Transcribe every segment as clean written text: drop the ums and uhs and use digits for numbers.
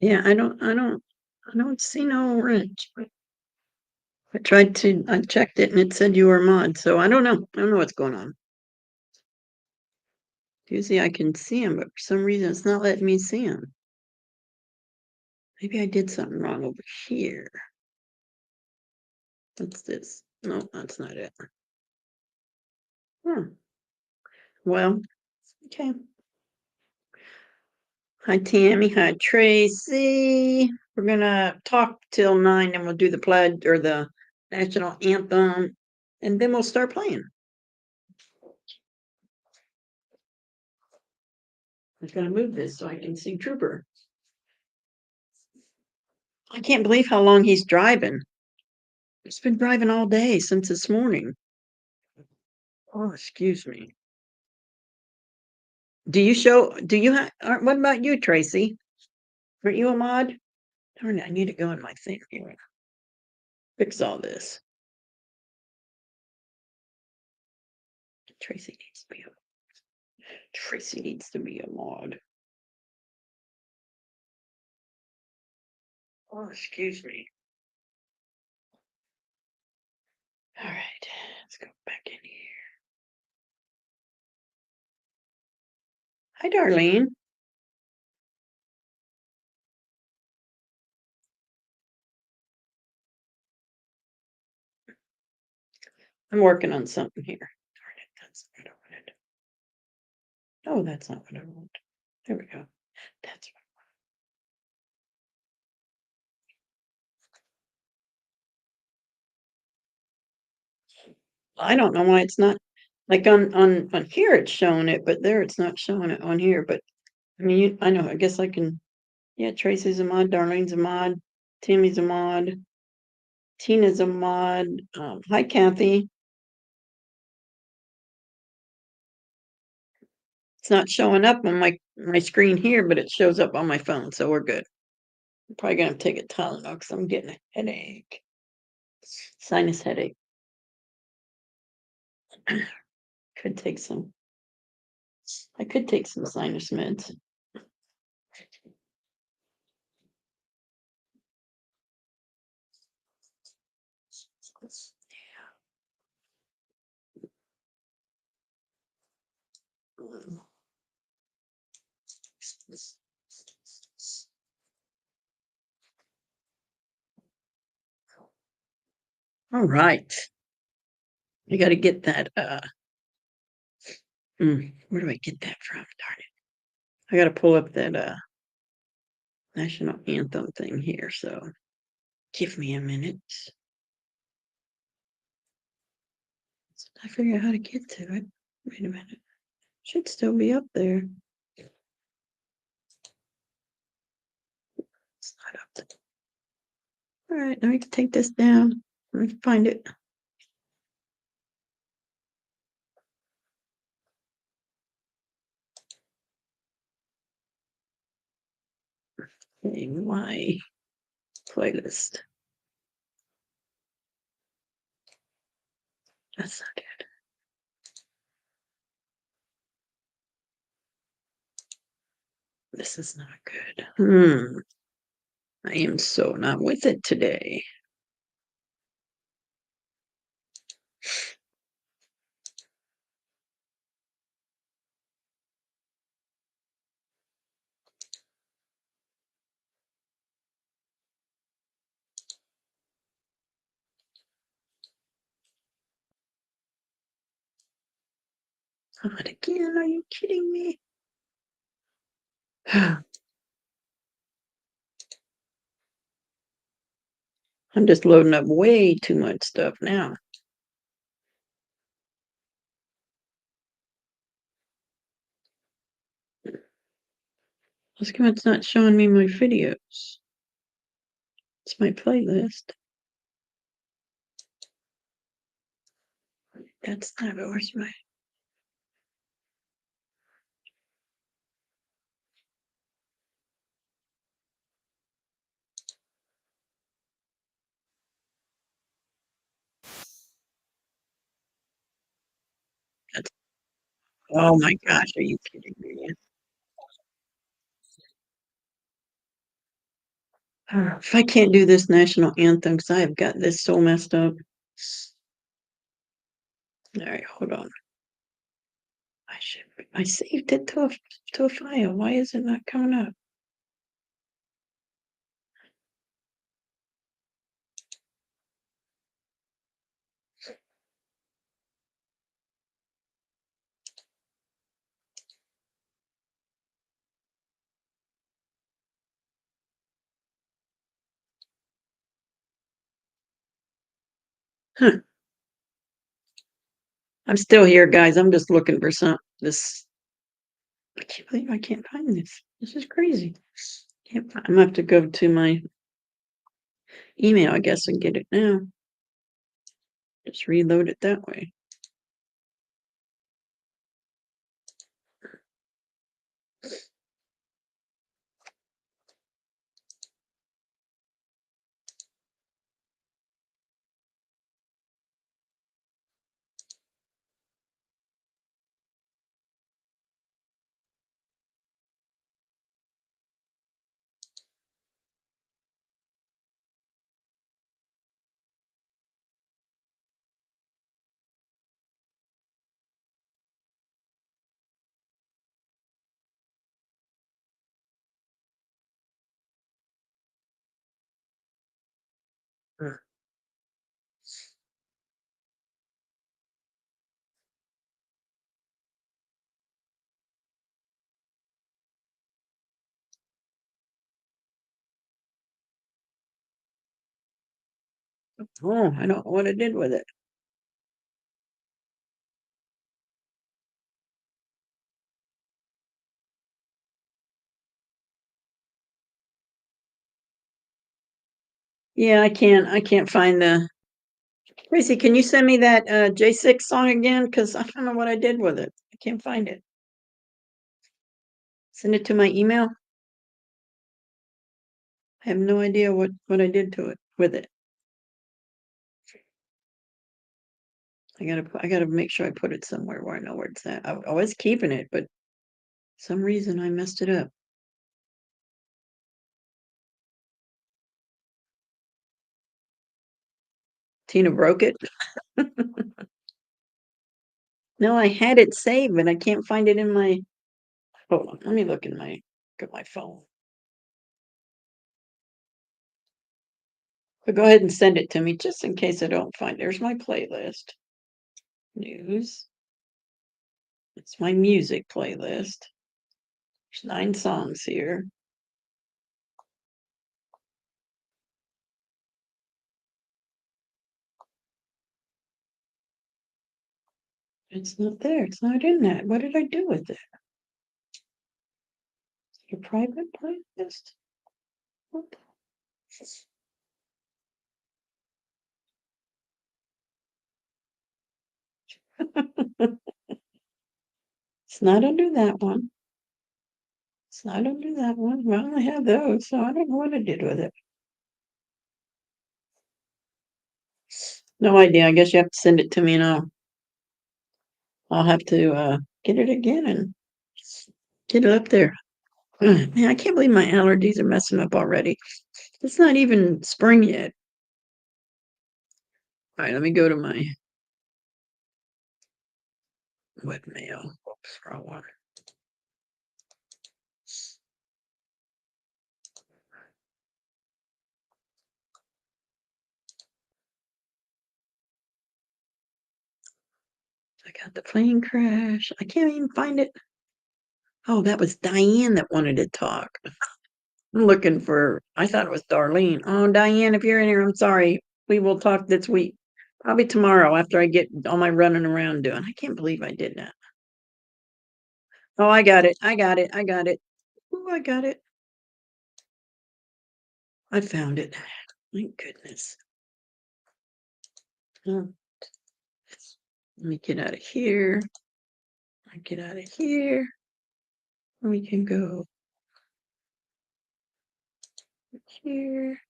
Yeah, I don't see no wrench, but I checked it and it said you were mod, so I don't know. I don't know what's going on. Usually I can see him, but for some reason it's not letting me see him. Maybe I did something wrong over here. What's this? No, that's not it. Hmm. Well, okay. Hi, Tammy. Hi, Tracy. We're gonna talk till 9, and we'll do the pledge or the national anthem, and then we'll start playing. I'm gonna move this so I can see Trooper. I can't believe how long he's driving. He's been driving all day since this morning. Oh, excuse me. Do you have, what about you, Tracy? Aren't you a mod? Darn it, I need to go in my thing here. Fix all this. Tracy needs to be Tracy needs to be a mod. Oh, excuse me. All right, let's go back in here. Hi, Darlene. I'm working on something here. Darn it, that's not what I wanted. Oh, that's not what I want. There we go. That's I don't know why it's not like on here it's showing it, but there it's not showing it on here. But I mean, I know. I guess I can. Yeah, Tracy's a mod. Darlene's a mod. Timmy's a mod. Tina's a mod. Hi, Kathy. It's not showing up on my screen here, but it shows up on my phone, so we're good. I'm probably gonna take a Tylenol because I'm getting a headache, sinus headache. Could take some. I could take some sinus meds. All right. You got to get that. Where do I get that from? Darn it. I got to pull up that national anthem thing here. So give me a minute. I figure out how to get to it. Wait a minute. Should still be up there. It's not up there. All right, now we can take this down. Let me find it. In my playlist. That's not it. This is not good. I am so not with it today. Not again. Are you kidding me? I'm just loading up way too much stuff now. Let's come, it's not showing me my videos. It's my playlist. That's not where's my that's oh my gosh, are you kidding me? If I can't do this national anthem, because I have got this so messed up. All right, hold on. I saved it to a file. Why is it not coming up? Huh. I'm still here, guys. I'm just looking for this. I can't believe I can't find this. This is crazy. I'm gonna have to go to my email, I guess, and get it now. Just reload it that way. Oh, I don't know what I did with it. Yeah, I can't find the. Tracy, can you send me that J6 song again? Because I don't know what I did with it. I can't find it. Send it to my email. I have no idea what I did to it with it. I gotta make sure I put it somewhere where I know where it's at. I was keeping it, but some reason I messed it up. Tina broke it. No, I had it saved, but I can't find it in my. Hold on, let me look at my phone. But go ahead and send it to me just in case I don't find it. There's my playlist. News. It's my music playlist. There's 9 songs here. It's not there. It's not in that. What did I do with it? Your private playlist? What? It's not under that one. It's not under that one. Well, I have those, so I don't know what I did with it. No idea. I guess you have to send it to me and I'll have to get it again and get it up there. Man, I can't believe my allergies are messing up already. It's not even spring yet. All right, let me go to my webmail. Oops, wrong one. I got the plane crash. I can't even find it. Oh, that was Diane that wanted to talk. I'm looking for, I thought it was Darlene. Oh, Diane, if you're in here, I'm sorry. We will talk this week. Probably tomorrow after I get all my running around doing. I can't believe I did that. Oh, I got it. I got it. I got it. Oh, I got it. I found it. Thank goodness. Oh, let me get out of here. I get out of here. We can go here.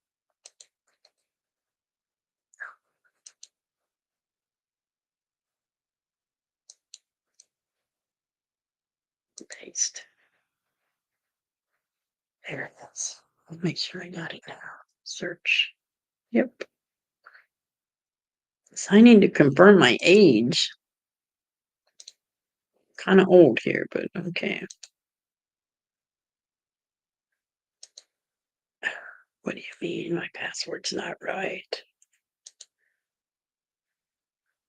Paste. There it is. I'll make sure I got it now. Search. Yep. So I need to confirm my age. Kind of old here, but okay. What do you mean my password's not right?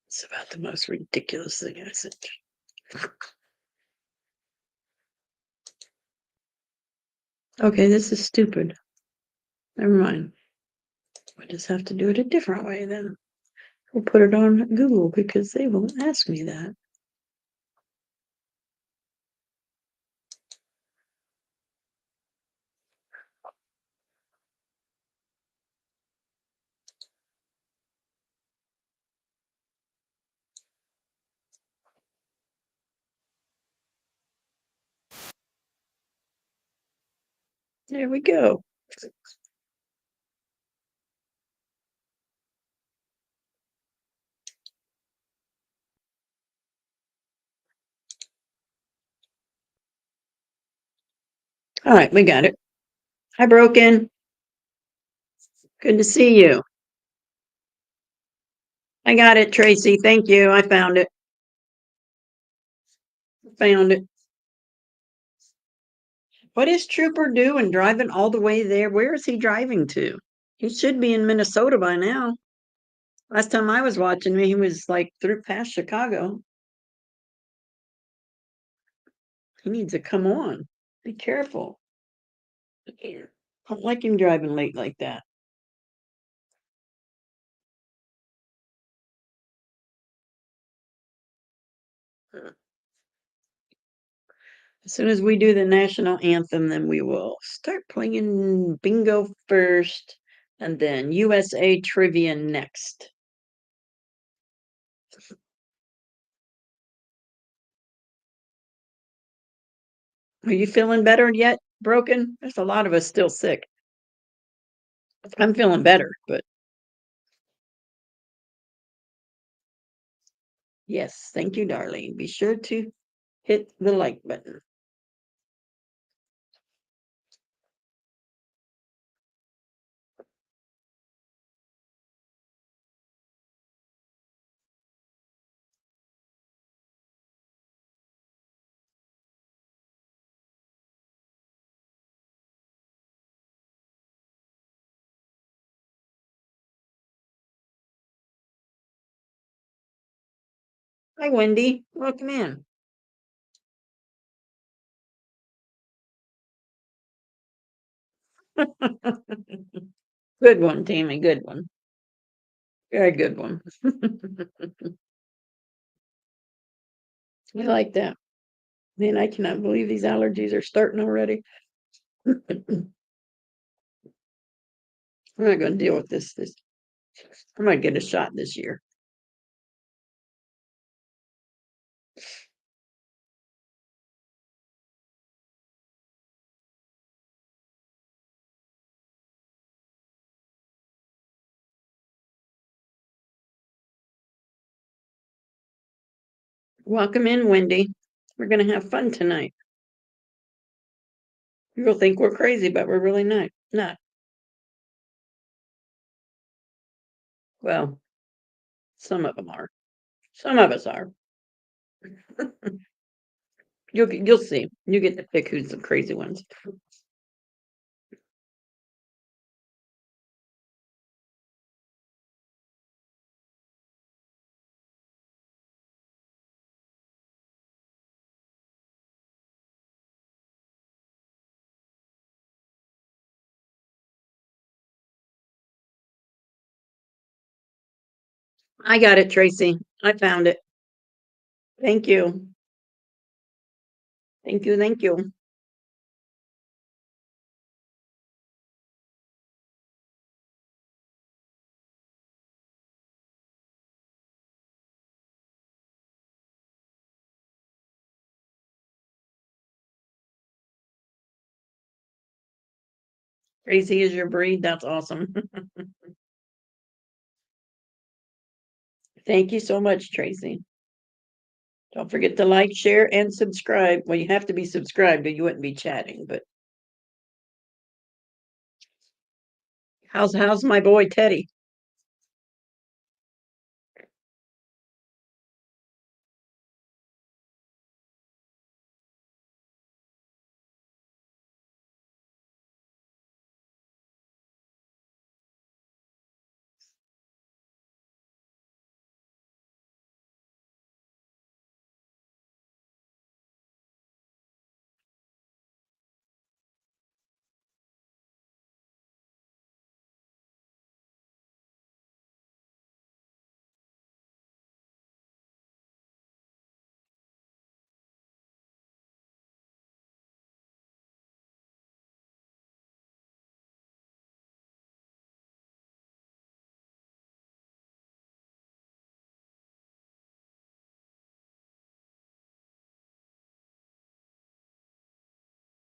It's about the most ridiculous thing I said. Okay, this is stupid. Never mind. We'll just have to do it a different way then. We'll put it on Google because they won't ask me that. There we go. All right, we got it. Hi, Broken. Good to see you. I got it, Tracy. Thank you. I found it. Found it. What is Trooper doing driving all the way there? Where is he driving to? He should be in Minnesota by now. Last time I was watching him, he was like through past Chicago. He needs to come on. Be careful. I don't like him driving late like that. As soon as we do the national anthem, then we will start playing bingo first and then USA trivia next. Are you feeling better yet, Broken? There's a lot of us still sick. I'm feeling better, but yes, thank you, darling. Be sure to hit the like button. Hi, Wendy. Welcome in. Good one, Tammy. Good one. Very good one. I like that. Man, I cannot believe these allergies are starting already. I'm not going to deal with this. I might get a shot this year. Welcome in, Wendy. We're going to have fun tonight. You'll think we're crazy, but we're really not. Not. Well, some of them are. Some of us are. You'll see. You get to pick who's the crazy ones. I got it, Tracy. I found it. Thank you. Thank you. Thank you. Crazy is your breed. That's awesome. Thank you so much, Tracy. Don't forget to like, share, and subscribe. Well, you have to be subscribed or you wouldn't be chatting, but How's my boy Teddy?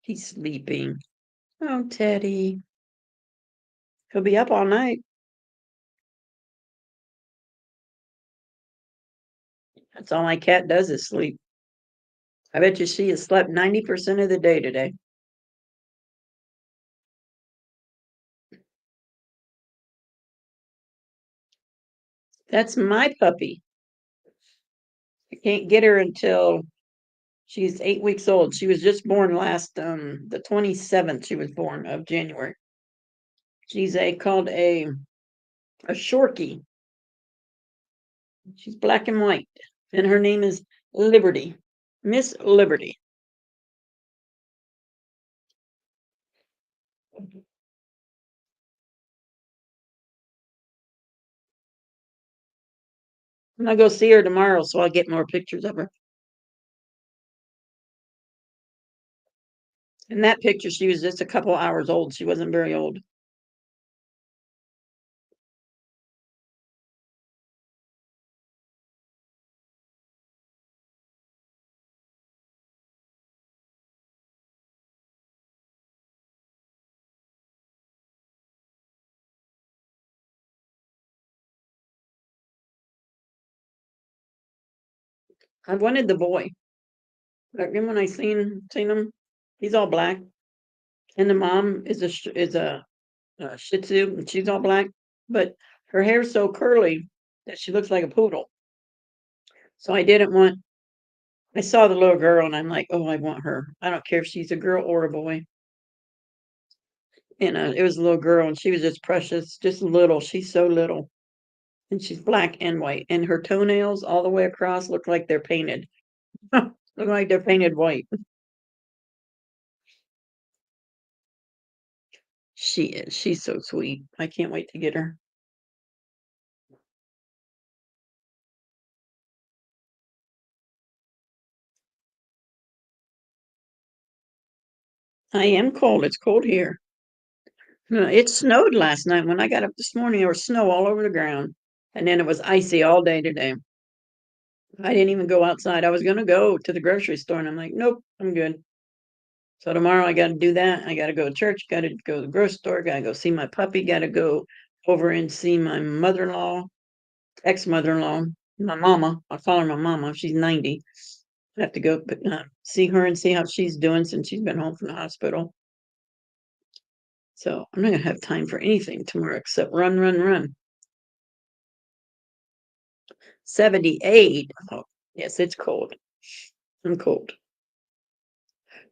He's sleeping. Oh, Teddy. He'll be up all night. That's all my cat does is sleep. I bet you she has slept 90% of the day today. That's my puppy. I can't get her until she's 8 weeks old. She was just born the 27th, she was born of January. She's called a Shorkie. She's black and white. And her name is Liberty. Miss Liberty. I'm gonna go see her tomorrow, so I'll get more pictures of her. In that picture, she was just a couple hours old. She wasn't very old. I wanted the boy. But then when I seen him, he's all black, and the mom is a Shih Tzu, and she's all black, but her hair's so curly that she looks like a poodle. So I didn't want. I saw the little girl, and I'm like, oh, I want her. I don't care if she's a girl or a boy. And it was a little girl, and she was just precious, just little. She's so little, and she's black and white, and her toenails all the way across look like they're painted. Look like they're painted white. She is. She's so sweet. I can't wait to get her. I am cold. It's cold here. It snowed last night. When I got up this morning, there was snow all over the ground. And then it was icy all day today. I didn't even go outside. I was going to go to the grocery store, and I'm like, nope, I'm good. So tomorrow I got to do that. I got to go to church, got to go to the grocery store, got to go see my puppy, got to go over and see my mother-in-law, ex-mother-in-law, my mama. I call her my mama. She's 90. I have to go see her and see how she's doing since she's been home from the hospital. So I'm not going to have time for anything tomorrow except run, run, run. 78. Oh, yes, it's cold. I'm cold.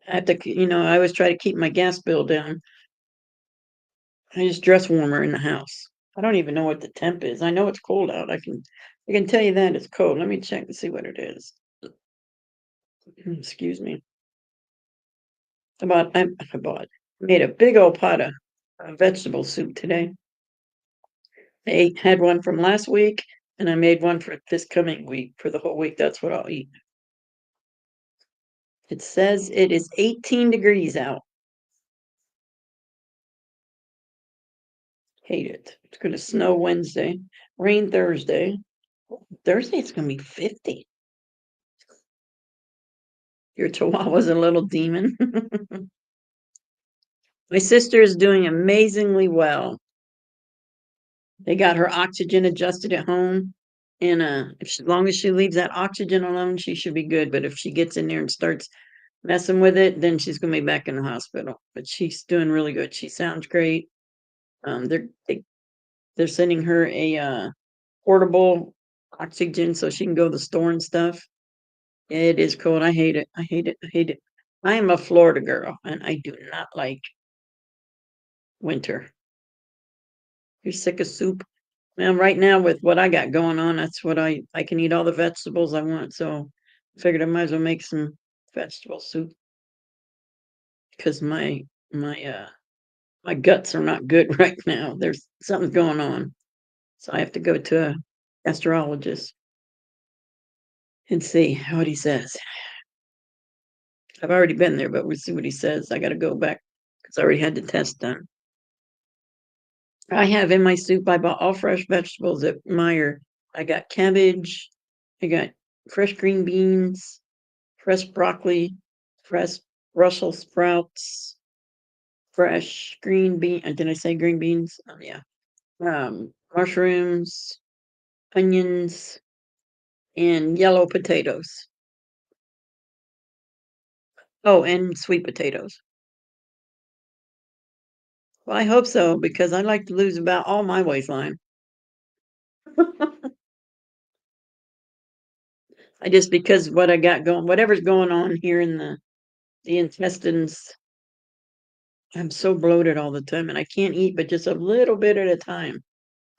I have to, I always try to keep my gas bill down. I just dress warmer in the house. I don't even know what the temp is. I know it's cold out. I can tell you that it's cold. Let me check and see what it is. Excuse me. Made a big old pot of vegetable soup today. I had one from last week, and I made one for this coming week. For the whole week, that's what I'll eat. It says it is 18 degrees out. Hate it. It's going to snow Wednesday, rain Thursday. Thursday, it's going to be 50. Your chihuahua's a little demon. My sister is doing amazingly well. They got her oxygen adjusted at home. And as long as she leaves that oxygen alone, she should be good. But if she gets in there and starts messing with it, then she's going to be back in the hospital. But she's doing really good. She sounds great. They're sending her a, portable oxygen so she can go to the store and stuff. It is cold. I hate it. I hate it. I hate it. I am a Florida girl, and I do not like winter. You're sick of soup? Man, right now with what I got going on, that's what I can eat all the vegetables I want, so I figured I might as well make some vegetable soup because my, my guts are not good right now. There's something's going on, so I have to go to a gastrologist and see what he says. I've already been there, but we'll see what he says. I gotta go back because I already had the test done. I have in my soup, I bought all fresh vegetables at Meijer. I got cabbage, I got fresh green beans, fresh broccoli, fresh Brussels sprouts, fresh green bean. Did I say green beans? Oh, yeah. Mushrooms, onions, and yellow potatoes. Oh, and sweet potatoes. Well, I hope so because I'd like to lose about all my waistline. I just because what I got going, whatever's going on here in the intestines, I'm so bloated all the time, and I can't eat but just a little bit at a time.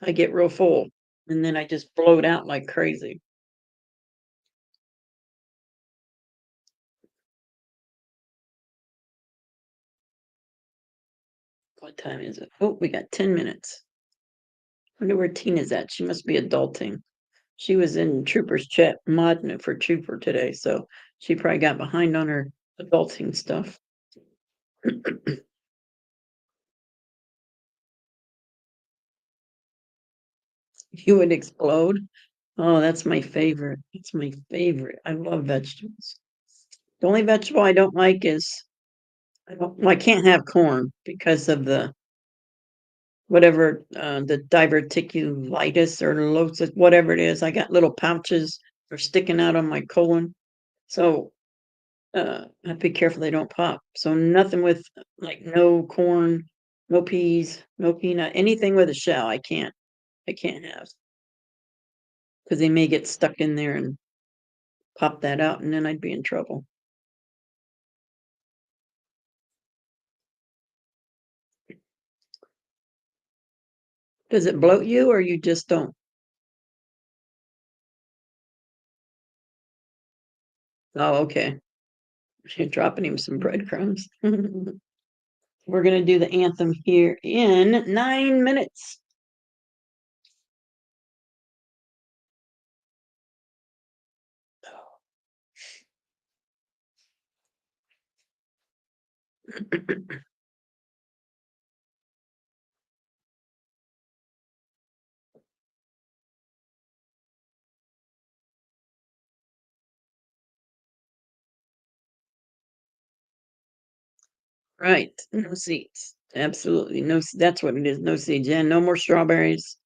I get real full, and then I just bloat out like crazy. What time is it? Oh, we got 10 minutes. Wonder where Tina's at. She must be adulting. She was in Trooper's chat modding it for Trooper today, so she probably got behind on her adulting stuff. You would explode. Oh, that's my favorite. It's my favorite. I love vegetables. The only vegetable I don't like is well, I can't have corn because of the whatever the diverticulitis or losis, whatever it is. I got little pouches are sticking out on my colon, so I have to be careful they don't pop. So nothing with like no corn, no peas, no peanut, anything with a shell. I can't have because they may get stuck in there and pop that out, and then I'd be in trouble. Does it bloat you, or you just don't? Oh, okay. You're dropping him some breadcrumbs. We're gonna do the anthem here in 9 minutes. Right, no seeds. Absolutely, no that's what it is, no seeds, and no more strawberries.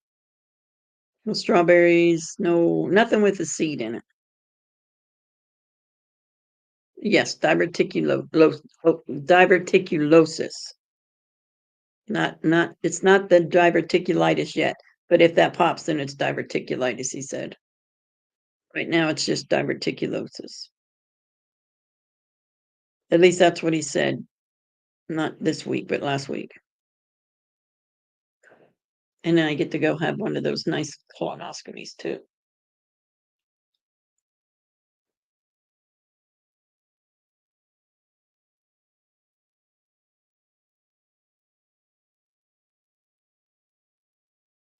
No strawberries, no nothing with a seed in it. Yes, diverticulosis. Not it's not the diverticulitis yet, but if that pops, then it's diverticulitis, he said. Right now, it's just diverticulosis. At least that's what he said, not this week, but last week. And then I get to go have one of those nice colonoscopies too.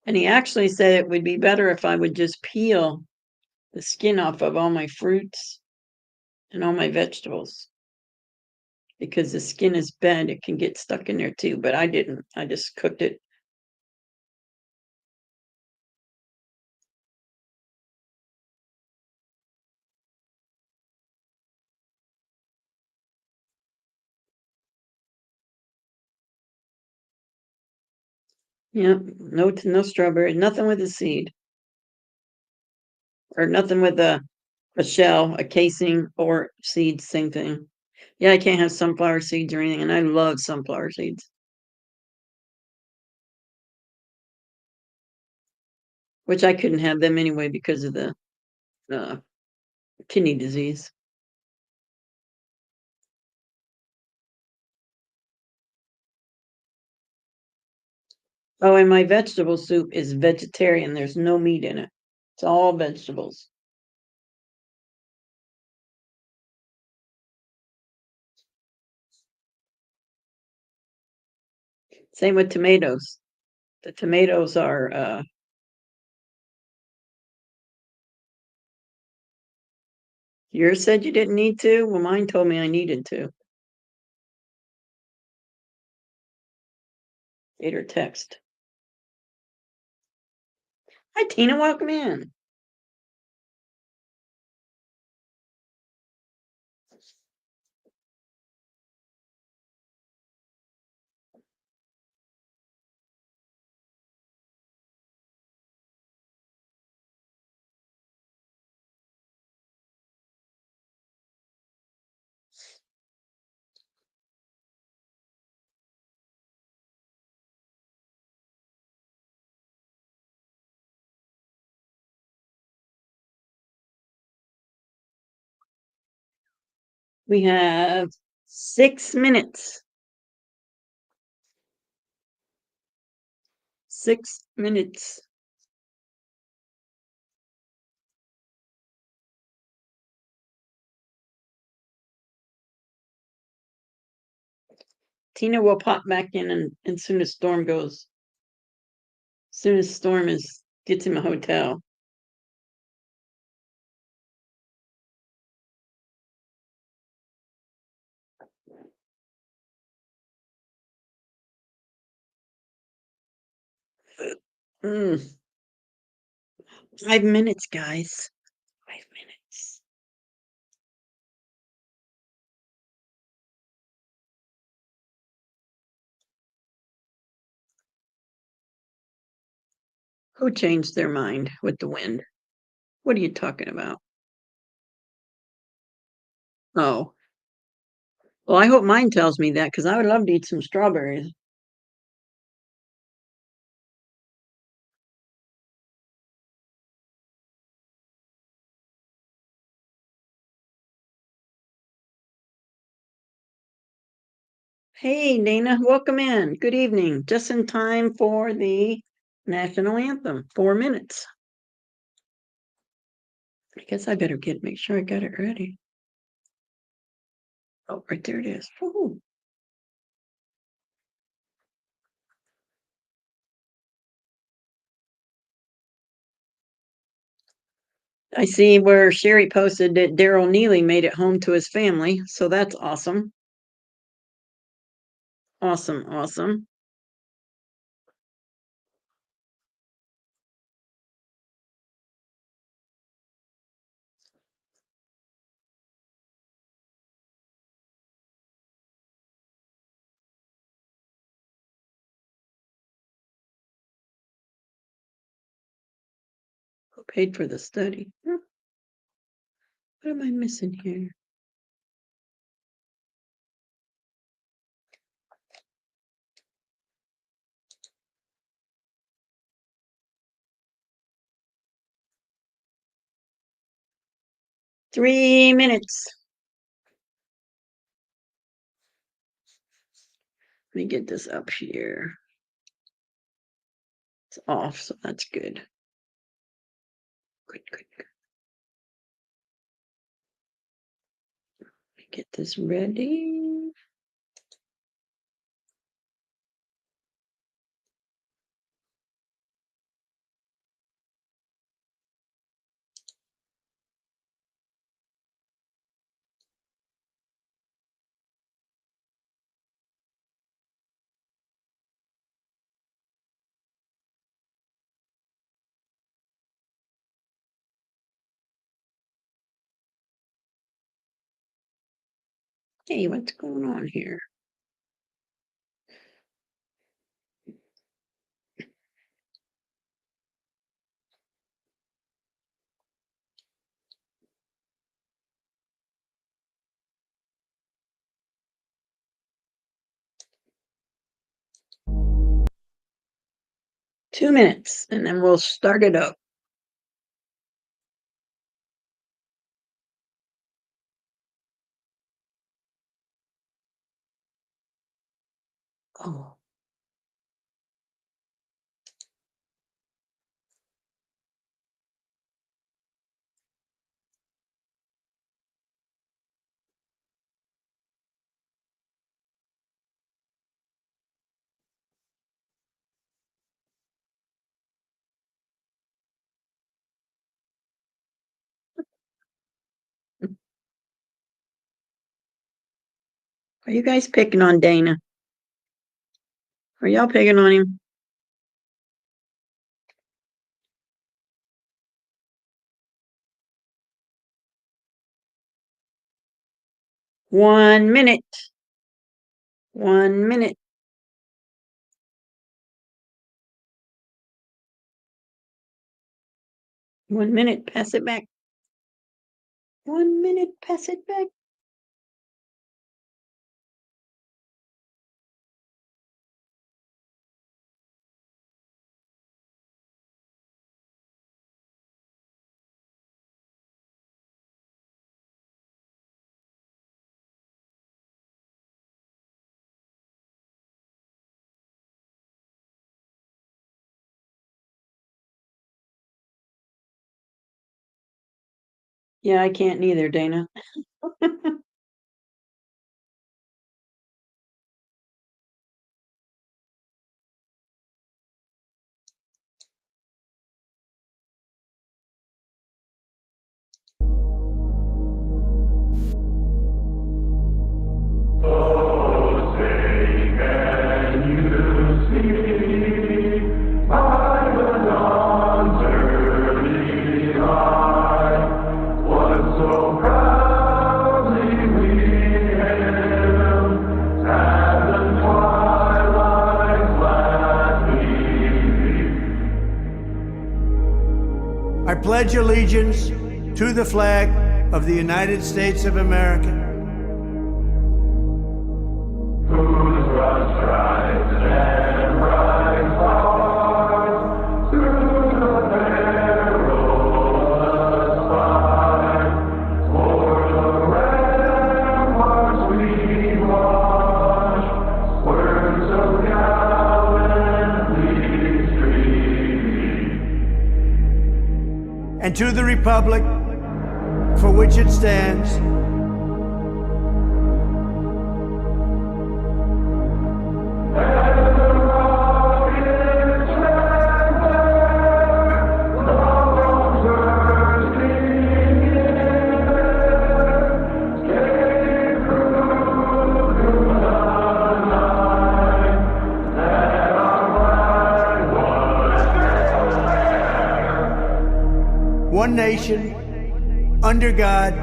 And he actually said it would be better if I would just peel the skin off of all my fruits and all my vegetables because the skin is bad. It can get stuck in there too, but I didn't. I just cooked it. Yeah, no strawberry, nothing with a seed or nothing with a shell, a casing, or seeds, same thing. Yeah, I can't have sunflower seeds or anything, and I love sunflower seeds. which I couldn't have them anyway because of the kidney disease. Oh, and my vegetable soup is vegetarian. There's no meat in it. It's all vegetables. Same with tomatoes. The tomatoes are yours said you didn't need to? Well, mine told me I needed to. Read her text. Hi, Tina. Welcome in. We have 6 minutes. 6 minutes. Tina will pop back in and soon as Storm goes. Soon as Storm gets him a hotel. Mm. 5 minutes, guys. 5 minutes. Who changed their mind with the wind? What are you talking about? Oh. Well, I hope mine tells me that because I would love to eat some strawberries. Hey, Dana, welcome in. Good evening. Just in time for the national anthem. 4 minutes. I guess I better make sure I got it ready. Oh, right there it is. Woo-hoo. I see where Sherry posted that Daryl Neely made it home to his family, so that's awesome. Awesome, awesome. Who paid for the study? What am I missing here? Three minutes. Let me get this up here. It's off, so that's good. Good, good, good. Let me get this ready. Hey, what's going on here? Two minutes, and then we'll start it up. Oh. Are you guys picking on Dana? Are y'all picking on him? One minute. 1 minute. 1 minute. Pass it back. 1 minute. Pass it back. Yeah, I can't neither, Dana. I pledge allegiance to the flag of the United States of America. Whose broad stripes and bright stars through the perilous fight, o'er the ramparts we watch, words so gallantly stream. And to the republic for which it stands, one nation, under God,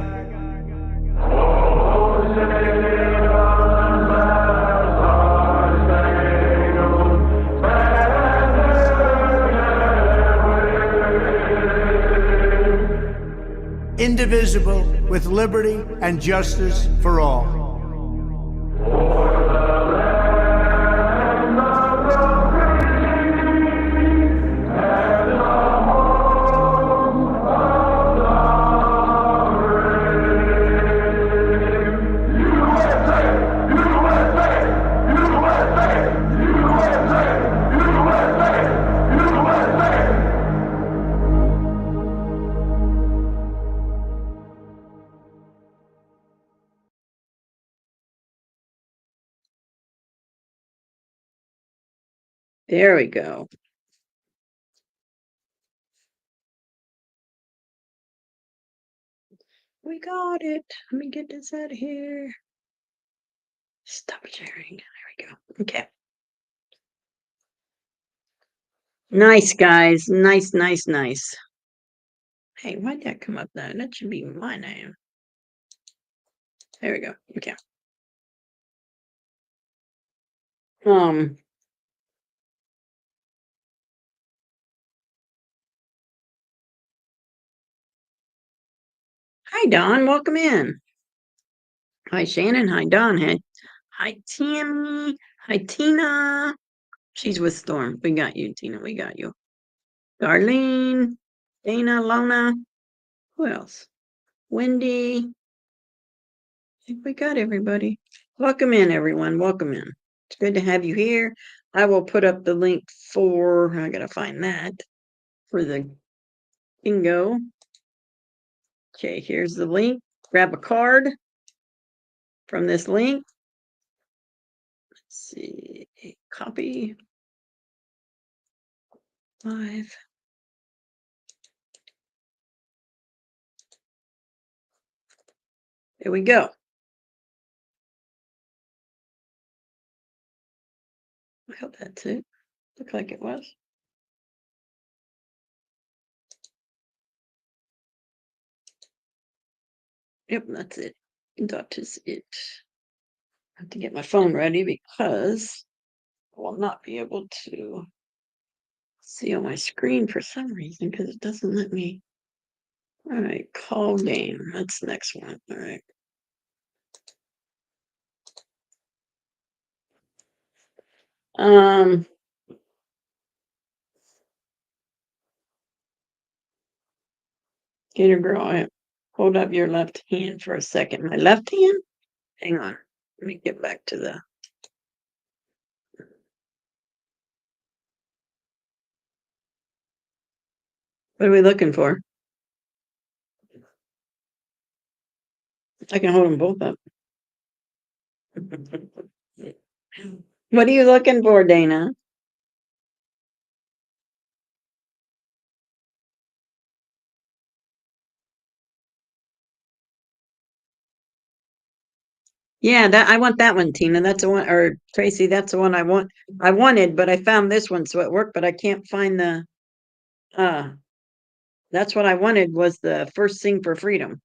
indivisible, with liberty and justice for all. There we go. We got it. Let me get this out of here. Stop sharing. There we go. Okay. Nice, guys. Nice, nice, nice. Hey, why'd that come up now? That should be my name. There we go. Okay. Hi, Don. Welcome in. Hi, Shannon. Hi, Don. Hi, Tammy. Hi, Tina. She's with Storm. We got you, Tina. We got you. Darlene, Dana, Lona. Who else? Wendy. I think we got everybody. Welcome in, everyone. Welcome in. It's good to have you here. I will put up the link for, I gotta find that, for the bingo. Okay, here's the link. Grab a card from this link. Let's see, copy. Live. There we go. I hope that's it. Looked like it was. Yep, that's it. That is it. I have to get my phone ready because I will not be able to see on my screen for some reason because it doesn't let me. All right, call game. That's the next one. All right. Gator girl, hold up your left hand for a second. My left hand? Hang on. Let me get back to the. What are we looking for? I can hold them both up. What are you looking for, Dana? Yeah, that I want that one, Tina. That's the one, or Tracy, that's the one I want. I wanted, but I found this one, so it worked, but I can't find the uh that's what I wanted was the first Sing for Freedom.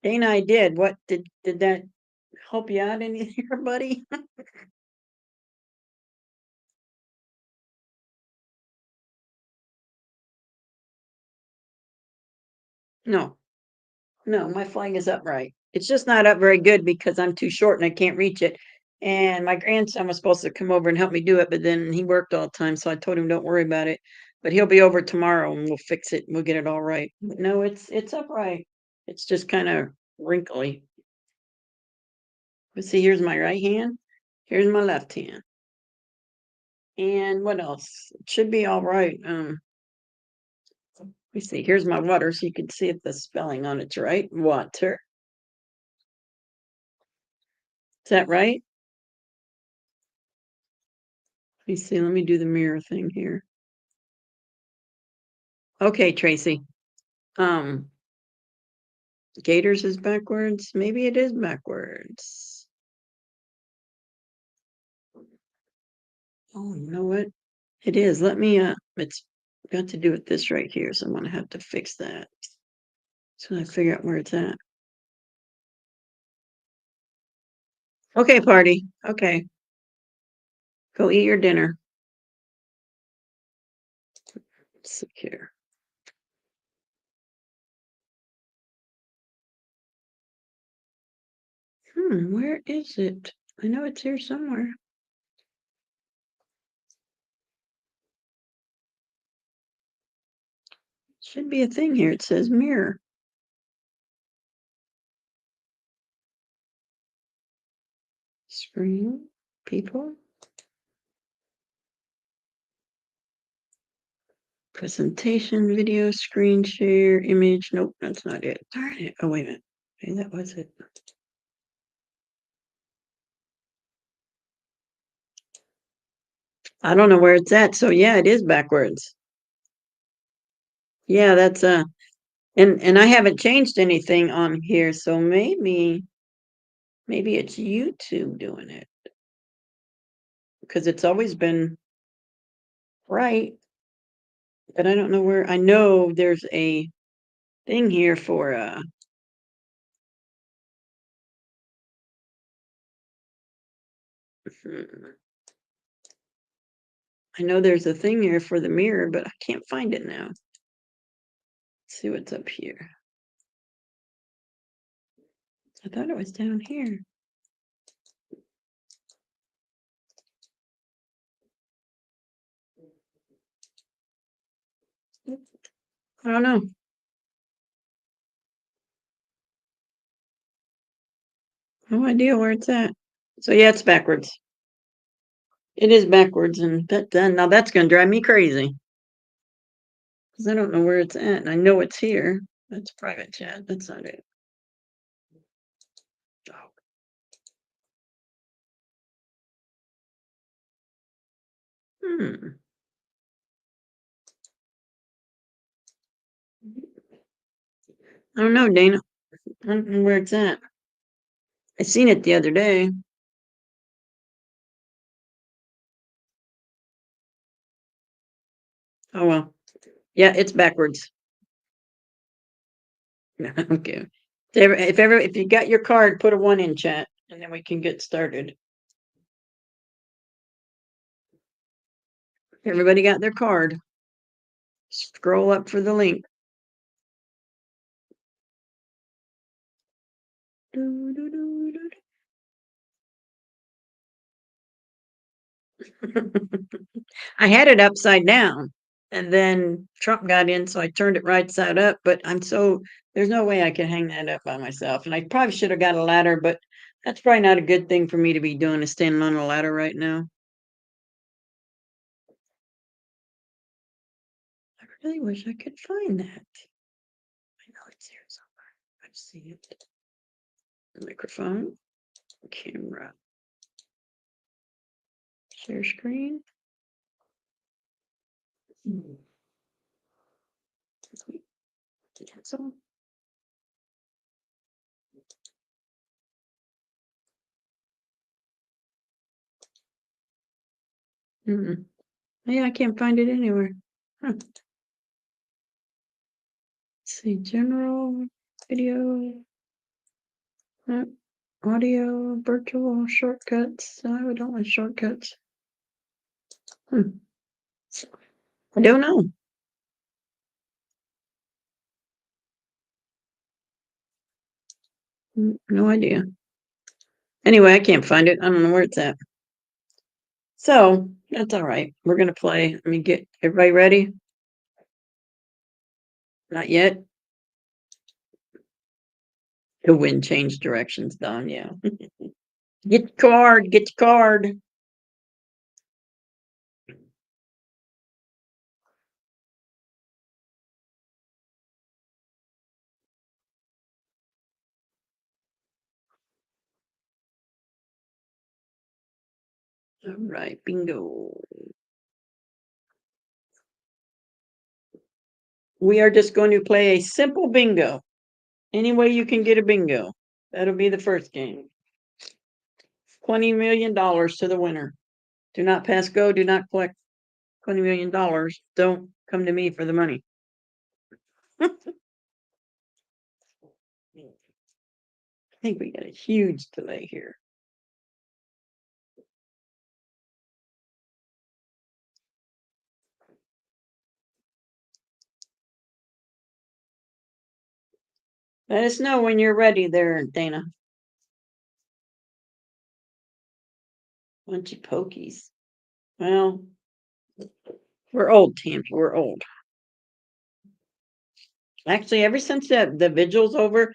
Dana, I did. What did that help you out any here, buddy? No. No, my flag is upright. It's just not up very good because I'm too short and I can't reach it. And my grandson was supposed to come over and help me do it, but then he worked all the time, so I told him don't worry about it. But he'll be over tomorrow and we'll fix it and we'll get it all right. But no, it's upright. It's just kind of wrinkly. But see, here's my right hand. Here's my left hand. And what else? It should be all right. Let me see. Here's my water, so you can see if the spelling on it's right. Water. Is that right? Let me see. Let me do the mirror thing here. Okay, Tracy. Um, Gators is backwards. Maybe it is backwards. Oh, you know what? It is. Let me, it's got to do with this right here, so I'm gonna have to fix that. So I figure out where it's at. Okay, party. Okay. Go eat your dinner. Secure. Where is it? I know it's here somewhere. Should be a thing here. It says mirror. Screen. People. Presentation, video, screen share, image. Nope, that's not it. Darn it. Oh, wait a minute. Maybe that was it. I don't know where it's at. So yeah, it is backwards. Yeah, that's and I haven't changed anything on here, so maybe it's YouTube doing it. Because it's always been right. But I don't know where. I know there's a thing here for I know there's a thing here for the mirror, but I can't find it now. Let's see what's up here. I thought it was down here. I don't know. No idea where it's at. So yeah, it's backwards. It is backwards, and now that's gonna drive me crazy. 'Cause I don't know where it's at, and I know it's here. That's private chat, that's not it. Oh. Hmm. I don't know, Dana. I don't know where it's at. I seen it the other day. Oh, well. Yeah, it's backwards. Okay. If you got your card, put a 1 in chat, and then we can get started. Everybody got their card. Scroll up for the link. Doo, doo, doo, doo. I had it upside down, and then Trump got in, so I turned it right side up, but there's no way I can hang that up by myself, and I probably should have got a ladder, but that's probably not a good thing for me to be doing, is standing on a ladder right now. I really wish I could find that. I know it's here somewhere. I've seen it. Microphone, camera, share screen. Cancel. Yeah, I can't find it anywhere. Huh. Let's see, general, video, audio, virtual, shortcuts. I don't like shortcuts. I don't know. No idea. Anyway, I can't find it. I don't know where it's at. So that's all right. We're gonna play. Let me get everybody ready. Not yet. The wind changed directions, Don. Yeah. Get your card. Get your card. All right, bingo. We are just going to play a simple bingo. Any way you can get a bingo. That'll be the first game. $20 million to the winner. Do not pass go. Do not collect $20 million. Don't come to me for the money. I think we got a huge delay here. Let us know when you're ready there, Dana. Bunch of pokies. Well, we're old, Tammy. We're old. Actually, ever since the vigil's over,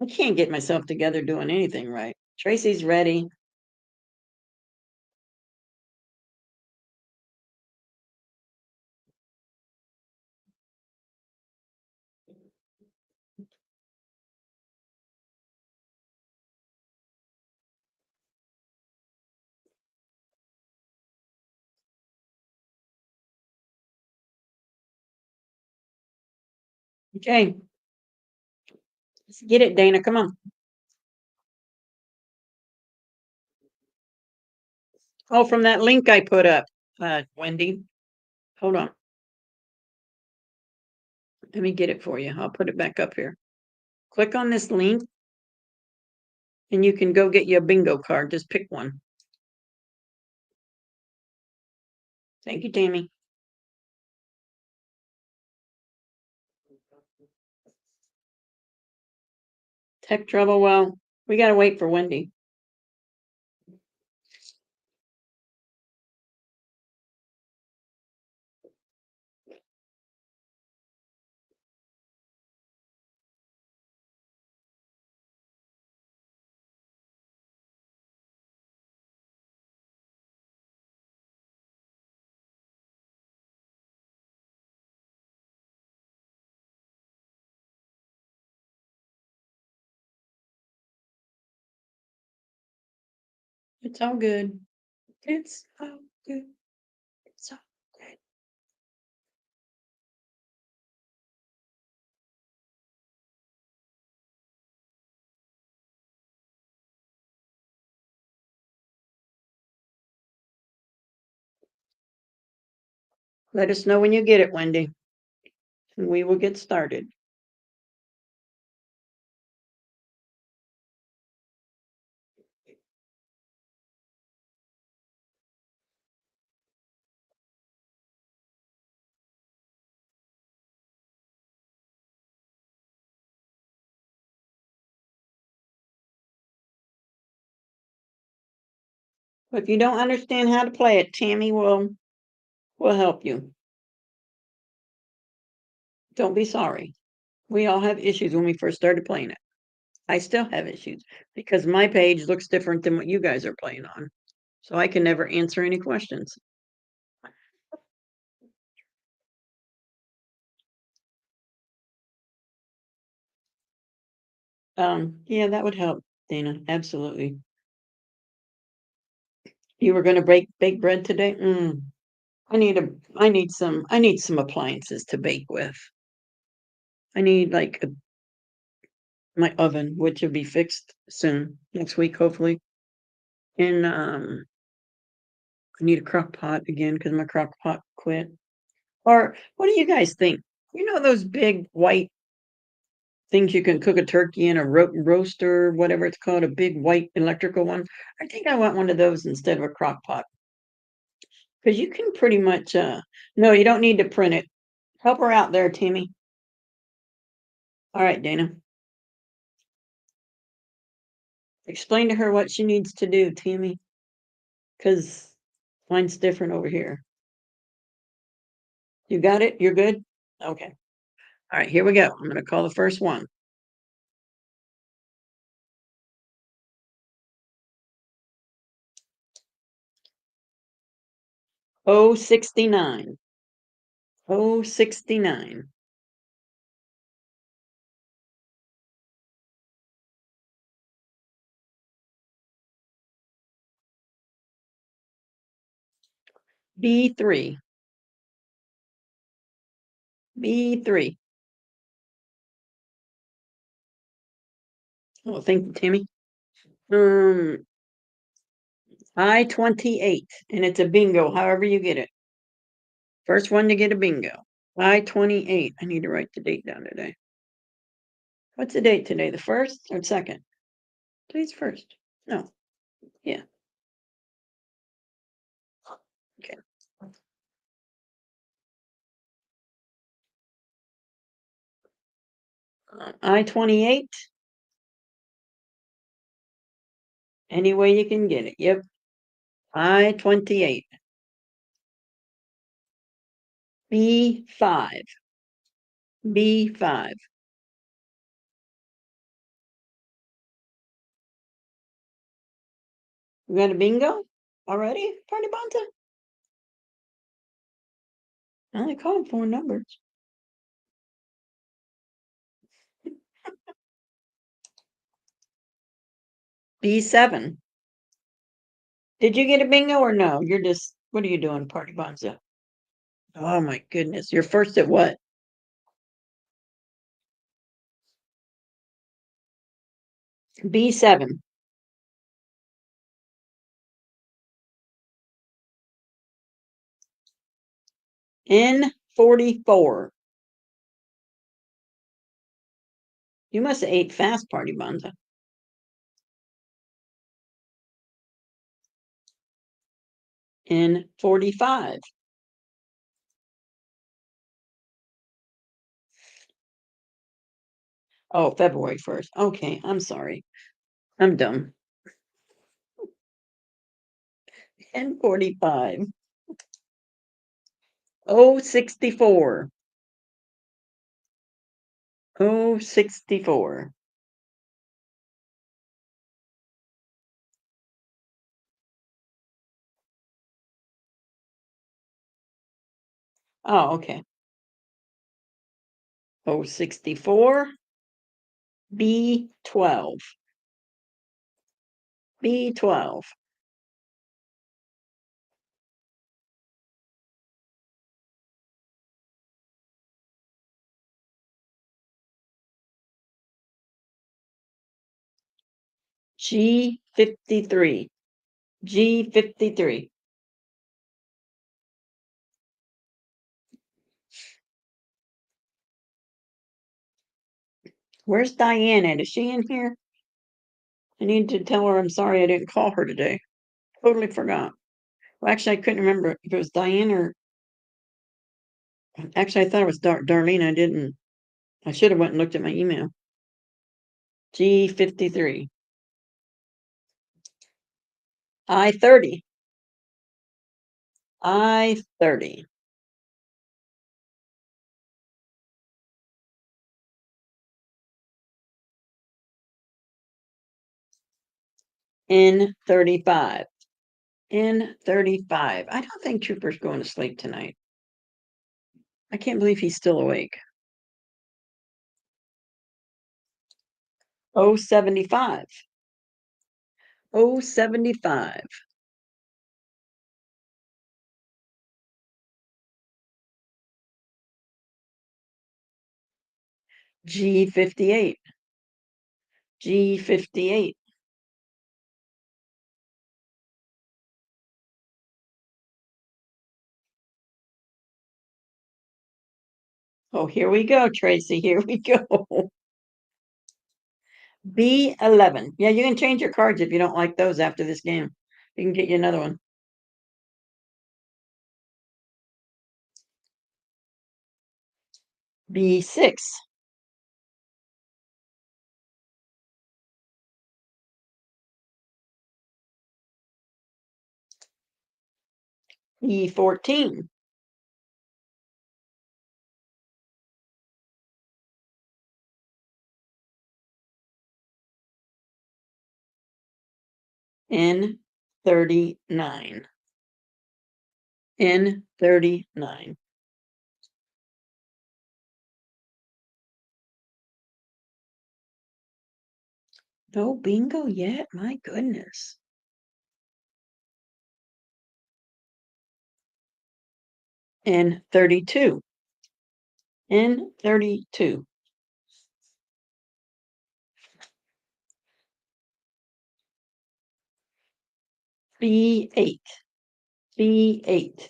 I can't get myself together doing anything right. Tracy's ready. Okay. Let's get it, Dana. Come on. Oh, from that link I put up, Wendy. Hold on. Let me get it for you. I'll put it back up here. Click on this link and you can go get you a bingo card. Just pick one. Thank you, Tammy. Tech trouble. Well, we got to wait for Wendy. It's all good. It's all good. It's all good. Let us know when you get it, Wendy, and we will get started. If you don't understand how to play it, Tammy will help you. Don't be sorry. We all have issues when we first started playing it. I still have issues because my page looks different than what you guys are playing on. So I can never answer any questions. Yeah, that would help, Dana. Absolutely. You were gonna bake bread today? I need some appliances to bake with. I need like my oven, which will be fixed soon, next week, hopefully. And I need a crock pot again because my crock pot quit. Or what do you guys think? You know those big white things you can cook a turkey in, a roaster, whatever it's called, a big white electrical one? I think I want one of those instead of a crock pot. Because you can pretty much no, you don't need to print it. Help her out there, Timmy. All right, Dana. Explain to her what she needs to do, Tammy. Because mine's different over here. You got it? You're good? Okay. All right, here we go. I'm gonna call the first one. 069. 069. B3. B3. Oh, thank you, Timmy. I-28, and it's a bingo, however you get it. First one to get a bingo. I-28. I need to write the date down today. What's the date today? The 1st or 2nd? Today's 1st. No. Yeah. Okay. I-28. Any way you can get it. Yep. I-28. B5. B5. We got a bingo already, Party Bonta? I only called 4 numbers. B7. Did you get a bingo or no? You're just, what are you doing, Party Bonza? Oh my goodness. You're first at what? B7. N44. You must have ate fast, Party Bonza. N45. Oh, February 1st. Okay, I'm sorry. I'm dumb. N45. 064. 064. Oh, okay. 064. B12. B12. G53. G53. Where's Diane at? Is she in here? I need to tell her I'm sorry I didn't call her today. Totally forgot. Well, actually, I couldn't remember if it was Diane or. Actually, I thought it was Darlene. I didn't. I should have went and looked at my email. G53. I-30. I-30. N35. N35. I don't think Trooper's going to sleep tonight. I can't believe he's still awake. 075. 075. G58. G58. Oh, here we go, Tracy. Here we go. B11. Yeah, you can change your cards if you don't like those after this game. You can get you another one. B6. E14. N39. N39. No bingo yet? My goodness. N32. N32. B8. B8.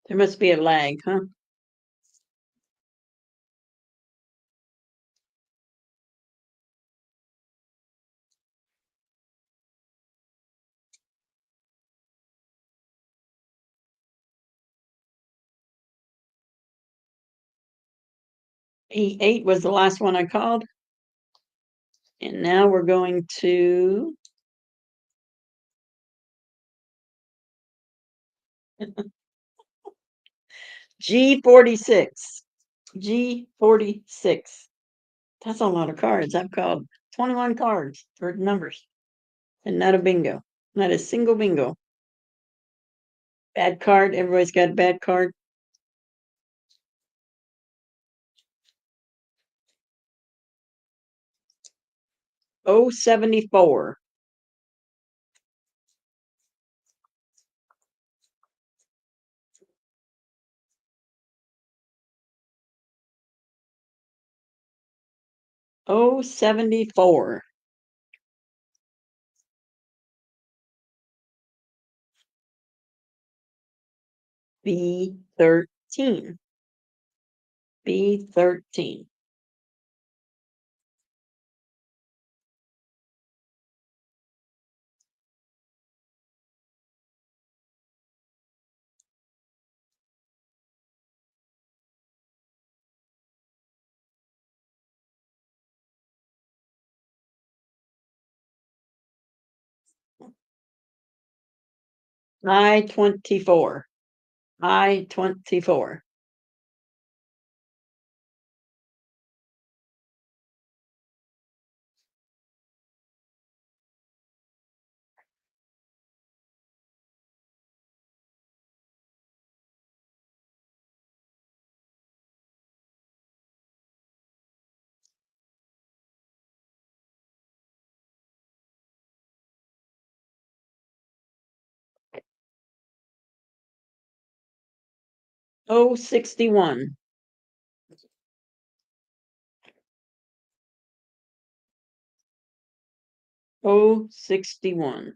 There must be a lag, huh? E8 was the last one I called. And now we're going to G46. G46. That's a lot of cards. I've called 21 cards for numbers and not a bingo. Not a single bingo. Bad card. Everybody's got a bad card. O74. O74. B13. B13. I-24. I-24. 061. Oh, 61.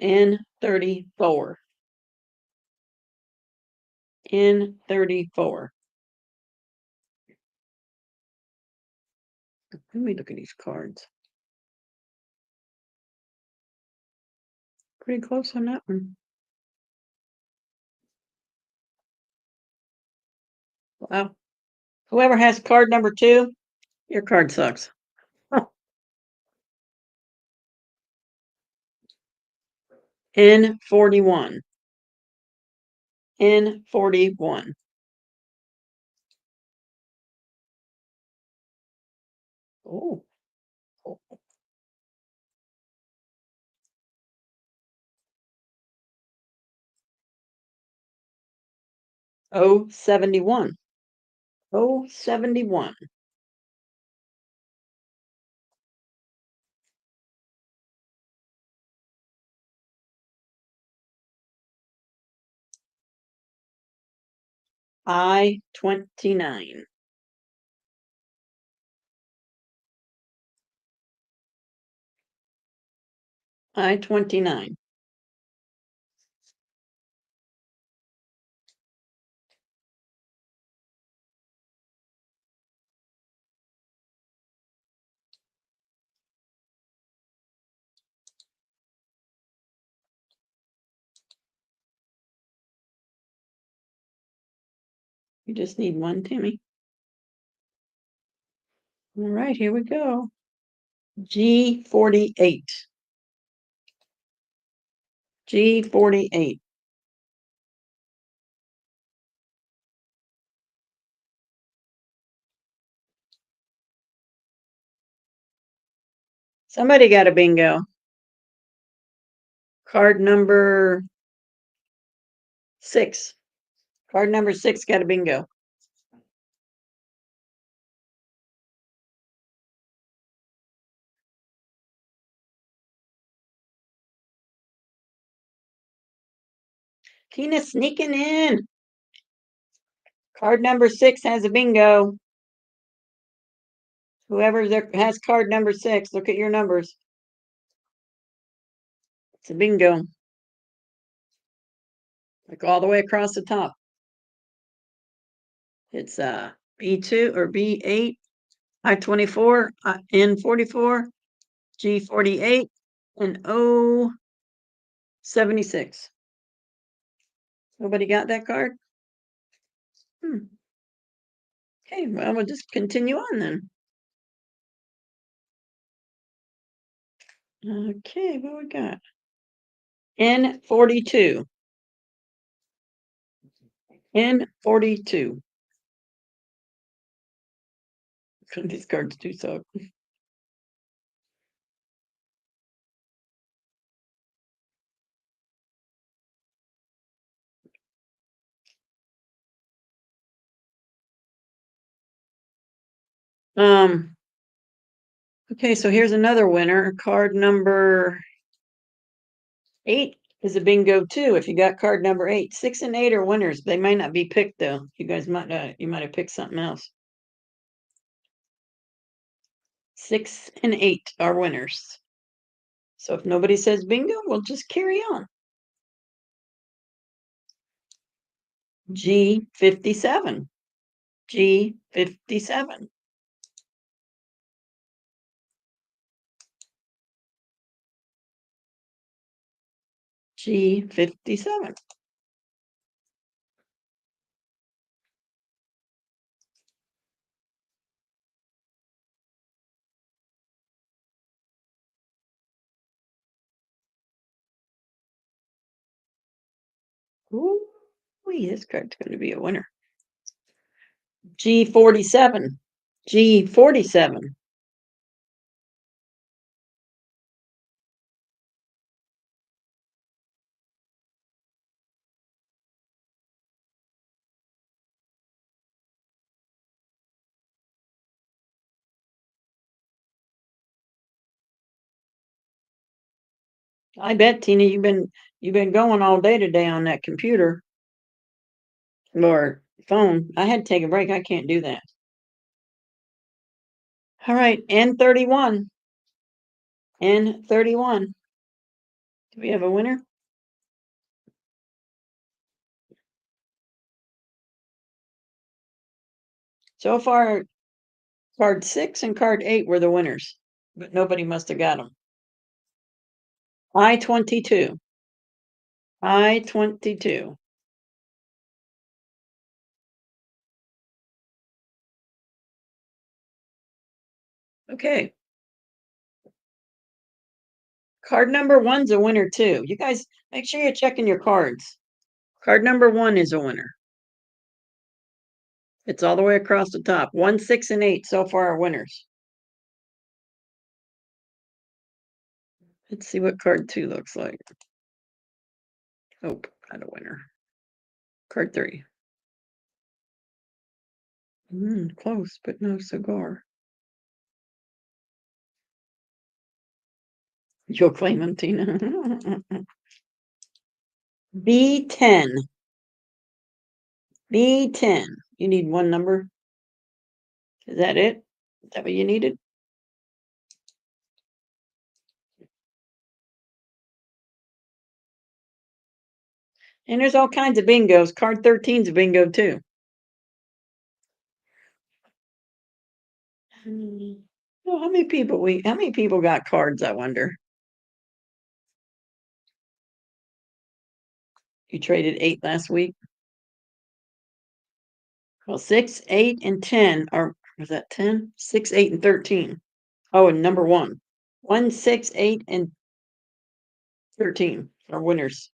N34. N34. Let me look at these cards. Pretty close on that one. Wow. Whoever has card number 2, your card sucks. N41. N41. Oh. 071. 071. I-29. I-29. You just need one, Timmy. All right, here we go. G48. G48. Somebody got a bingo. Card number 6. Card number 6 got a bingo. Tina's sneaking in. Card number 6 has a bingo. Whoever there has card number 6, look at your numbers. It's a bingo. Like all the way across the top. It's B2 or B8, I-24, N44, G48, and O76. Nobody got that card? Okay, well, we'll just continue on then. Okay, what we got? N42. N42. These cards do suck. Okay, so here's another winner. Card number 8 is a bingo too. If you got card number 8, 6 and 8 are winners. They might not be picked though. You guys might you might have picked something else. 6 and 8 are winners. So if nobody says bingo, we'll just carry on. G57. G57. G57. Ooh, this card's going to be a winner. G47. G47. I bet, Tina, you've been going all day today on that computer or phone. I had to take a break. I can't do that. All right, N31. N31. Do we have a winner? So far, card 6 and card 8 were the winners, but nobody must have got them. I-22. I-22. Okay. Card number 1's a winner too. You guys make sure you're checking your cards. Card number 1 is a winner. It's all the way across the top. 1, 6, and 8 so far are winners. Let's see what card 2 looks like. Oh, not a winner. Card 3. Close, but no cigar. You'll claim them, Tina. B10. B10. You need one number. Is that it? Is that what you needed? And there's all kinds of bingos. Card 13's a bingo too. Oh, how many people got cards, I wonder? You traded 8 last week? Well, 6, 8, and 10 are, was that 10? 6, 8, and 13. Oh, and number 1. 1, 6, 8, and 13 are winners.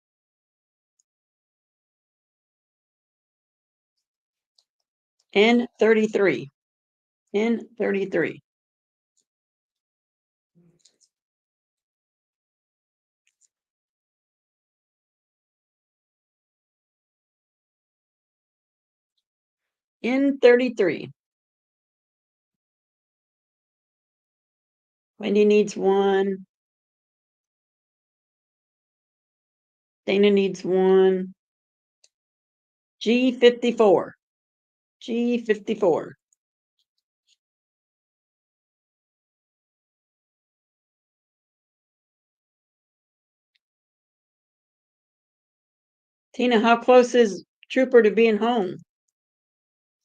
N33. N33. N33. Wendy needs 1. Dana needs 1. G54. G54. Tina, how close is Trooper to being home?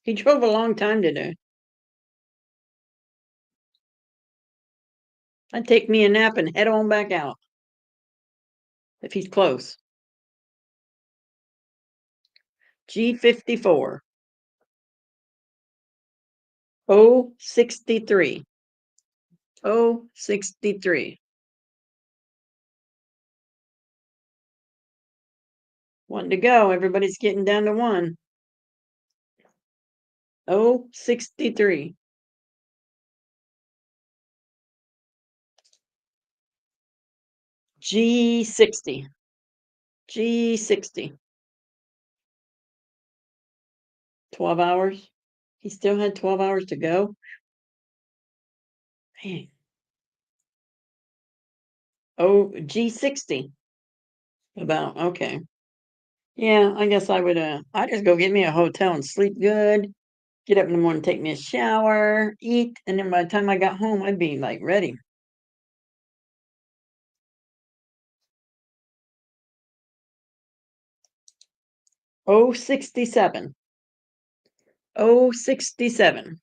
He drove a long time today. I'd take me a nap and head on back out if he's close. G54. 063. 063. 1 to go. Everybody's getting down to 1. 063. G60. G60. 12 hours. He still had 12 hours to go. Dang. Oh, G60. About, okay. Yeah, I guess I would, I'd just go get me a hotel and sleep good. Get up in the morning, take me a shower, eat, and then by the time I got home, I'd be like ready. Oh, 67. 067.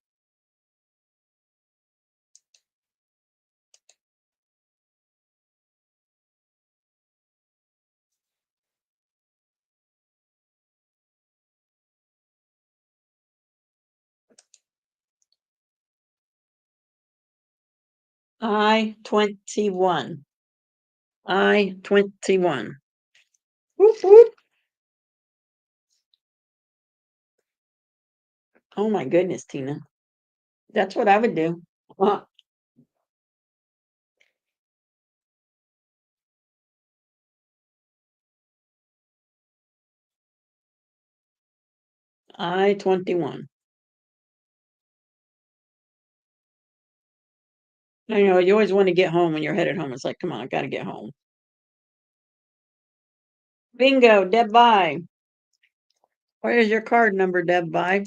I-21. I-21. Whoop, whoop. Oh my goodness, Tina. That's what I would do. I-21. I know you always want to get home when you're headed home. It's like, come on, I gotta get home. Bingo, Deb by. What is your card number, Deb by?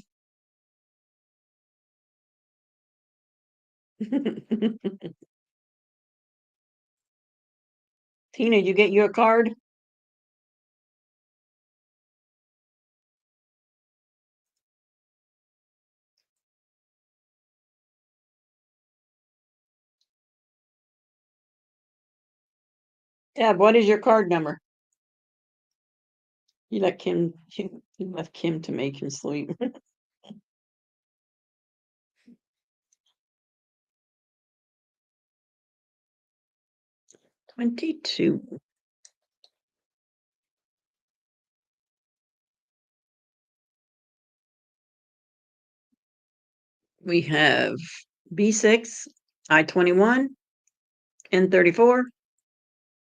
Tina, you get you a card? Deb, what is your card number? You let Kim, you left Kim to make him sleep. 22. We have B6, I-21, N34,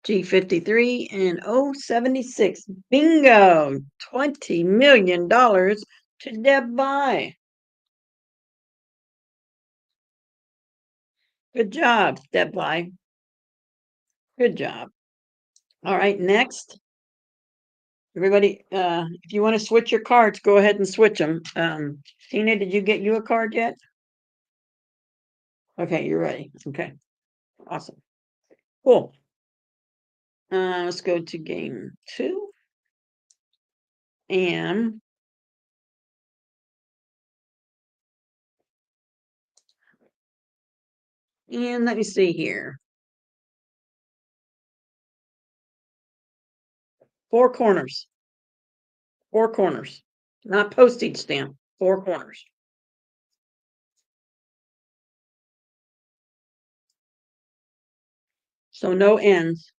G53, and O76. Bingo! $20 million to Deb by. Good job, Deb by. Good job. All right, next. Everybody, if you want to switch your cards, go ahead and switch them. Tina, did you get you a card yet? Okay, you're ready. Okay, awesome. Cool. Let's go to game 2. And let me see here. 4 corners. 4 corners. Not postage stamp. 4 corners. So no ends.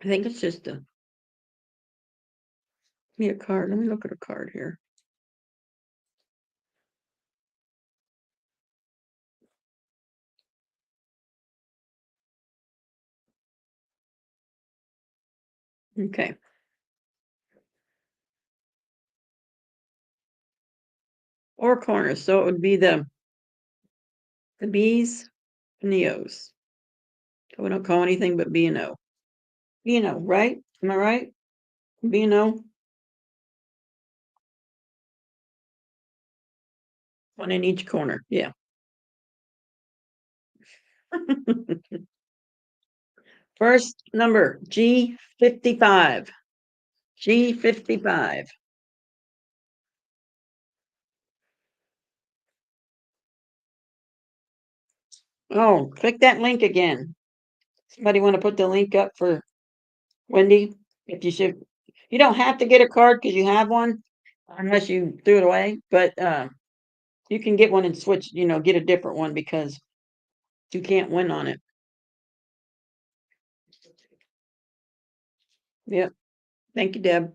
I think it's just a. Give me a card. Let me look at a card here. Okay. Four corners. So it would be the B's and the O's. So we don't call anything but B and O. B and O, right? Am I right? B and O. One in each corner. Yeah. First number, G55. G55. Oh, click that link again. Somebody want to put the link up for Wendy? If you should, you don't have to get a card because you have one, unless you threw it away. But you can get one and switch. Get a different one because you can't win on it. Yep. Thank you, Deb.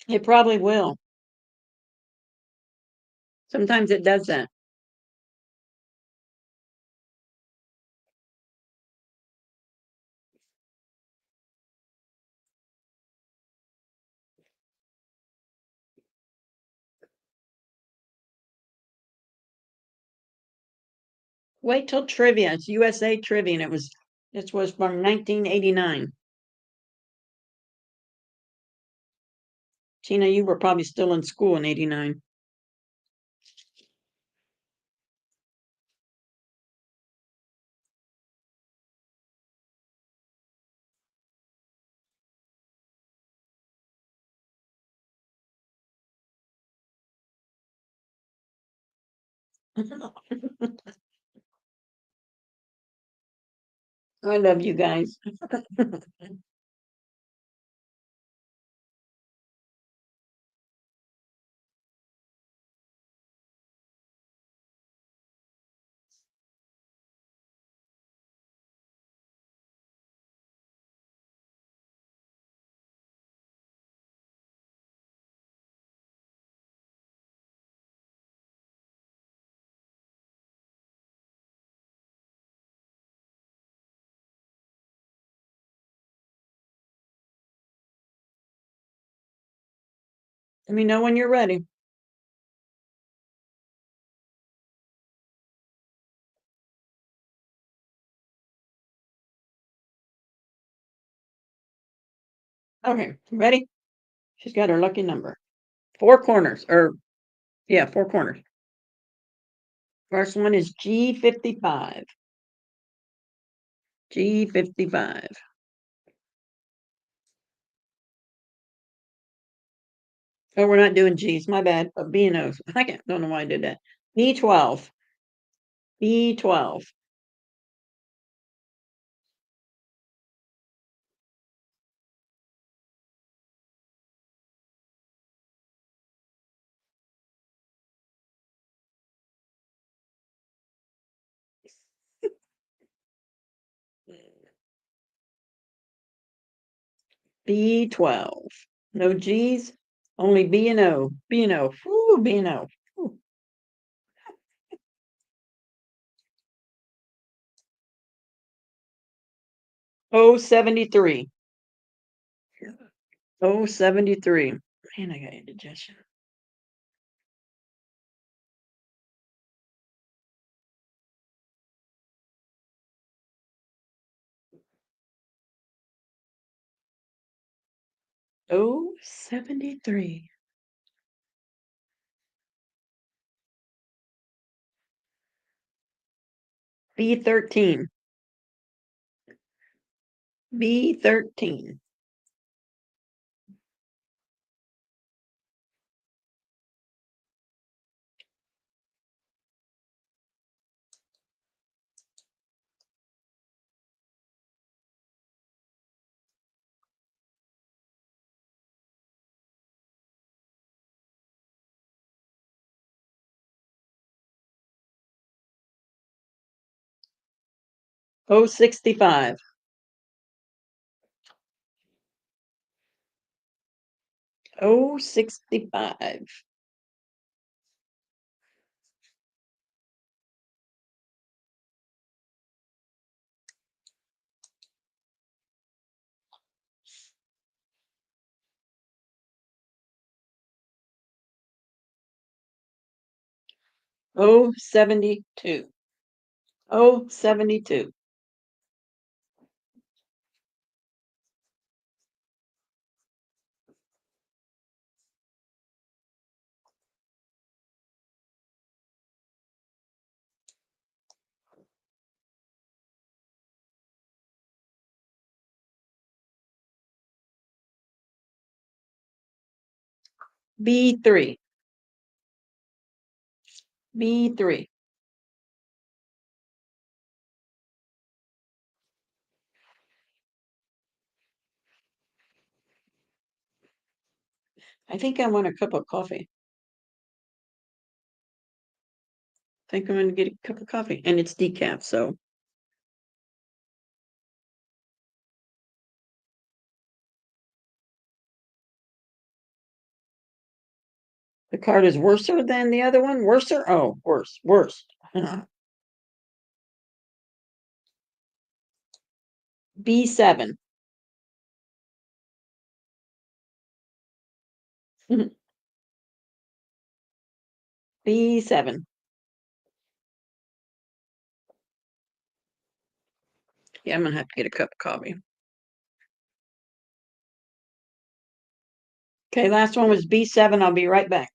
It probably will. Sometimes it does that. Wait till trivia. It's USA trivia, and this was from 1989. Tina, you were probably still in school in 89. I love you guys. Let me know when you're ready. Okay, ready? She's got her lucky number. 4 corners, or yeah, 4 corners. First one is G55. G55. Oh, we're not doing G's, my bad. B and O's. Don't know why I did that. B12. B12. B12. No G's, only B and O. B and O. Woo, B and O. Woo. O73. O73. Man, I got indigestion. O73. B13. B13. O65. O65. O72. O72. B3. B3. I think I want a cup of coffee. I think I'm gonna get a cup of coffee, and it's decaf, so the card is worser than the other one. Worser? Oh, worse, worst. B7. B7. Yeah, I'm gonna have to get a cup of coffee. Okay, last one was B7. I'll be right back.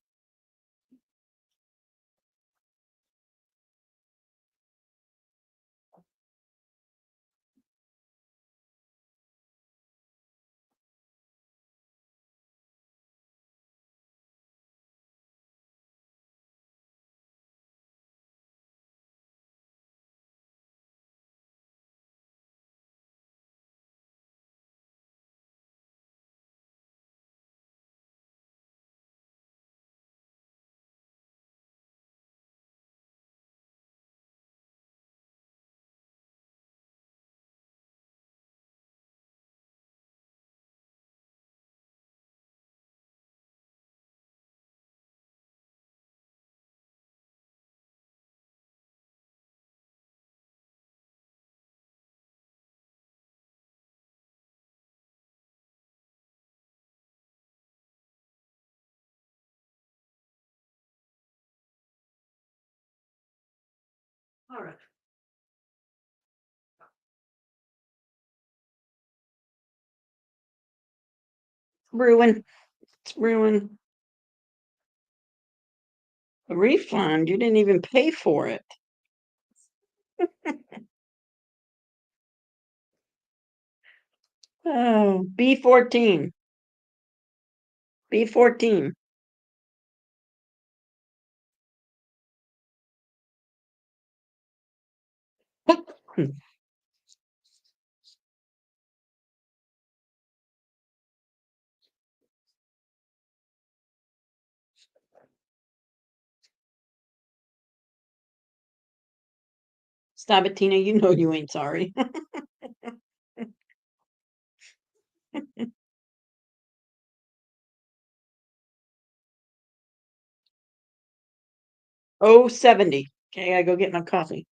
All right. Brewing. It's brewing. A refund? You didn't even pay for it. Oh, B14. B14. Stop it, Tina. You know you ain't sorry. 070. Okay, I go get my coffee.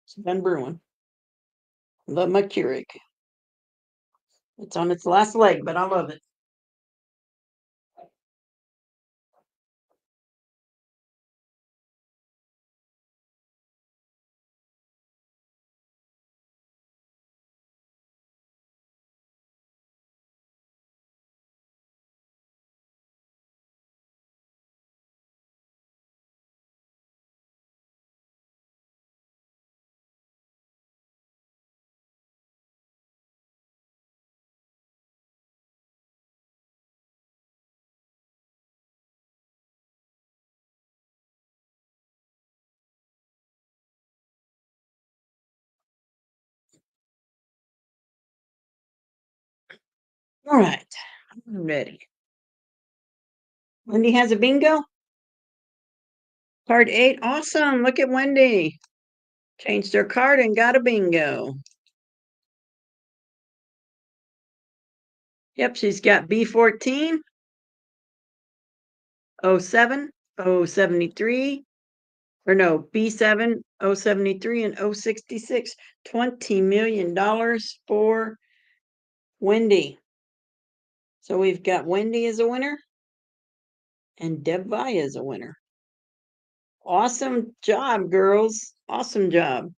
It's been brewing. Love my Keurig. It's on its last leg, but I love it. All right, I'm ready. Wendy has a bingo. Card 8. Awesome. Look at Wendy. Changed her card and got a bingo. Yep, she's got B14, 07, 073, or no, B7, 073, and 066. $20 million for Wendy. So we've got Wendy as a winner and Deb Vi as a winner. Awesome job, girls. Awesome job.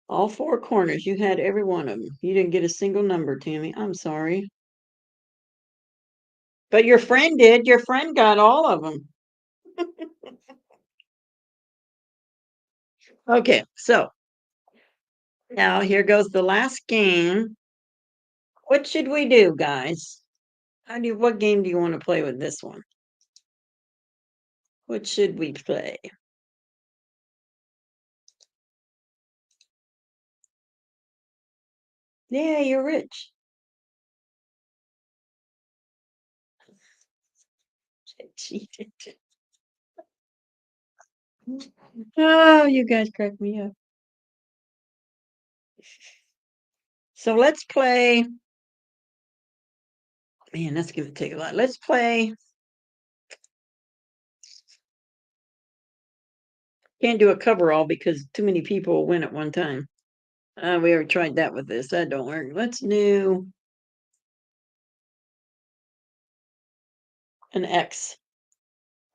All 4 corners. You had every one of them. You didn't get a single number, Tammy. I'm sorry. But your friend did. Your friend got all of them. Okay, so now here goes the last game. What should we do, guys? What game do you want to play with this one? What should we play? Yeah, you're rich. Cheated. Oh, you guys crack me up. So let's play. Man, that's going to take a lot. Let's play. Can't do a coverall because too many people will win at one time. We already tried that with this. That don't work. Let's do an X.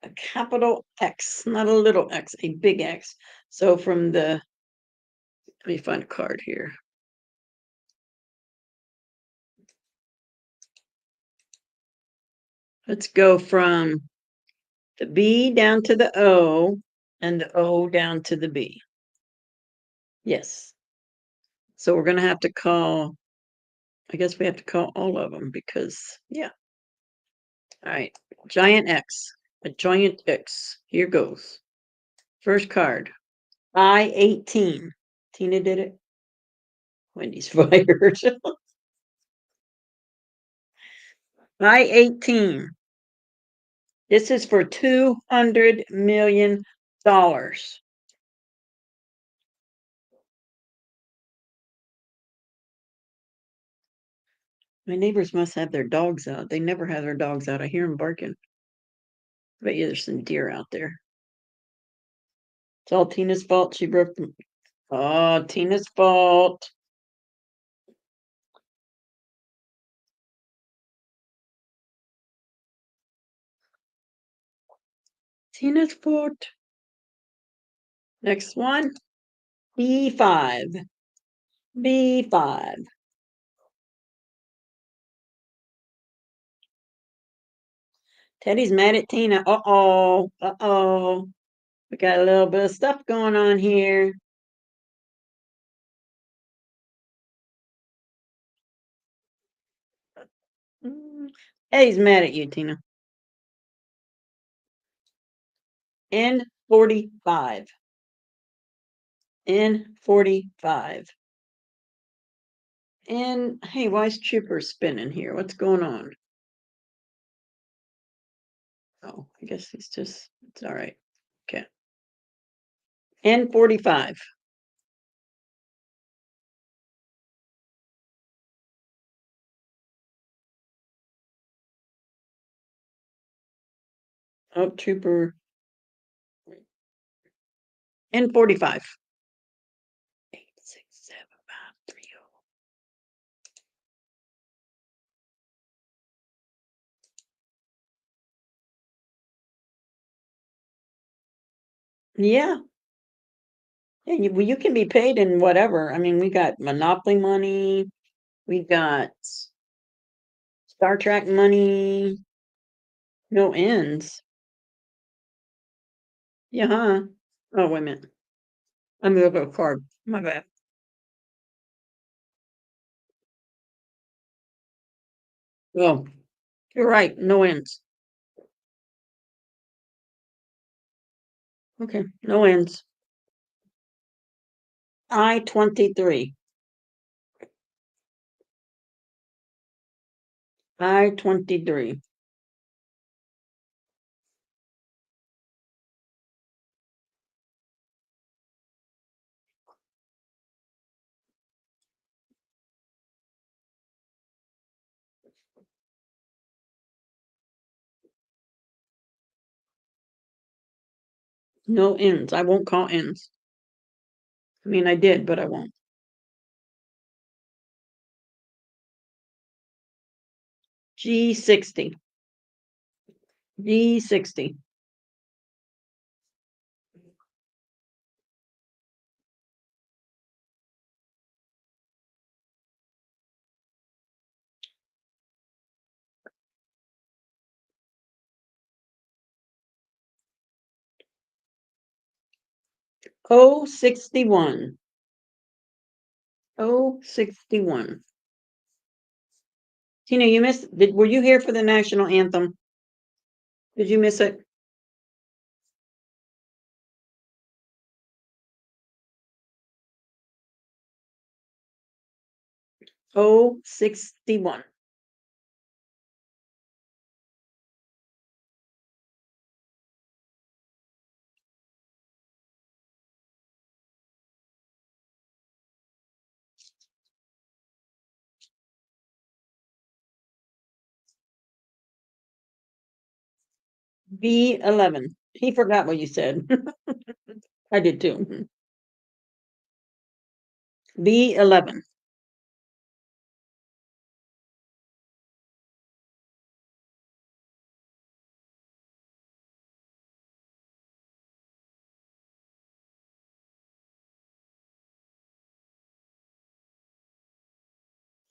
A capital X, not a little x, a big X. So from the, let me find a card here. Let's go from the B down to the O and the O down to the B. Yes. So we're going to have to call, I guess we have to call all of them because, yeah. All right. Giant X, a giant X. Here goes. First card, I-18. Tina did it. Wendy's fired. I-18. This is for $200 million. My neighbors must have their dogs out. They never have their dogs out. I hear them barking. I bet you there's some deer out there. It's all Tina's fault. She broke them. Oh, Tina's fault. Tina's fault. Next one, B5. B5. Teddy's mad at Tina. Uh-oh. Uh-oh. We got a little bit of stuff going on here. Eddie's mad at you, Tina. N45. N45. And hey, why is Chipper spinning here? What's going on? Oh, I guess it's all right. Okay. N45. Oh, Trooper. N45. 86753. Yeah. Yeah, well, you can be paid in whatever. I mean, we got Monopoly money. We got Star Trek money. No ends. Yeah, huh? Oh, wait a minute. I'm gonna go card. My bad. Oh, you're right. No ends. Okay, no ends. I-23. I-23. No ends. I won't call ends. I mean, I did, but I won't. G60. G60. O61. O61. Tina, you missed, were you here for the national anthem? Did you miss it? O61. B11. He forgot what you said. I did too. B11.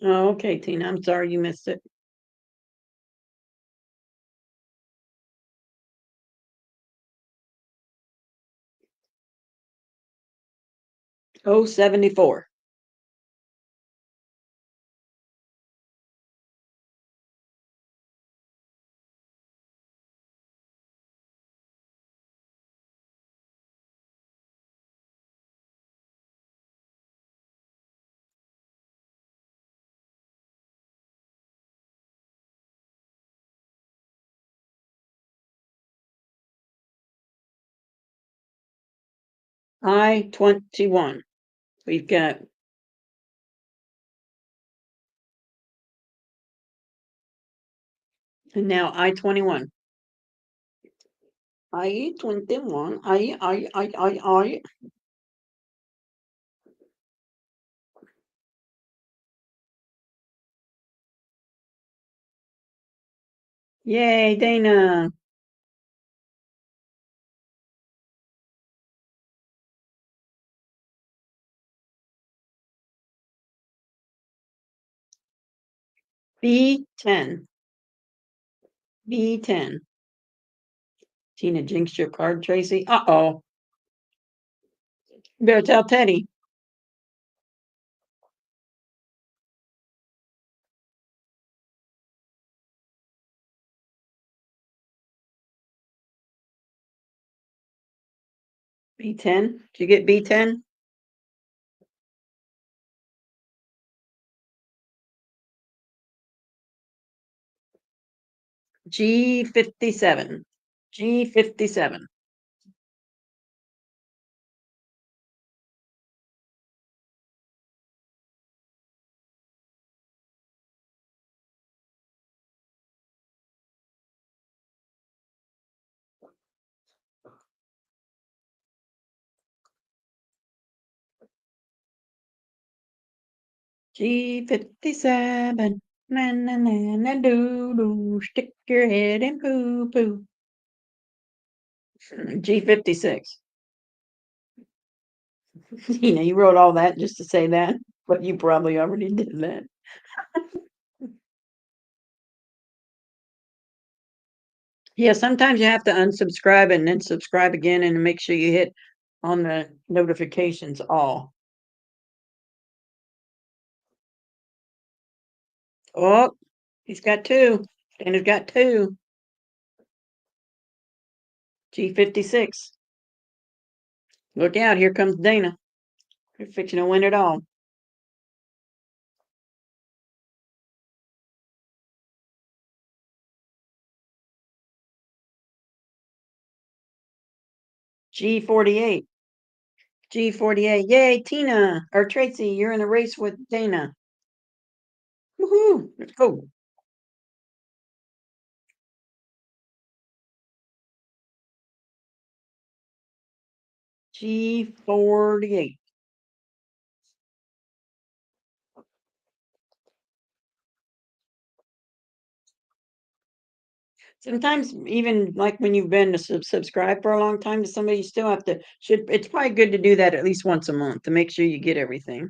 Oh, okay, Tina. I'm sorry you missed it. O74. I-21. We've got and now I-21. I-21. I. Yay, Dana. B10. B10. Tina jinxed your card, Tracy. Uh-oh. You better tell Teddy. B10. Did you get B10? G57. G57. G57. Na na na na do do. Stick your head in poo poo. G56. You wrote all that just to say that, but you probably already did that. Yeah, sometimes you have to unsubscribe and then subscribe again and make sure you hit on the notifications all. Oh, he's got two. Dana's got two. G56. Look out, here comes Dana. You're fixing to win it all. G48. G48. Yay, Tina or Tracy, you're in a race with Dana. Woohoo! Let's go. G48. Sometimes even like when you've been to subscribe for a long time to somebody, you still have to it's probably good to do that at least once a month to make sure you get everything.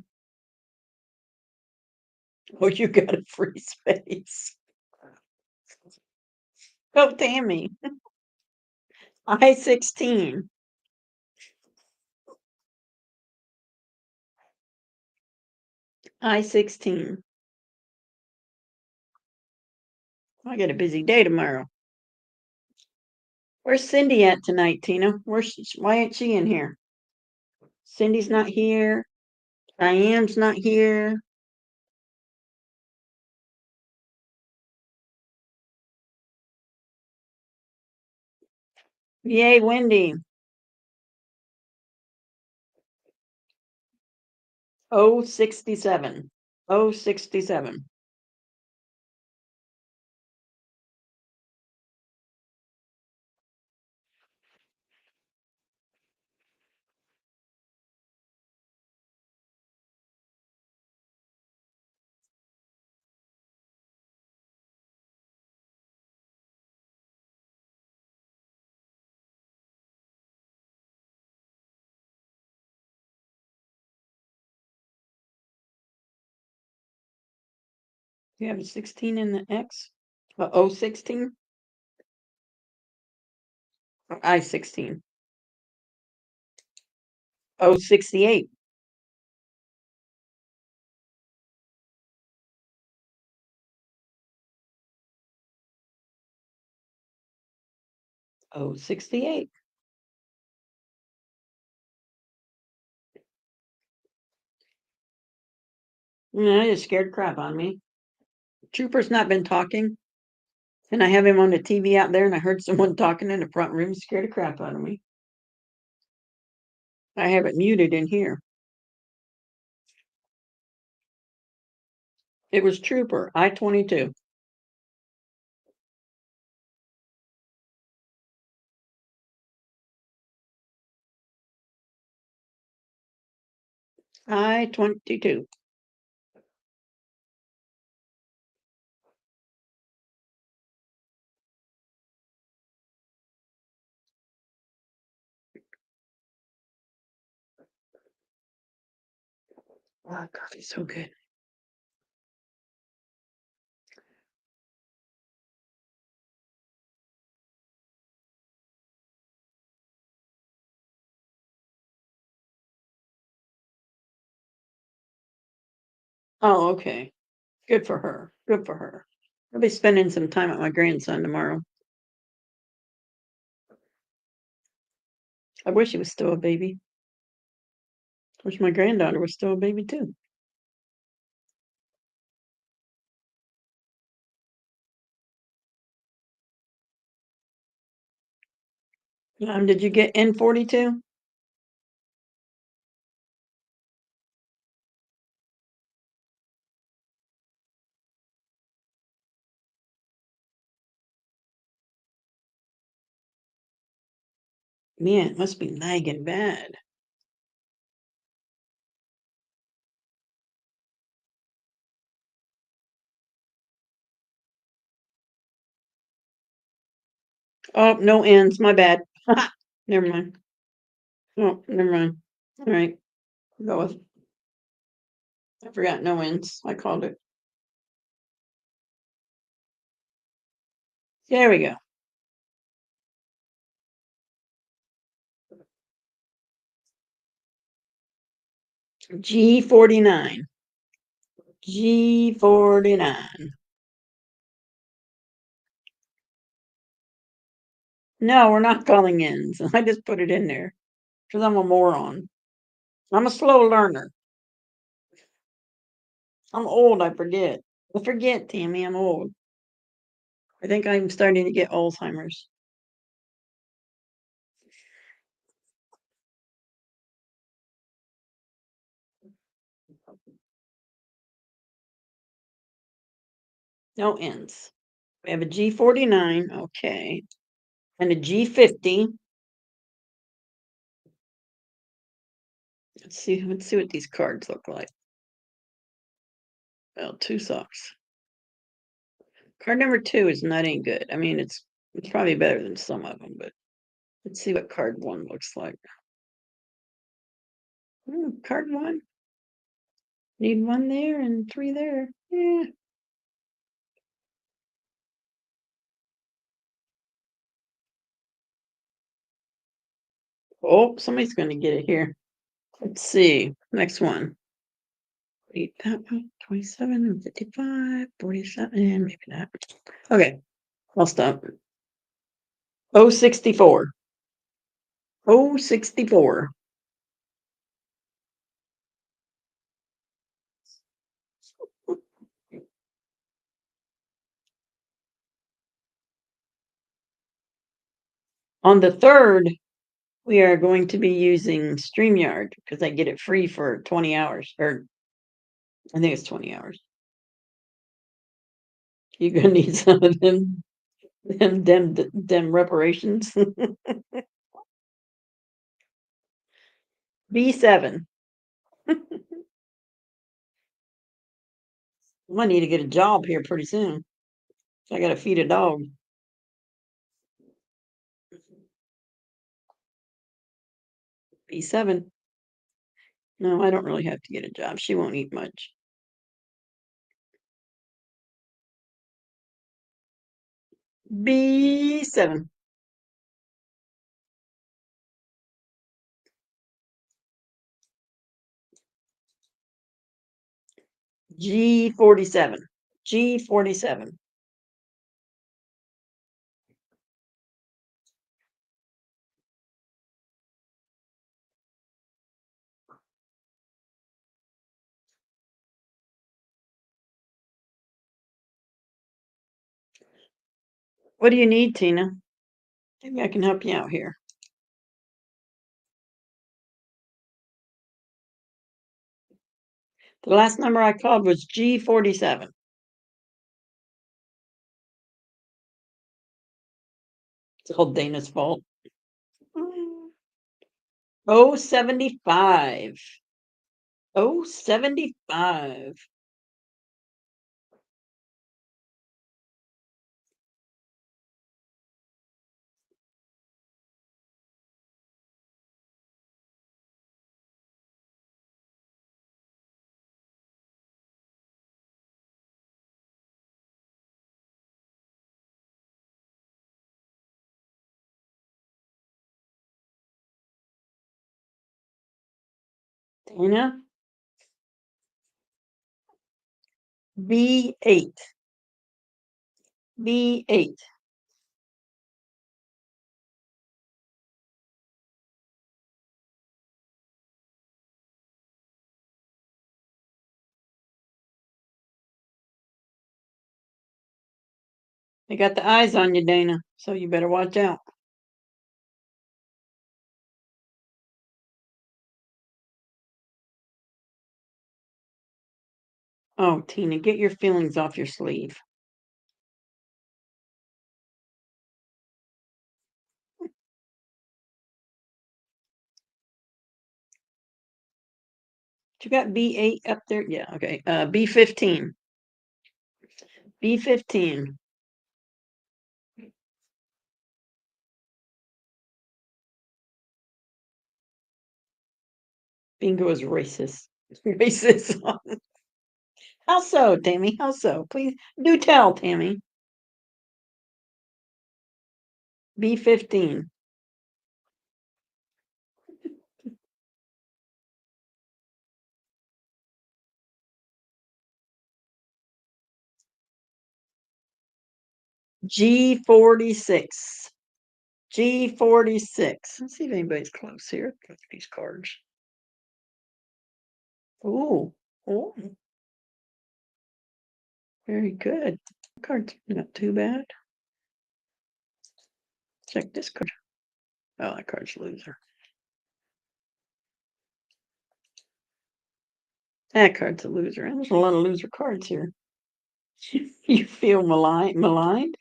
Or you got a free space. Oh, Tammy. I-16. I-16. I got a busy day tomorrow. Where's Cindy at tonight, Tina? Why ain't she in here? Cindy's not here. Diane's not here. Yay, Wendy. 067. 067. You have a 16 in the X? 016? Or I-16? 068. Oh, 68. No, it just scared crap on me. Trooper's not been talking, and I have him on the TV out there, and I heard someone talking in the front room, scared the crap out of me. I have it muted in here. It was Trooper, I-22. I-22. Oh, coffee's so good. Oh, okay. Good for her. Good for her. I'll be spending some time with my grandson tomorrow. I wish he was still a baby. Wish my granddaughter was still a baby too. Did you get N42? Man, it must be lagging bad. Oh, no ends. My bad. Never mind. Oh, never mind. All right. Go with. I forgot no ends. I called it. There we go. G49. G49. No, we're not calling ends. I just put it in there because I'm a moron. I'm a slow learner. I'm old. I forget. I forget, Tammy. I'm old. I think I'm starting to get Alzheimer's. No ends. We have a G49. Okay. And a G50. Let's see what these cards look like. Well, two socks. Card number 2 is not any good. I mean, it's probably better than some of them, but let's see what card 1 looks like. Card 1. Need 1 there and 3 there. Yeah. Oh, somebody's going to get it here. Let's see. Next one. Wait, that one. 27 and 55, 47, and maybe not. Okay, I'll stop. 064. 064. On the 3rd, we are going to be using StreamYard because I get it free for 20 hours, or I think it's 20 hours. You're gonna need some of them reparations. B7. I need to get a job here pretty soon. I gotta feed a dog. B7. No, I don't really have to get a job. She won't eat much. B7. G47. G47. What do you need, Tina? Maybe I can help you out here. The last number I called was G47. It's all Dana's fault. 075. 075. Dana? B8. B8. They got the eyes on you, Dana, so you better watch out. Oh, Tina, get your feelings off your sleeve. You got B8 up there? Yeah, okay. B15. B15. Bingo is racist. Racist. How so, Tammy? How so? Please do tell, Tammy. B15. G46. G46. Let's see if anybody's close here. Look at these cards. Ooh. Oh. Very good. Card's not too bad. Check this card. Oh, that card's loser. That card's a loser. There's a lot of loser cards here. You feel maligned?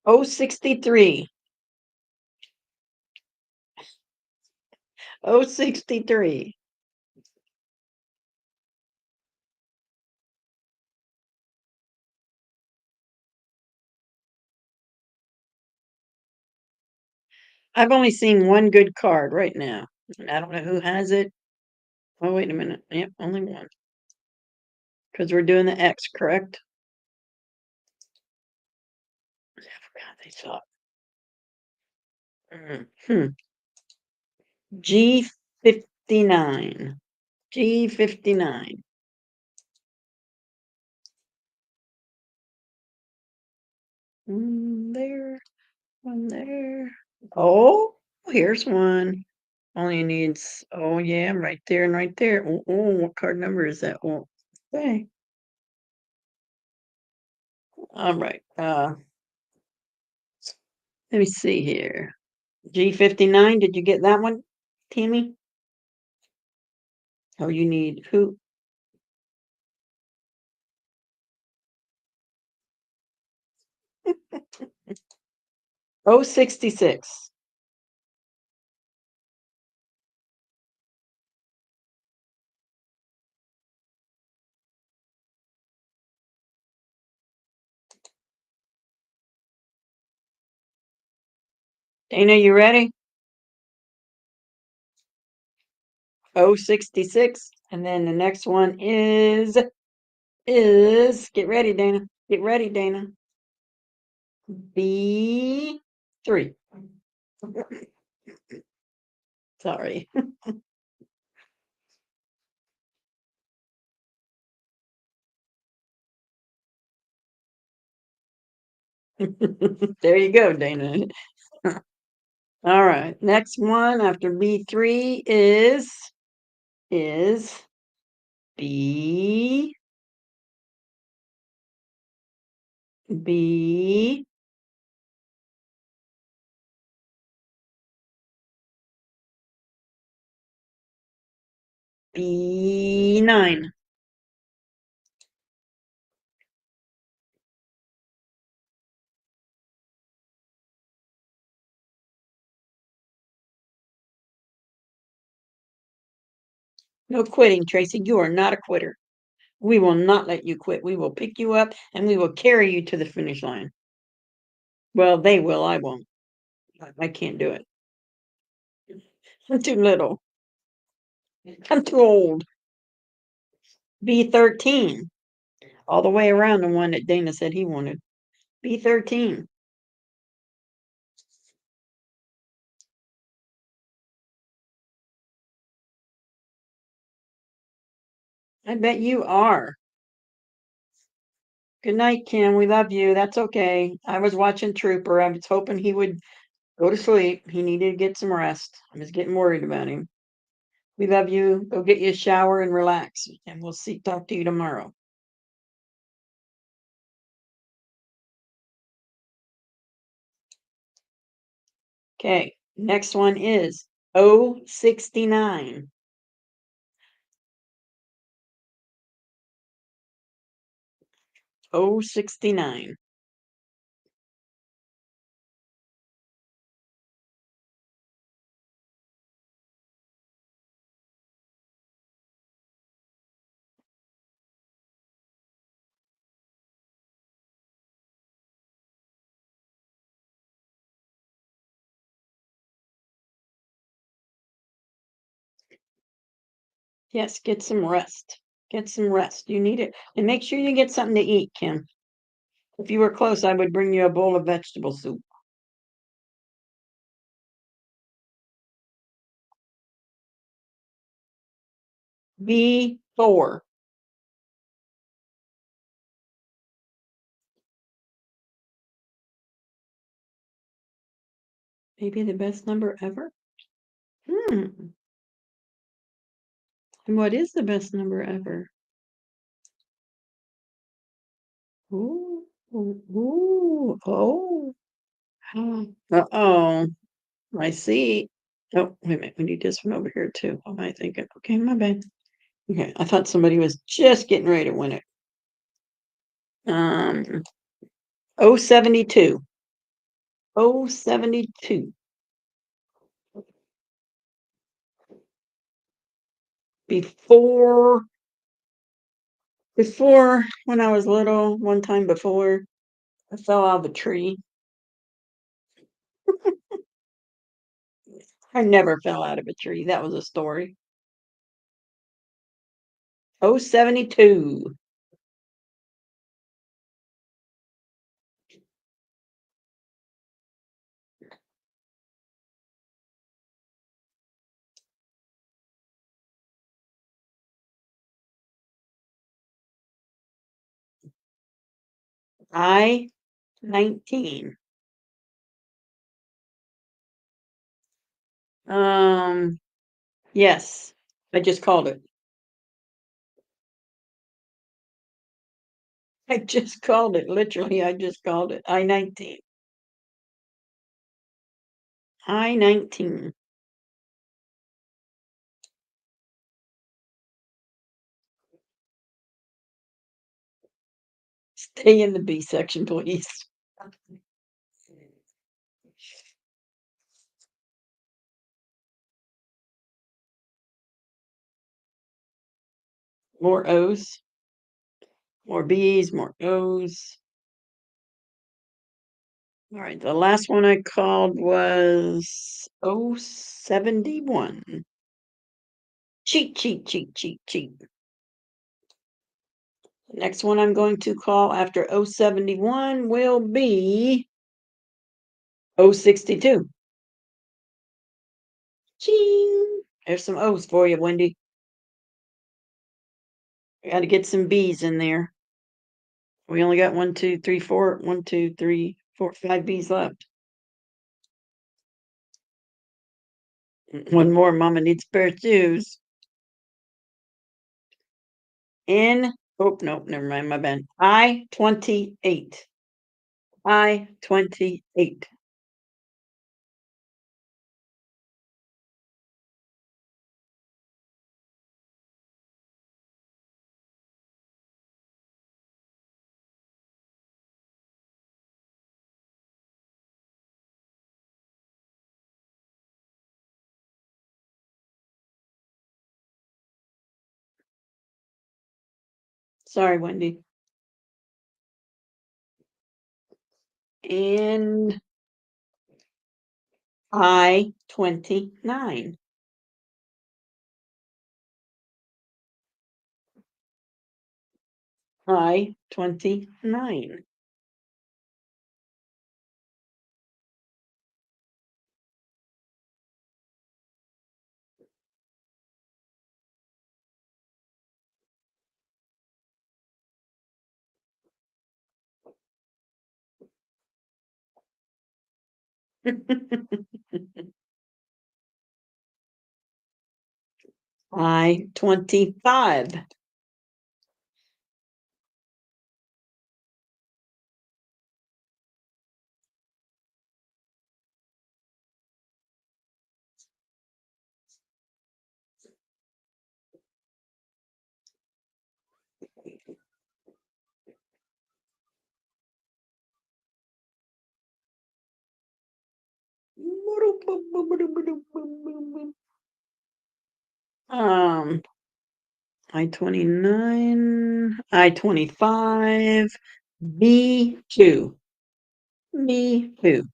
Oh, 63. Oh, 63. I've only seen one good card right now. I don't know who has it. Oh, wait a minute. Yep, only one. Because we're doing the X, correct? I forgot they saw it. G59. G59. There, one there. Oh, here's one. Only needs, oh yeah, right there and right there. Oh, what card number is that? Oh, okay. All right. Let me see here. G59, did you get that one, Tammy? Oh, you need who? Oh, 66. Dana, you ready? Oh, 66. And then the next one get ready, Dana. Get ready, Dana. B3. Sorry. There you go, Dana. All right. Next one after B3 is B B B9. No quitting, Tracy. You are not a quitter. We will not let you quit. We will pick you up and we will carry you to the finish line. Well, they will. I won't. I can't do it. I'm too little. I'm too old. B13. All the way around the one that Dana said he wanted. B13. I bet you are. Good night, Kim. We love you. That's okay. I was watching Trooper. I was hoping he would go to sleep. He needed to get some rest. I was getting worried about him. We love you. Go get you a shower and relax. And we'll talk to you tomorrow. Okay, next one is 069. Oh, 69. Yes, get some rest. Get some rest. You need it. And make sure you get something to eat, Kim. If you were close, I would bring you a bowl of vegetable soup. B4. Maybe the best number ever? Hmm. And what is the best number ever? Ooh, ooh, ooh, oh. Uh-oh. I see. Oh, wait a minute. We need this one over here too. What am I thinking? Okay, my bad. Okay, I thought somebody was just getting ready to win it. 072. 072. Before when I was little, one time before, I fell out of a tree. I never fell out of a tree. That was a story. 072. I-19. Yes, I just called it. I just called it. Literally, I just called it. I-19. I-19. Stay in the B section, please. More O's, more B's, more O's. All right, the last one I called was 071. Cheat, cheat, cheat, cheat, cheat. The next one I'm going to call after 071 will be 062. Ching! There's some O's for you, Wendy. Got to get some B's in there. We only got 1, 2, 3, 4, 1, 2, 3, 4, 5 B's left. One more, Mama needs a pair of shoes. Oh, no, never mind, my bad. I-28. I-28. Sorry, Wendy. And I-29. I-29. I-25. Um, I-29, I-25, B2. B2.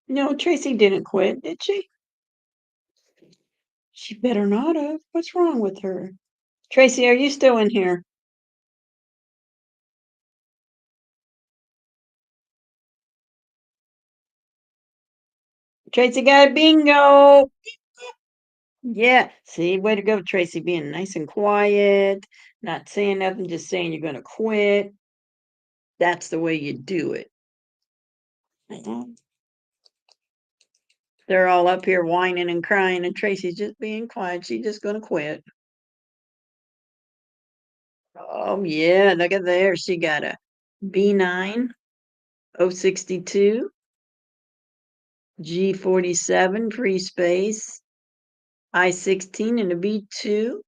No, Tracy didn't quit, did she? She better not have. What's wrong with her? Tracy, are you still in here? Tracy got a bingo. Yeah. See, way to go, Tracy, being nice and quiet, not saying nothing, just saying you're gonna quit. That's the way you do it. Mhm. They're all up here whining and crying, and Tracy's just being quiet. She's just gonna quit. Oh yeah, look at there. She got a B9, O62, G47 free space, I-16 and a B2,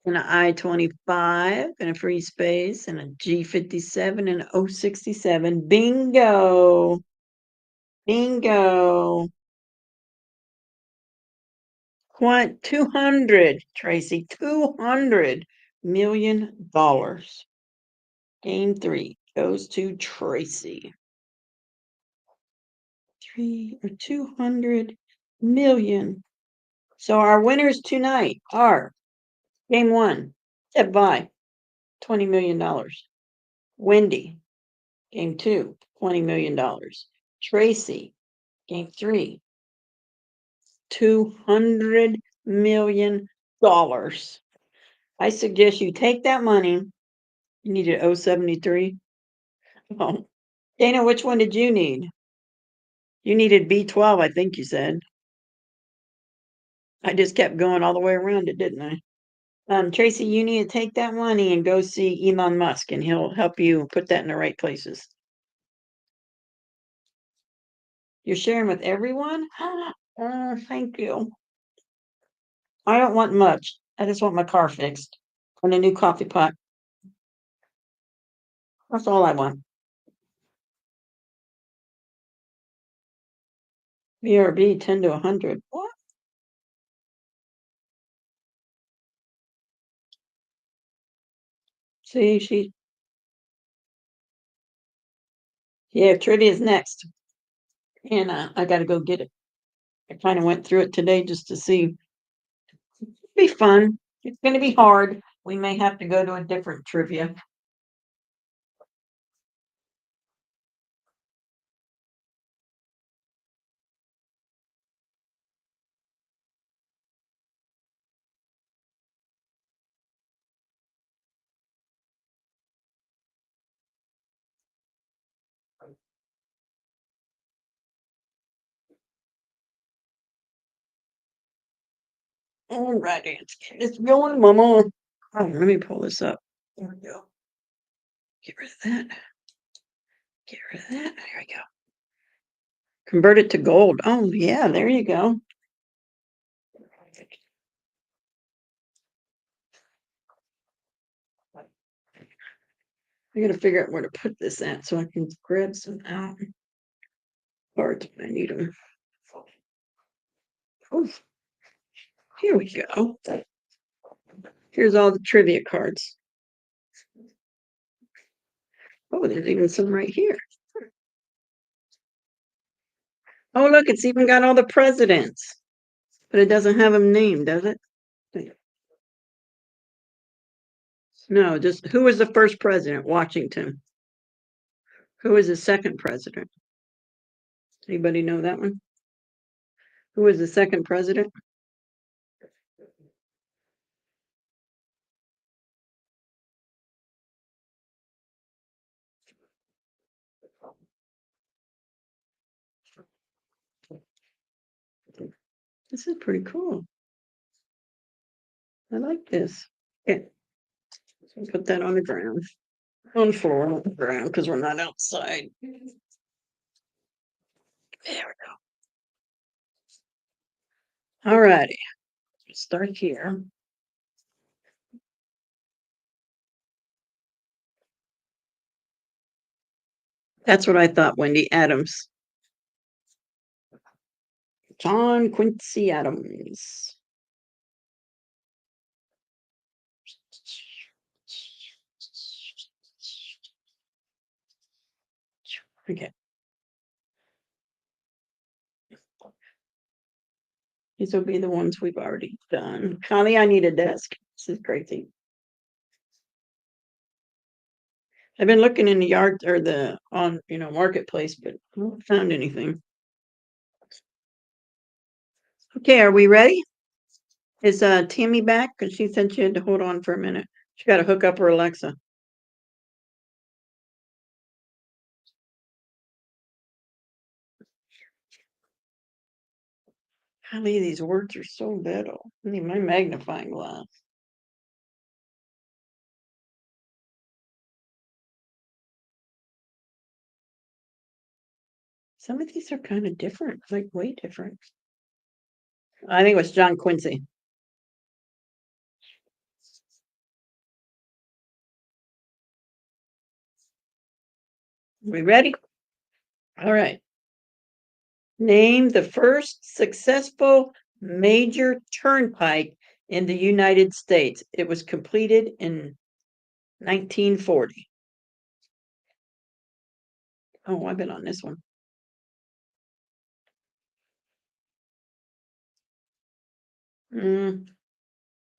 and an I-25 and a free space, and a G57 and an O67. Bingo! Bingo! What? 200, Tracy, $200 million. Game 3 goes to Tracy. 200 million. So our winners tonight are game 1, Ted by $20 million. Wendy, game 2, $20 million. Tracy, game 3, $200 million. I suggest you take that money. You needed 073. Oh, Dana, which one did you need? You needed B12, I think you said. I just kept going all the way around it, didn't I? Tracy, you need to take that money and go see Elon Musk, and he'll help you put that in the right places. You're sharing with everyone? Thank you. I don't want much. I just want my car fixed and a new coffee pot. That's all I want. VRB 10 to 100. What? See, yeah, trivia's next. And I got to go get it. I kind of went through it today just to see. Be fun. It's going to be hard. We may have to go to a different trivia. All righty, let's get this going, Mama. Oh, let me pull this up. There we go. Get rid of that. Get rid of that. There we go. Convert it to gold. Oh, yeah, there you go. I gotta figure out where to put this at so I can grab some out. Cards when I need them. Oh, here we go. Here's all the trivia cards. Oh, there's even some right here. Oh, look, it's even got all the presidents. But it doesn't have him named, does it? No, just who was the first president? Washington. Who was the second president? Anybody know that one? Who was the second president? This is pretty cool. I like this. Yeah. So put that on the ground. On the floor, on the ground, because we're not outside. There we go. All righty. Start here. That's what I thought, Wendy Adams. John Quincy Adams. Okay. These will be the ones we've already done. Connie, I need a desk. This is crazy. I've been looking in the yard or the on marketplace, but I haven't found anything. Okay, are we ready? Is Tammy back? Because she said she had to hold on for a minute. She got to hook up her Alexa. Golly, these words are so little. I need my magnifying glass. Some of these are kind of different, like way different. I think it was John Quincy. We ready? All right. Name the first successful major turnpike in the United States. It was completed in 1940. Oh, I've been on this one.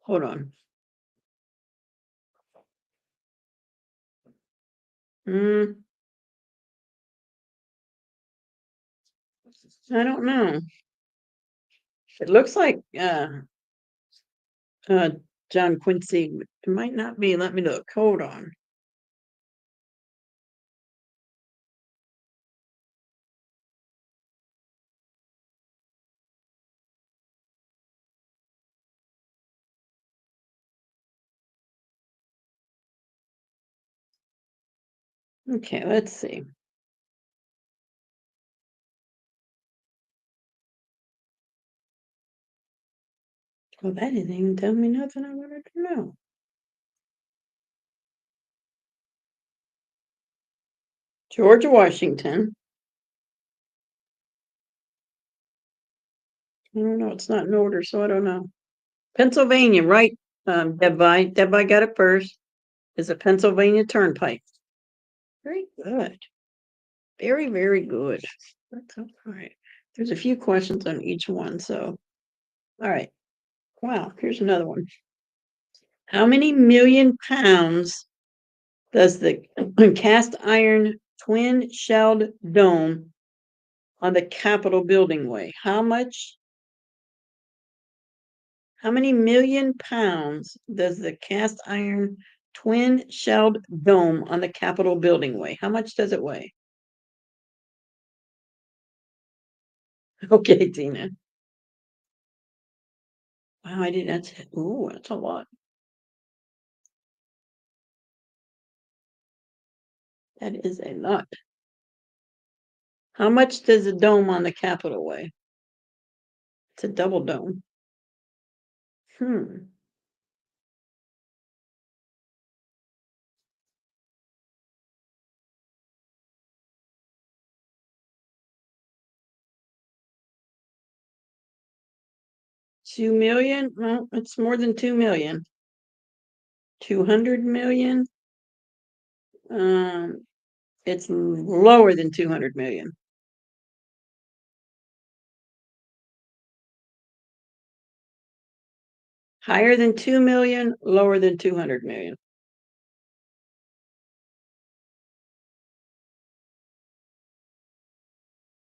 Hold on. I don't know. It looks like John Quincy. It might not be. Let me look. Hold on. Okay, let's see. Well, that didn't even tell me nothing I wanted to know. George Washington. I don't know. It's not in order, so I don't know. Pennsylvania, right? Debi got it first. Is a Pennsylvania Turnpike. Very good. Very, very good. That's all right. There's a few questions on each one, so all right. Wow, here's another one. How many million pounds does the cast iron twin shelled dome on the Capitol building weigh? How many million pounds does the cast iron twin shelled dome on the Capitol building weigh? How much does it weigh? Okay, Tina. Wow, I didn't. That's a lot. That is a lot. How much does a dome on the Capitol weigh? It's a double dome. 2 million? Well, it's more than 2 million. 200 million? It's lower than 200 million. Higher than 2 million, lower than 200 million.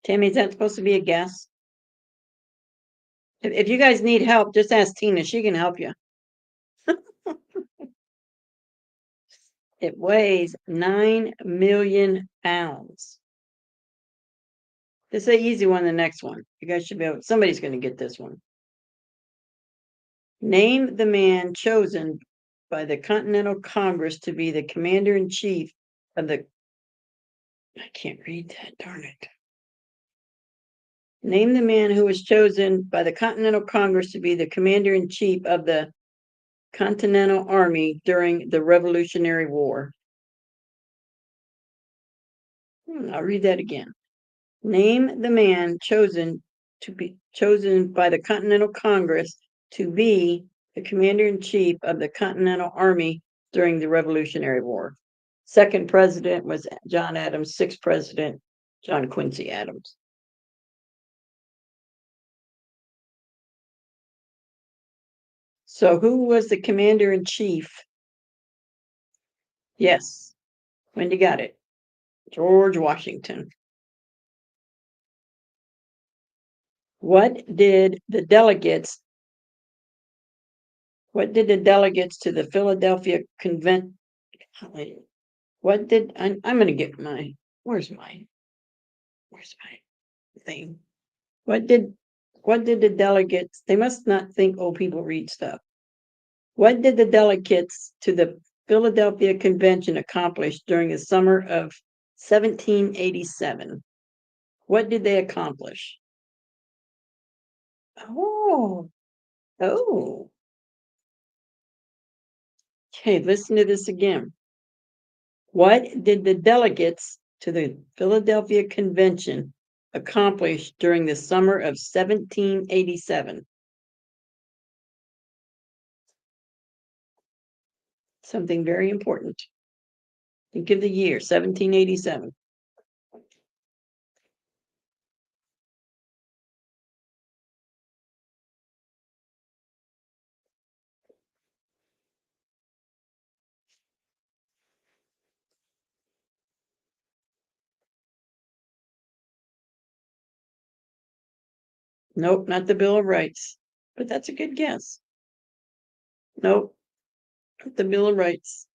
Tammy, is that supposed to be a guess? If you guys need help, just ask Tina. She can help you. It weighs 9 million pounds. This is an easy one, the next one. You guys should be able, somebody's going to get this one. Name the man chosen by the Continental Congress to be the commander-in-chief of the, I can't read that, darn it. Name the man who was chosen by the Continental Congress to be the commander-in-chief of the Continental Army during the Revolutionary War. I'll read that again. Name the man chosen by the Continental Congress to be the commander-in-chief of the Continental Army during the Revolutionary War. Second president was John Adams. Sixth president, John Quincy Adams. So who was the commander-in-chief? Yes. Wendy got it. George Washington. What did the delegates to the Philadelphia Convention? What did I'm going to get my where's my thing? What did the delegates? They must not think old people read stuff. What did the delegates to the Philadelphia Convention accomplish during the summer of 1787? What did they accomplish? Oh. Okay, listen to this again. What did the delegates to the Philadelphia Convention accomplish during the summer of 1787? Something very important. Think of the year, 1787. Nope, not the Bill of Rights, but that's a good guess. Nope, not the Bill of Rights.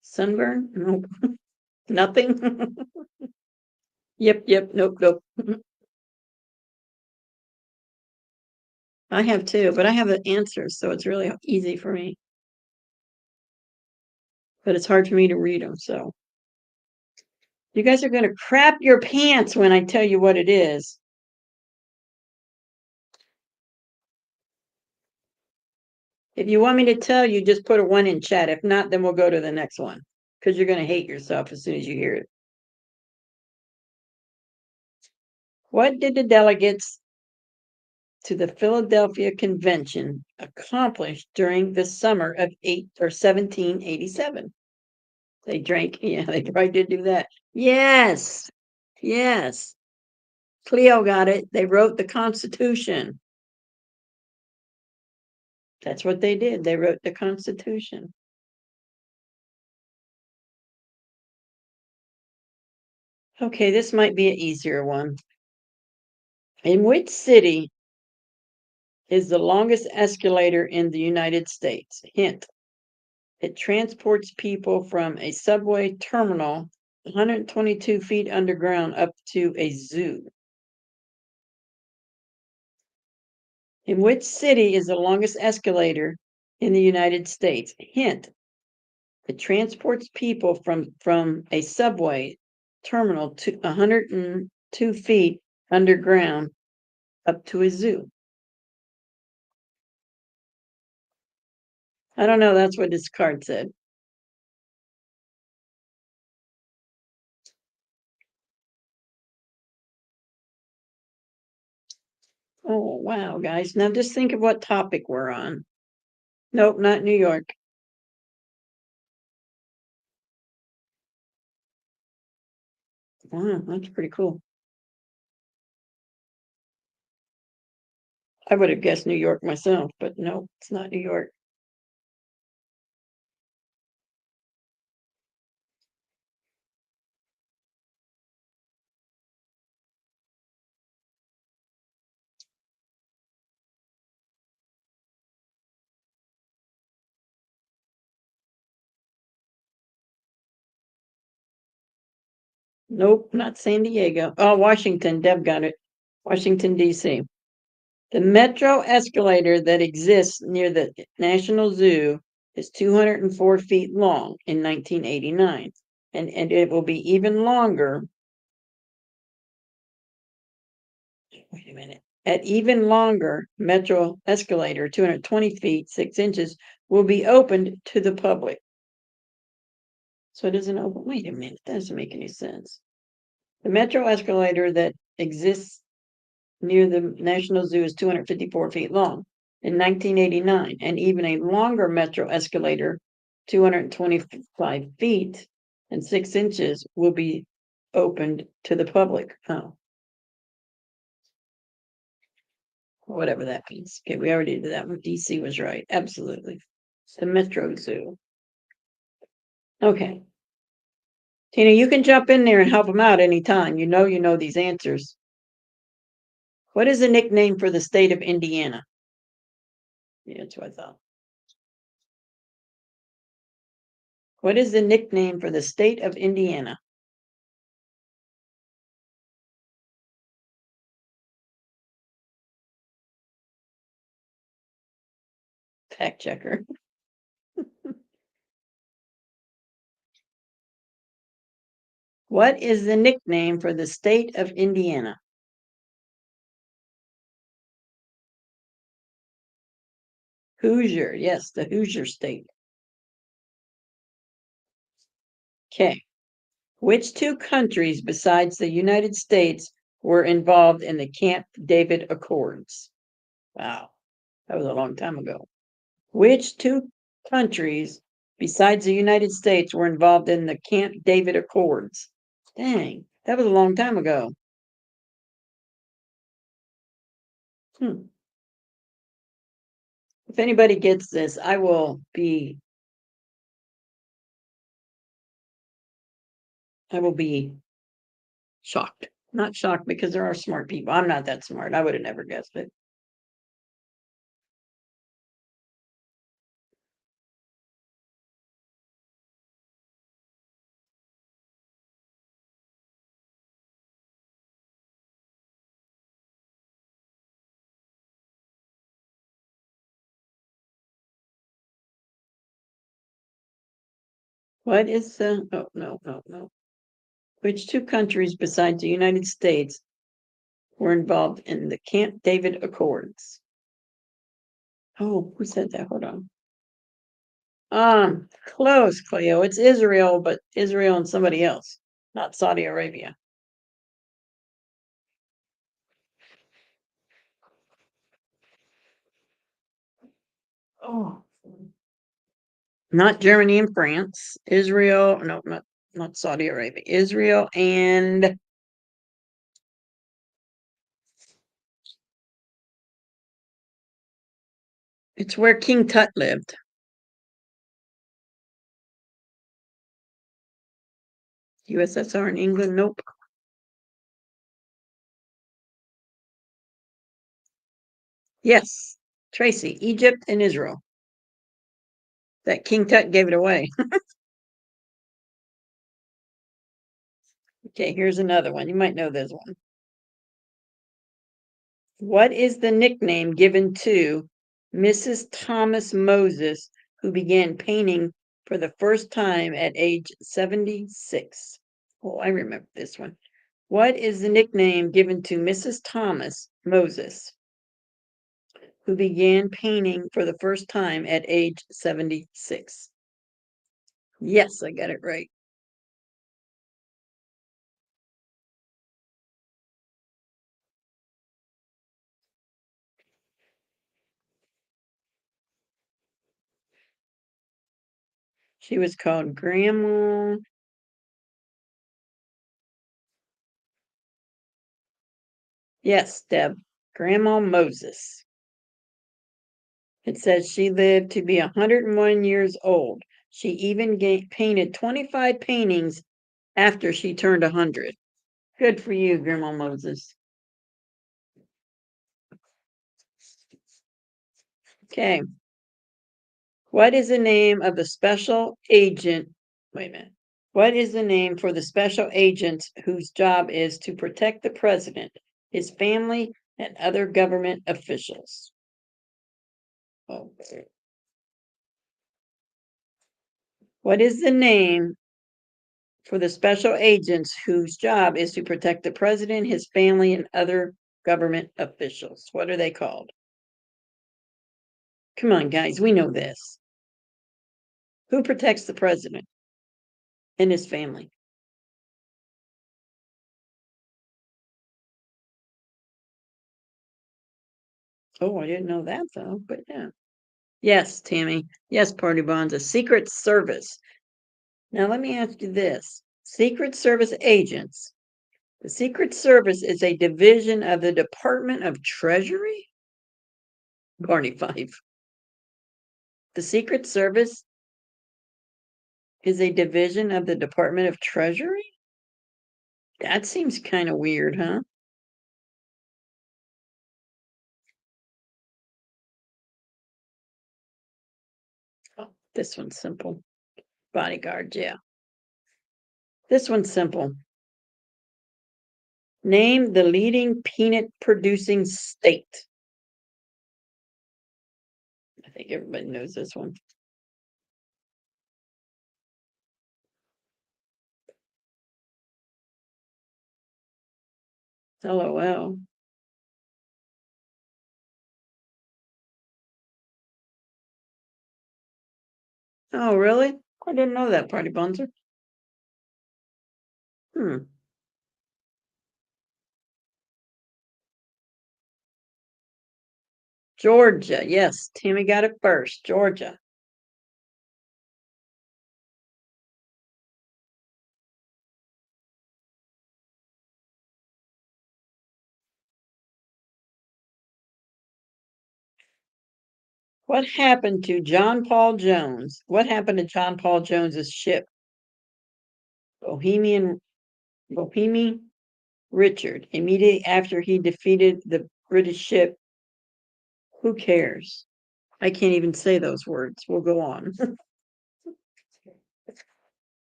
Sunburn? Nope. Nothing. Yep, nope. I have two, but I have an answer, so it's really easy for me. But it's hard for me to read them, so. You guys are going to crap your pants when I tell you what it is. If you want me to tell you, just put a 1 in chat. If not, then we'll go to the next one because you're going to hate yourself as soon as you hear it. What did the delegates to the Philadelphia Convention accomplish during the summer of 1787? They drank. Yeah, they probably did do that. Yes. Cleo got it. They wrote the Constitution. That's what they did. They wrote the Constitution. Okay, this might be an easier one. In which city is the longest escalator in the United States? Hint. It transports people from a subway terminal 122 feet underground up to a zoo. In which city is the longest escalator in the United States? Hint. It transports people from a subway terminal to 102 feet underground up to a zoo. I don't know. That's what this card said. Oh, wow, guys. Now just think of what topic we're on. Nope, not New York. Wow, that's pretty cool. I would have guessed New York myself, but no, it's not New York. Nope, not San Diego. Oh, Washington. Deb got it. Washington, D.C. The metro escalator that exists near the National Zoo is 204 feet long in 1989, and it will be even longer. Wait a minute. At even longer metro escalator, 220 feet, 6 inches, will be opened to the public. So it isn't open. Wait a minute. That doesn't make any sense. The metro escalator that exists near the National Zoo is 254 feet long in 1989, and even a longer metro escalator, 225 feet and 6 inches, will be opened to the public. Oh, whatever that means. Okay, we already did that one. DC was right. Absolutely. The Metro Zoo. Okay. Tina, you can jump in there and help them out anytime. You know these answers. What is the nickname for the state of Indiana? Yeah, that's what I thought. What is the nickname for the state of Indiana? Fact checker. What is the nickname for the state of Indiana? Hoosier. Yes, the Hoosier state. Okay. Which two countries besides the United States were involved in the Camp David Accords? Wow, that was a long time ago. Which two countries besides the United States were involved in the Camp David Accords? Dang, that was a long time ago. Hmm. If anybody gets this, I will be shocked. Not shocked because there are smart people. I'm not that smart. I would have never guessed it. What is the oh no. Which two countries besides the United States were involved in the Camp David Accords? Oh, who said that? Hold on. Close, Cleo. It's Israel, but Israel and somebody else, not Saudi Arabia. Oh, not Germany and France. Israel, no, not Saudi Arabia. Israel and it's where King Tut lived. USSR in England? Nope. Yes, Tracy, Egypt and Israel. That King Tut gave it away. Okay, here's another one. You might know this one. What is the nickname given to Mrs. Thomas Moses, who began painting for the first time at age 76? Oh, I remember this one. What is the nickname given to Mrs. Thomas Moses, who began painting for the first time at age 76? Yes, I got it right. She was called Grandma. Yes, Deb. Grandma Moses. It says she lived to be 101 years old. She even painted 25 paintings after she turned 100. Good for you, Grandma Moses. Okay. What is the name of the special agent? Wait a minute. What is the name for the special agent whose job is to protect the president, his family, and other government officials? Oh. What is the name for the special agents whose job is to protect the president, his family, and other government officials? What are they called? Come on, guys, we know this. Who protects the president and his family? Oh, I didn't know that though, but yeah. Yes, Tammy. Yes, Party Bonds, a Secret Service. Now let me ask you this. Secret Service agents. The Secret Service is a division of the Department of Treasury? Barney Fife. The Secret Service is a division of the Department of Treasury? That seems kind of weird, huh? Oh, this one's simple. Bodyguard, yeah. This one's simple. Name the leading peanut producing state. I think everybody knows this one. LOL. Oh, really? I didn't know that, Party Bunzer. Hmm. Georgia. Yes, Tammy got it first. Georgia. What happened to John Paul Jones? What happened to John Paul Jones's ship? Bohemian Richard. Immediately after he defeated the British ship. Who cares? I can't even say those words. We'll go on.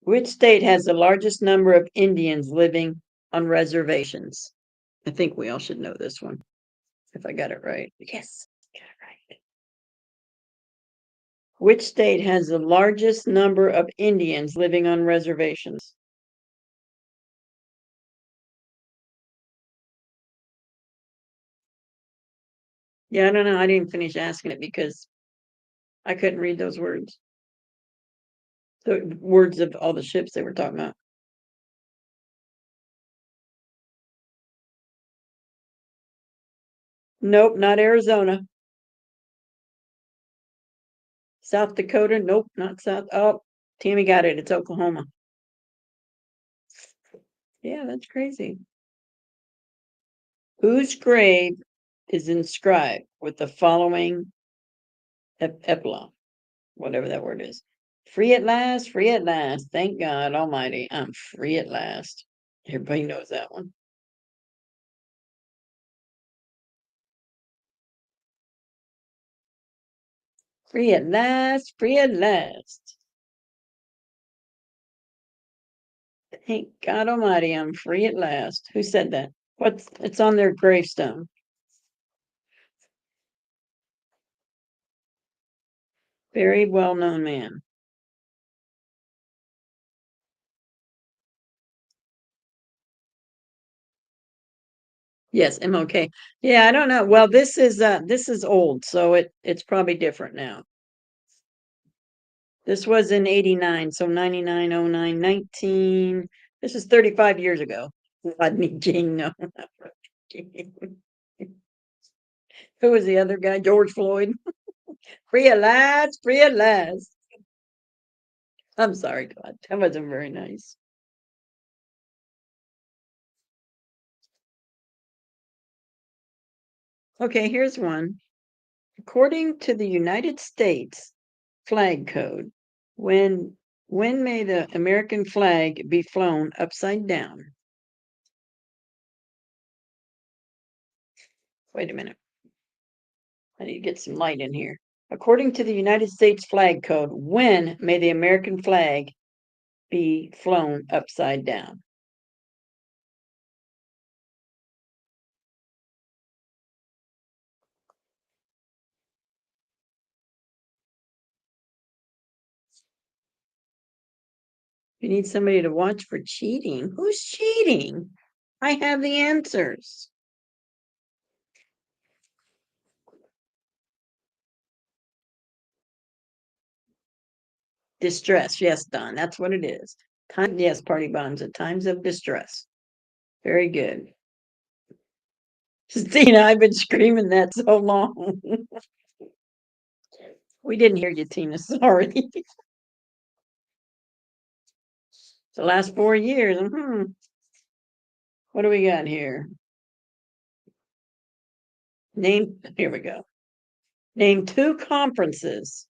Which state has the largest number of Indians living on reservations? I think we all should know this one. If I got it right. Yes, got it right. Which state has the largest number of Indians living on reservations? Yeah, I don't know. I didn't finish asking it because I couldn't read those words. The words of all the ships they were talking about. Nope, not Arizona. South Dakota. Nope, not South. Oh, Tammy got it. It's Oklahoma. Yeah, that's crazy. Whose grave is inscribed with the following epilogue, whatever that word is? Free at last, free at last. Thank God Almighty, I'm free at last. Everybody knows that one. Free at last, free at last. Thank God Almighty, I'm free at last. Who said that? What's it's on their gravestone? Very well known man. Yes, MLK. Yeah, I don't know. Well, this is old, so it's probably different now. This was in 89, so 99, 09, 19. This is 35 years ago. Rodney King, no. Who was the other guy? George Floyd. Free at last, free at last. I'm sorry, God. That wasn't very nice. Okay, here's one. According to the United States flag code, when when may the American flag be flown upside down? Wait a minute. I need to get some light in here. According to the United States flag code, when may the American flag be flown upside down? You need somebody to watch for cheating. Who's cheating? I have the answers. Distress. Yes, Don, that's what it is. Time, yes, party bombs at times of distress. Very good. Tina, I've been screaming that so long. We didn't hear you, Tina. Sorry. The last 4 years. What do we got here? Here we go. Name two conferences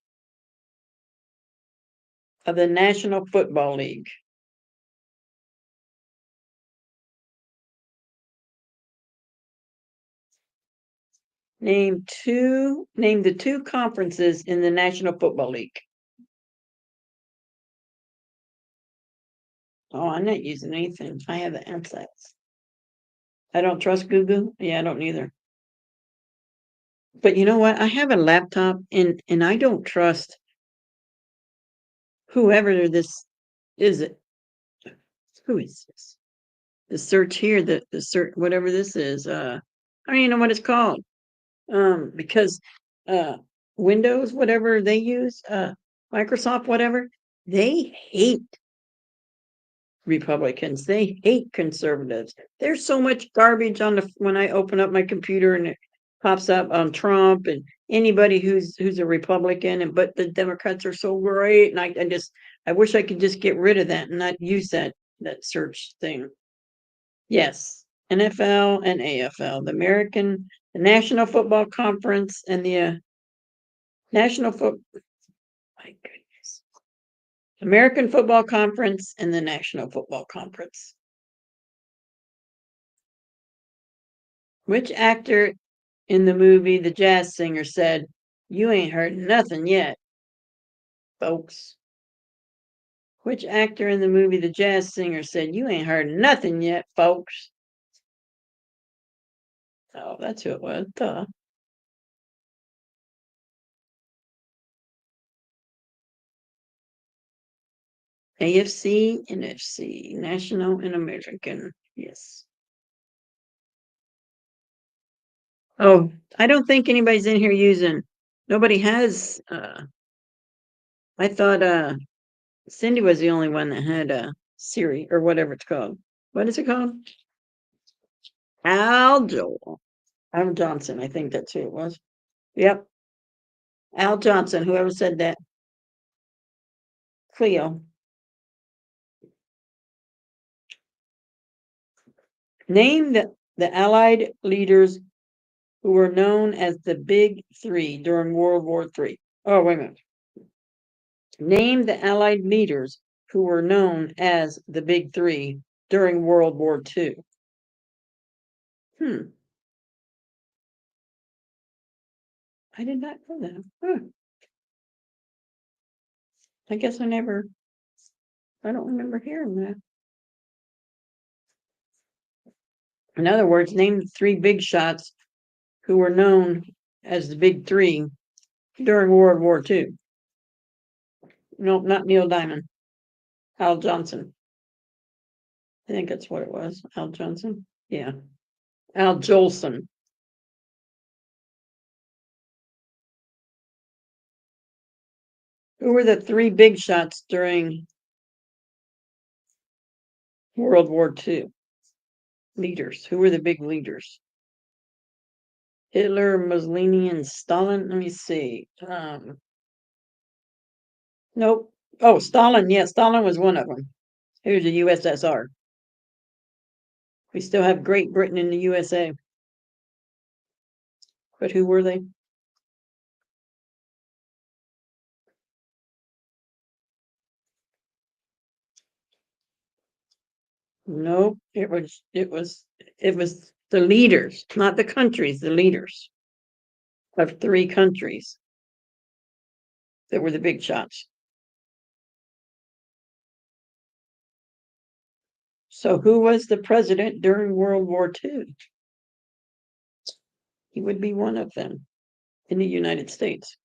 of the National Football League. Name the two conferences in the National Football League. Oh, I'm not using anything. I have the answers. I don't trust Google. Yeah, I don't either. But you know what? I have a laptop and I don't trust whoever this is. It who is this? The search here, the search whatever this is. I don't even know what it's called. Because Windows, whatever they use, Microsoft, whatever, they hate Republicans. They hate conservatives. There's so much garbage on the when I open up my computer and it pops up on Trump and anybody who's a Republican, and but the Democrats are so great, and I wish I could just get rid of that and not use that search thing. Yes, NFL and AFL, the National Football Conference, and the National Foot. My goodness, American Football Conference and the National Football Conference. Which actor in the movie The Jazz Singer said, "You ain't heard nothing yet, folks"? Which actor in the movie The Jazz Singer said, "You ain't heard nothing yet, folks"? Oh, that's who it was. Duh. AFC, NFC, National and American. Yes. Oh, I don't think anybody's in here using. Nobody has. I thought Cindy was the only one that had Siri or whatever it's called. What is it called? Al Johnson. I think that's who it was. Yep. Al Johnson. Whoever said that. Cleo. Name the Allied leaders who were known as the Big Three during World War III. Oh, wait a minute. Name the Allied leaders who were known as the Big Three during World War II. I did not know that. I guess I don't remember hearing that. In other words, name the three big shots who were known as the Big Three during World War II. No, not Neil Diamond. Al Johnson. I think that's what it was. Al Johnson. Yeah. Al Jolson. Who were the three big shots during World War II? Leaders. Who were the big leaders? Hitler, Mussolini, and Stalin. Let me see. Nope. Oh, Stalin. Yeah, Stalin was one of them. Here's the USSR. We still have Great Britain in the USA. But who were they? Nope, it was the leaders, not the countries, the leaders of 3 countries that were the big shots. So who was the president during World War II? He would be one of them in the United States.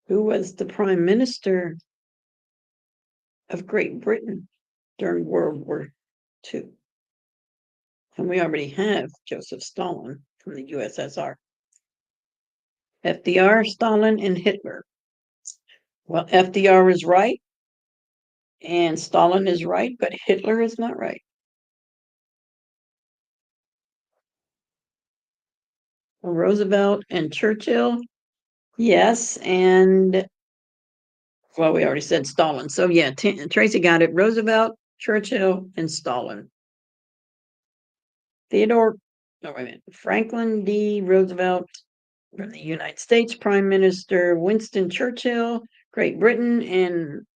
Who was the prime minister of Great Britain during World War II? And we already have Joseph Stalin from the USSR. FDR, Stalin, and Hitler. Well, FDR is right, and Stalin is right, but Hitler is not right. Roosevelt and Churchill, yes, and well, we already said Stalin. So yeah, Tracy got it. Roosevelt, Churchill, and Stalin. Theodore, no, wait a minute. Franklin D. Roosevelt from the United States, Prime Minister Winston Churchill, Great Britain, and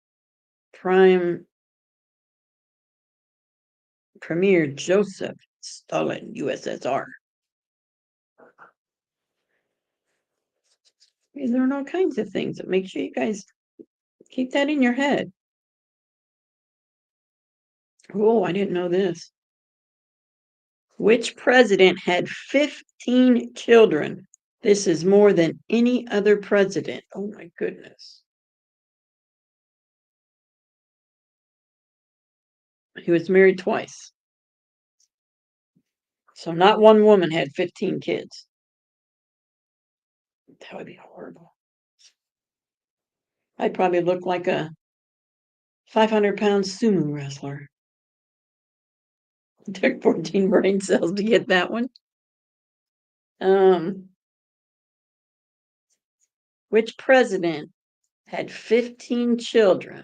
Premier Joseph Stalin, USSR. We learn all kinds of things. That make sure you guys keep that in your head. Oh, I didn't know this. Which president had 15 children? This is more than any other president. Oh my goodness. He was married twice. So not one woman had 15 kids. That would be horrible. I'd probably look like a 500-pound sumo wrestler. It took 14 brain cells to get that one. Which president had 15 children?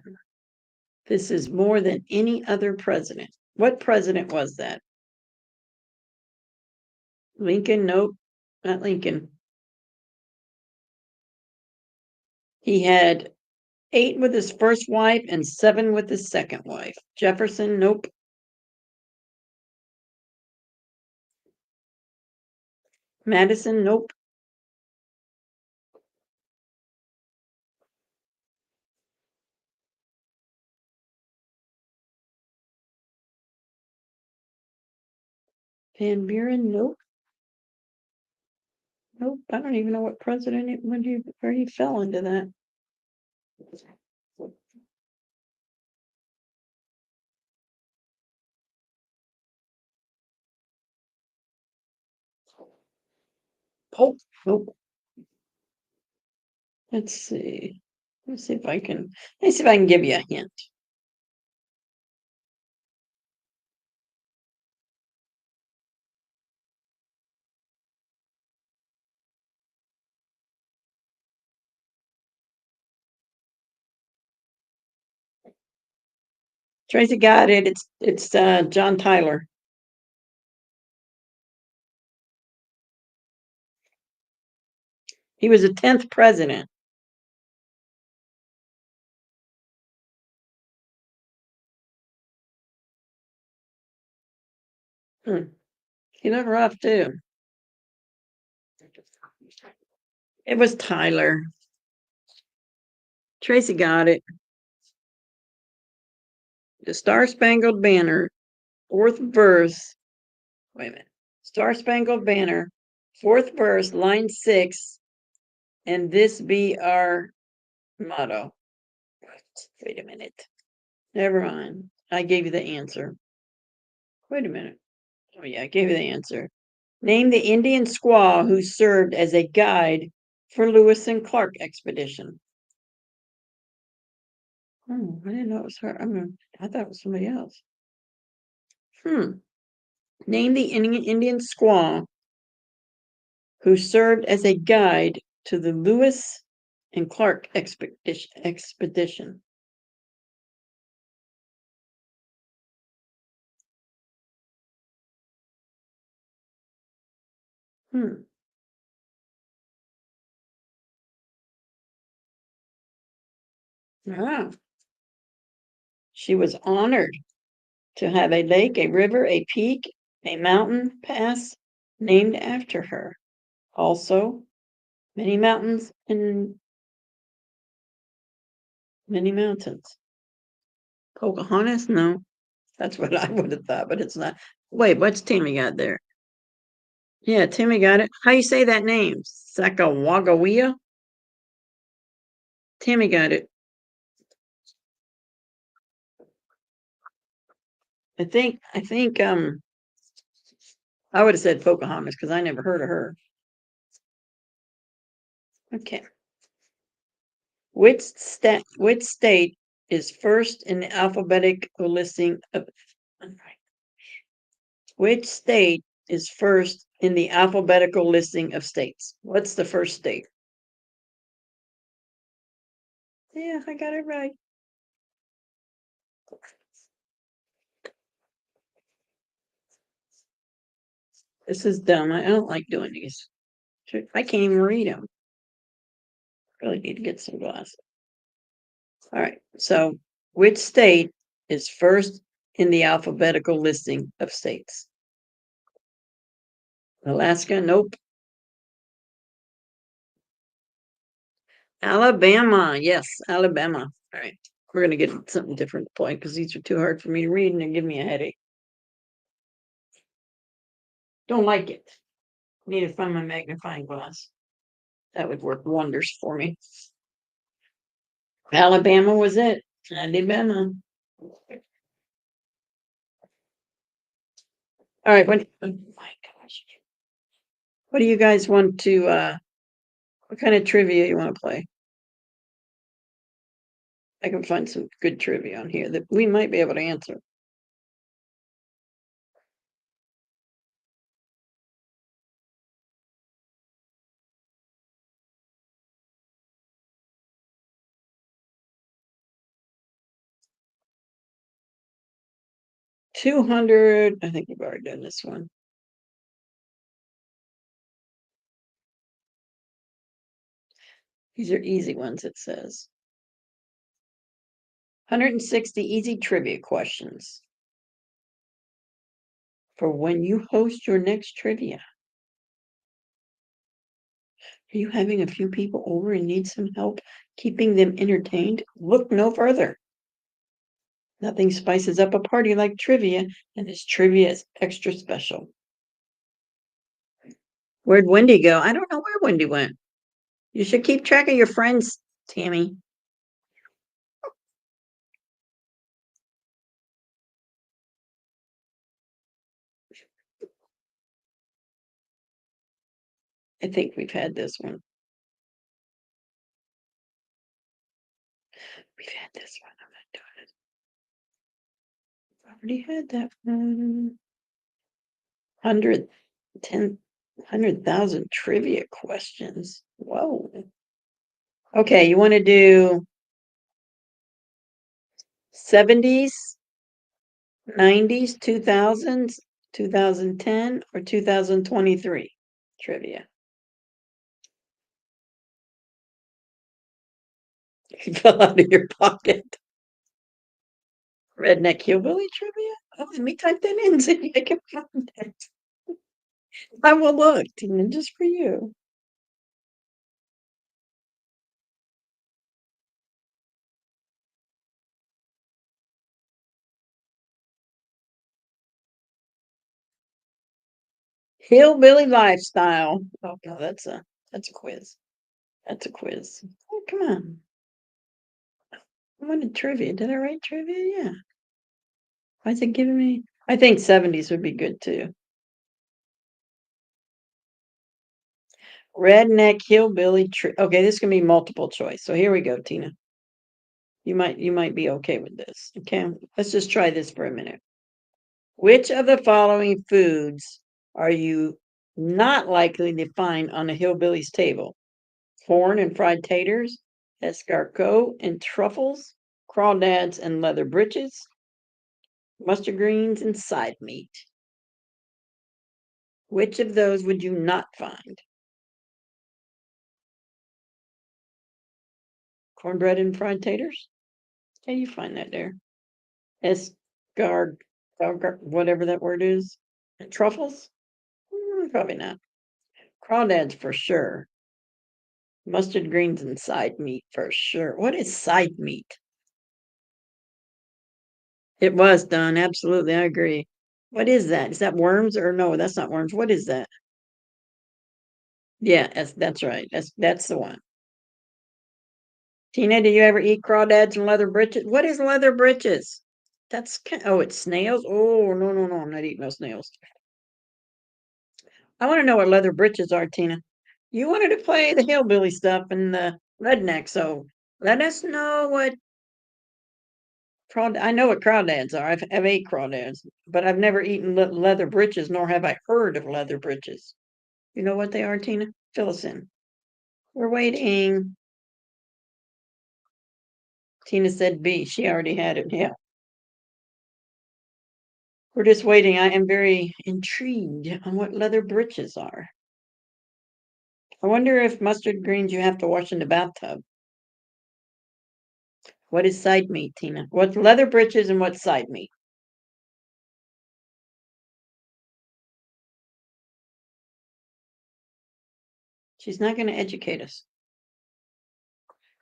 This is more than any other president. What president was that? Lincoln? Nope, not Lincoln. He had 8 with his first wife and 7 with his second wife. Jefferson? Nope. Madison? Nope. Van Buren? Nope. Nope. I don't even know what president where he fell into that. Pope? Nope. Let's see. Let's see if I can give you a hint. Tracy got it. It's John Tyler. He was the 10th president. He looked rough too. It was Tyler. Tracy got it. The Star Spangled Banner, 4th verse. Wait a minute. Star Spangled Banner, 4th verse, line 6. And this be our motto. Wait a minute. Never mind. I gave you the answer. Wait a minute. Oh yeah, I gave you the answer. Name the Indian squaw who served as a guide for Lewis and Clark expedition. Oh, I didn't know it was her. I thought it was somebody else. Name the Indian squaw who served as a guide to the Lewis and Clark expedition. Hmm. Ah. She was honored to have a lake, a river, a peak, a mountain pass named after her. Also, many mountains and many mountains. Pocahontas? No, that's what I would have thought, but it's not. Wait, what's Timmy got there? Yeah, Timmy got it. How you say that name? Sacagawea? Timmy got it. I think I would have said Pocahontas because I never heard of her. Okay. Which state is first in the alphabetical listing of which state is first in the alphabetical listing of states? What's the first state? Yeah, I got it right. This is dumb. I don't like doing these. I can't even read them. Really need to get some glasses. All right. So, which state is first in the alphabetical listing of states? Alaska? Nope. Alabama. Yes, Alabama. All right. We're going to get something different to point because these are too hard for me to read and they give me a headache. Don't like it. Need to find my magnifying glass. That would work wonders for me. Alabama was it. Alabama. All right. Oh my gosh. What do you guys want to, what kind of trivia you want to play? I can find some good trivia on here that we might be able to answer. $200. I think you've already done this one. These are easy ones, it says. 160 easy trivia questions for when you host your next trivia. Are you having a few people over and need some help keeping them entertained? Look no further. Nothing spices up a party like trivia, and this trivia is extra special. Where'd Wendy go? I don't know where Wendy went. You should keep track of your friends, Tammy. I think we've had this one. We've had this one. I'm not doing it. Already had that one. 100,000 trivia questions. Whoa. Okay, you want to do 70s, 90s, 2000s, 2010, or 2023 trivia? You fell out of your pocket. Redneck hillbilly trivia? Oh, let me type that in so I can find it. I will look, Tina, just for you. Hillbilly lifestyle. Oh no, that's a quiz. That's a quiz. Oh, come on. I wanted trivia. Did I write trivia? Yeah. Why is it giving me? I think 70s would be good too. Redneck hillbilly okay, this can be multiple choice. So here we go, Tina. You might be okay with this. Okay, let's just try this for a minute. Which of the following foods are you not likely to find on a hillbilly's table? Corn and fried taters, escargot and truffles, crawdads and leather breeches, mustard greens and side meat. Which of those would you not find? Cornbread and fried taters? Yeah, you find that there. Escarg, whatever that word is. And truffles? Probably not. Crawdads for sure. Mustard greens and side meat for sure. What is side meat? It was done. Absolutely. I agree. What is that? Is that worms or no? That's not worms. What is that? Yeah, that's right. That's the one. Tina, do you ever eat crawdads and leather breeches? What is leather breeches? Oh, it's snails. Oh, no, no, no. I'm not eating those snails. I want to know what leather breeches are, Tina. You wanted to play the hillbilly stuff and the redneck, so let us know what I know what crawdads are. I've ate crawdads, but I've never eaten leather breeches, nor have I heard of leather breeches. You know what they are, Tina? Fill us in. We're waiting. Tina said B. She already had it. Yeah. We're just waiting. I am very intrigued on what leather breeches are. I wonder if mustard greens you have to wash in the bathtub. What is side meat, Tina? What's leather breeches and what's side meat? She's not going to educate us.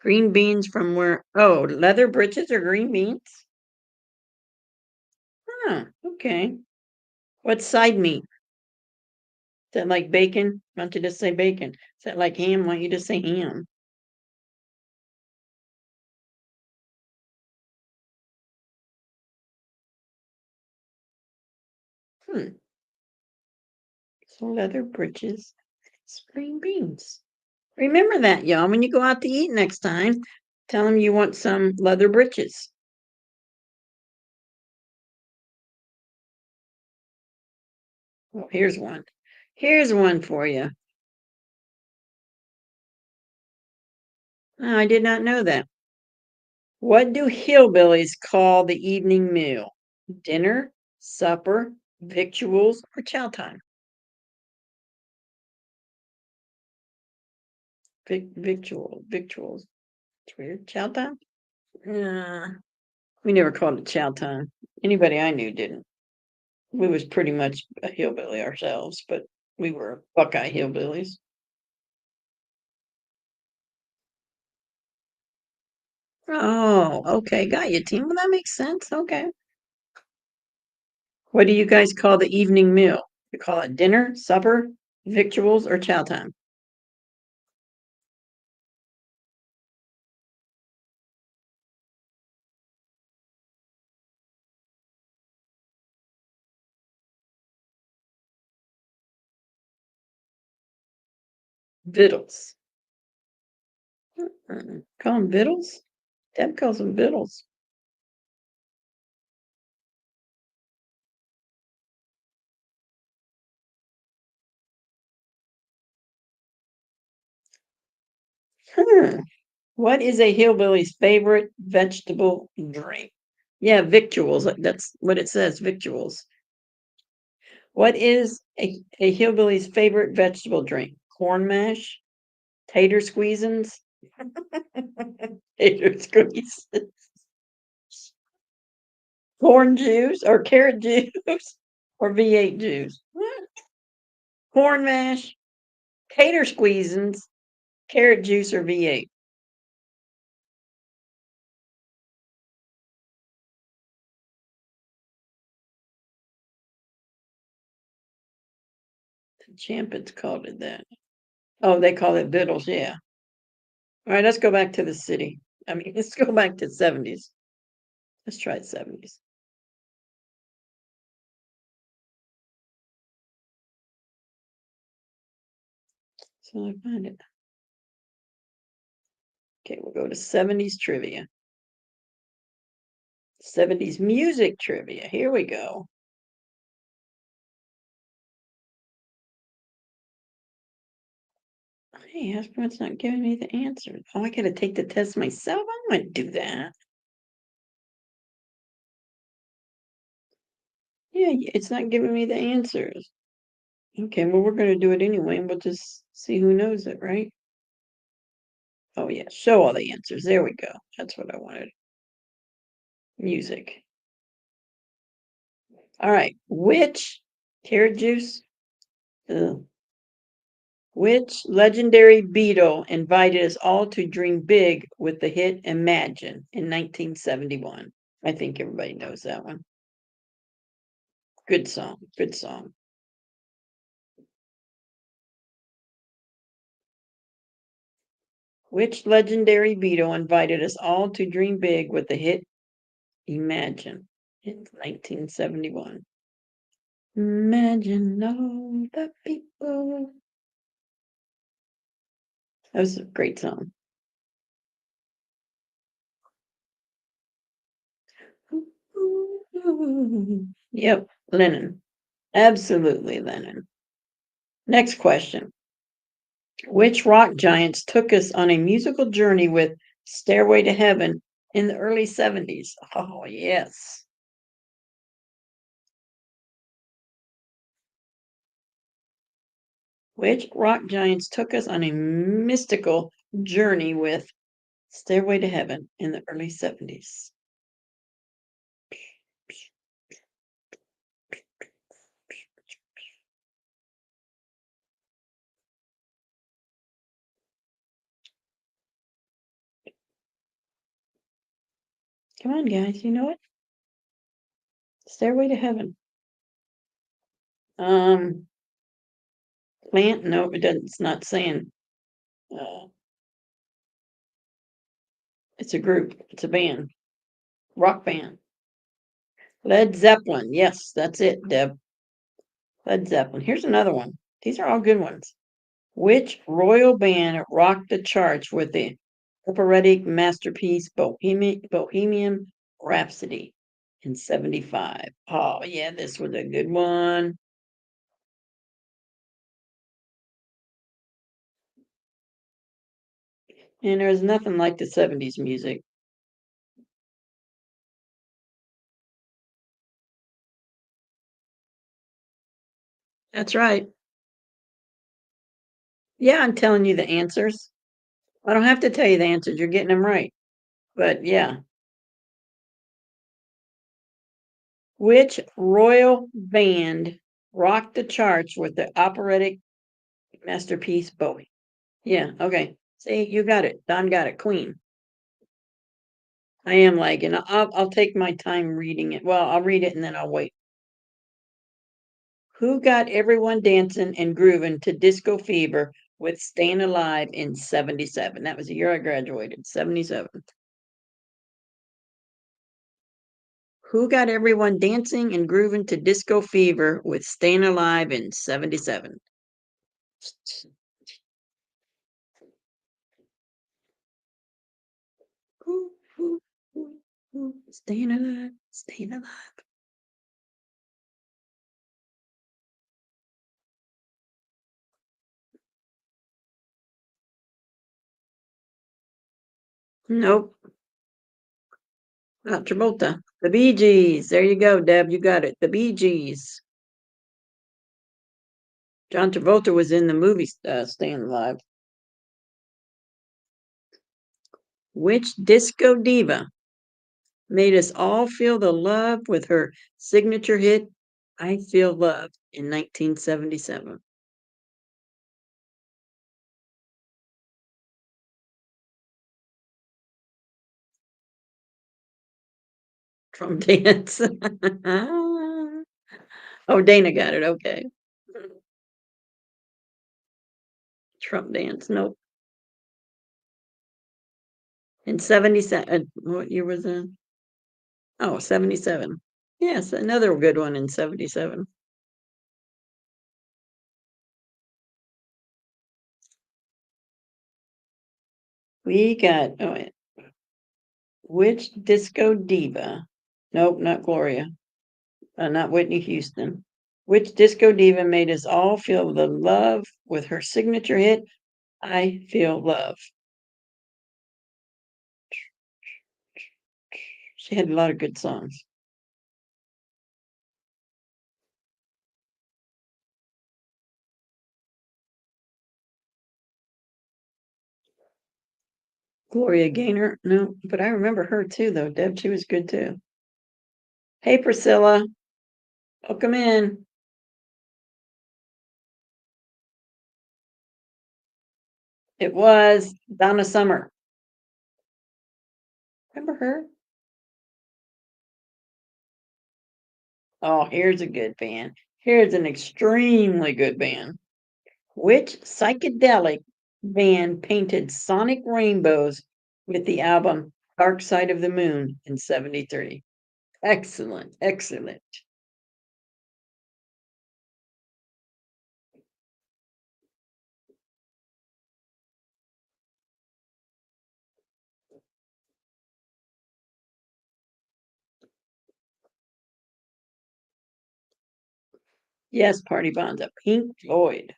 Green beans from where? Oh, leather breeches or green beans? Huh, okay. What's side meat? Is that like bacon? Why don't you just say bacon? Is that like ham? Why don't you just say ham? Hmm. So leather breeches, green beans. Remember that, y'all. When you go out to eat next time, tell them you want some leather breeches. Oh, here's one. Here's one for you. Oh, I did not know that. What do hillbillies call the evening meal? Dinner, supper, victuals, or chow time? Victuals. It's weird. Chow time? We never called it chow time. Anybody I knew didn't. We was pretty much a hillbilly ourselves, but we were Buckeye hillbillies. Oh, okay. Got you, team. Well, that makes sense. Okay. What do you guys call the evening meal? You call it dinner, supper, victuals, or chow time? Vittles. Call them vittles? Deb calls them vittles. Hmm. What is a hillbilly's favorite vegetable drink? Yeah, victuals. That's what it says, victuals. What is a hillbilly's favorite vegetable drink? Corn mash, tater squeezins, tater squeezins, corn juice or carrot juice or V8 juice. What? Corn mash, tater squeezins, carrot juice or V8. The Champions called it that. Oh, they call it Vittles, yeah. All right, let's go back to the city. I mean, let's go back to 70s. Let's try 70s. So I find it. Okay, we'll go to 70s trivia. 70s music trivia. Here we go. Hey, Esperant's not giving me the answer. Oh, I gotta take the test myself. I don't want to do that. Yeah, it's not giving me the answers. Okay, well, we're gonna do it anyway, and we'll just see who knows it, right? Oh, yeah, show all the answers. There we go. That's what I wanted. Music. All right, which carrot juice? Ugh. Which legendary Beatle invited us all to dream big with the hit Imagine in 1971? I think everybody knows that one. Good song, good song. Which legendary Beatle invited us all to dream big with the hit Imagine in 1971? Imagine all the people. That was a great song. Yep, Lennon. Absolutely Lennon. Next question. Which rock giants took us on a musical journey with Stairway to Heaven in the early 70s? Oh, yes. Which rock giants took us on a mystical journey with Stairway to Heaven in the early 70s? Come on, guys, you know it? Stairway to Heaven. Um, Plant? No, it doesn't. It's not saying. Uh, it's a group. It's a band. Rock band. Led Zeppelin. Yes, that's it, Deb. Led Zeppelin. Here's another one. These are all good ones. Which royal band rocked the charts with the operatic masterpiece Bohemian Rhapsody in 75? Oh, yeah, this was a good one. And there's nothing like the 70s music. That's right. Yeah, I'm telling you the answers. I don't have to tell you the answers. You're getting them right. But yeah, which royal band rocked the charts with the operatic masterpiece Bowie? Yeah, okay. See, you got it. Don got it. Queen. I am lagging. I'll take my time reading it. Well, I'll read it and then I'll wait. Who got everyone dancing and grooving to Disco Fever with Staying Alive in 77? That was the year I graduated, 77. Who got everyone dancing and grooving to Disco Fever with Staying Alive in 77? Staying alive, staying alive. Nope, not Travolta. The Bee Gees. There you go, Deb. You got it. The Bee Gees. John Travolta was in the movie Staying Alive. Which disco diva made us all feel the love with her signature hit, I Feel Love, in 1977? From Dance. Oh, Dana got it. Okay. Trump Dance. Nope. In 77. What year was that? Oh, 77. Yes, another good one in 77. We got, oh, wait. Which disco diva? Nope, not Gloria. Not Whitney Houston. Which disco diva made us all feel the love with her signature hit, I Feel Love? She had a lot of good songs. Gloria Gaynor, no, but I remember her too, though. Deb, she was good too. Hey, Priscilla, welcome in. It was Donna Summer. Remember her? Oh, here's a good band. Here's an extremely good band. Which psychedelic band painted sonic rainbows with the album Dark Side of the Moon in 73? Excellent, excellent. Yes, Party Bonza, Pink Floyd.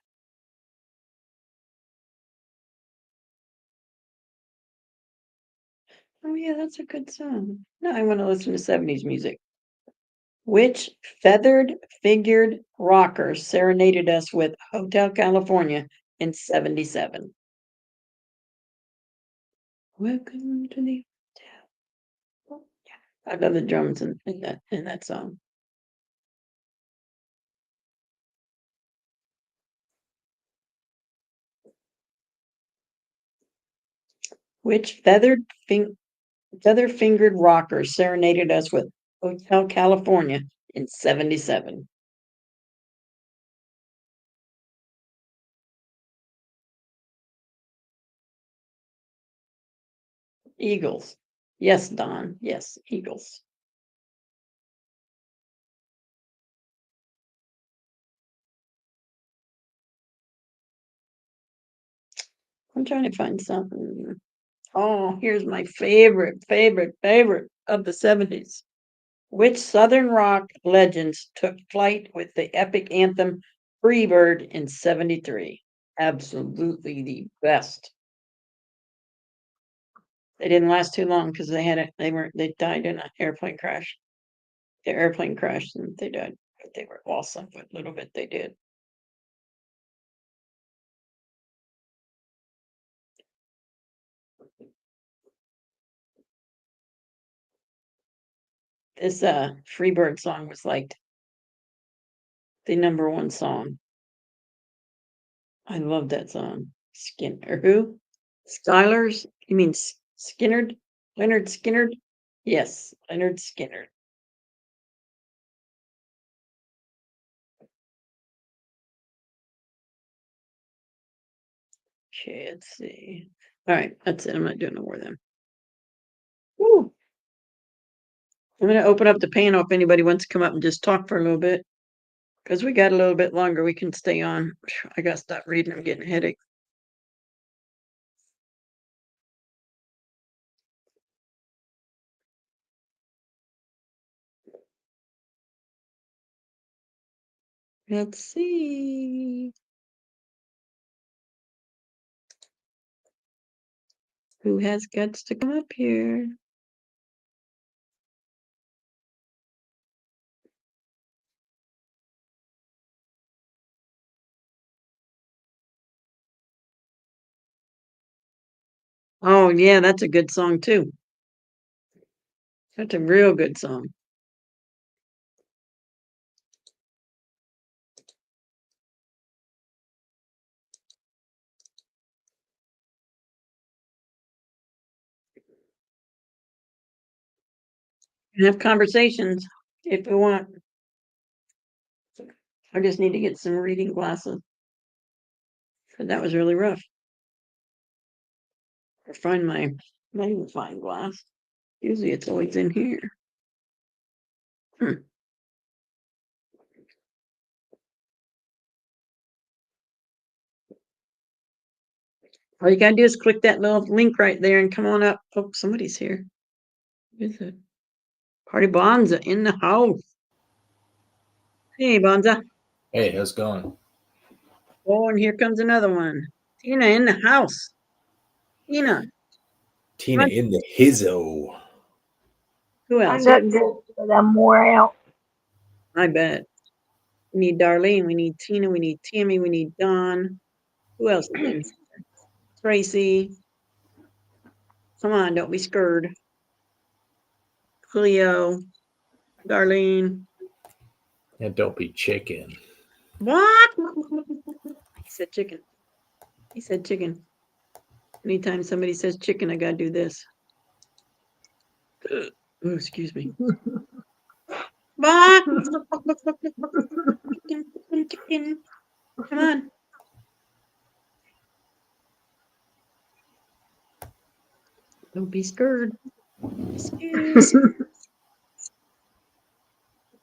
Oh yeah, that's a good song. No, I want to listen to 70s music. Which feathered figured rocker serenaded us with Hotel California in 77? Welcome to the hotel. Oh, yeah. I love the drums in that song. Which feather fingered rocker serenaded us with Hotel California in 77? Eagles. Yes, Don. Yes, Eagles. I'm trying to find something. Oh, here's my favorite of the 70s. Which Southern rock legends took flight with the epic anthem Freebird in 73? Absolutely the best. They didn't last too long because they died in an airplane crash. The airplane crashed and they died. But they were awesome. What little bit they did. This Freebird song was like the #1 song. I love that song. Skinner who? Skylers? You mean Skinnerd? Leonard Skinnerd? Yes, Leonard Skinner. Okay, let's see. All right, that's it. I'm not doing no more of them. Woo. I'm gonna open up the panel if anybody wants to come up and just talk for a little bit. Because we got a little bit longer, we can stay on. I gotta stop reading. I'm getting a headache. Let's see. Who has guts to come up here? Oh, yeah, that's a good song too. That's a real good song. And have conversations if you want. I just need to get some reading glasses. But that was really rough. Or find my magnifying glass. Usually it's always in here. Hmm. All you gotta do is click that little link right there and come on up. Oh, somebody's here. Who is it? Party Bonza in the house. Hey, Bonza. Hey, how's it going? Oh, and here comes another one. Tina in the house. Tina. Tina What? in the hizzo. Who I else? got this, but I'm wore out. I bet. We need Darlene. We need Tina. We need Tammy. We need Don. Who else is in here? Tracy. Come on, don't be scared. Cleo, Darlene. And don't be chicken. What? He said chicken. He said chicken. Anytime somebody says chicken, I gotta do this. Oh, excuse me. What? Chicken, chicken, chicken. Come on. Don't be scared. Excuse.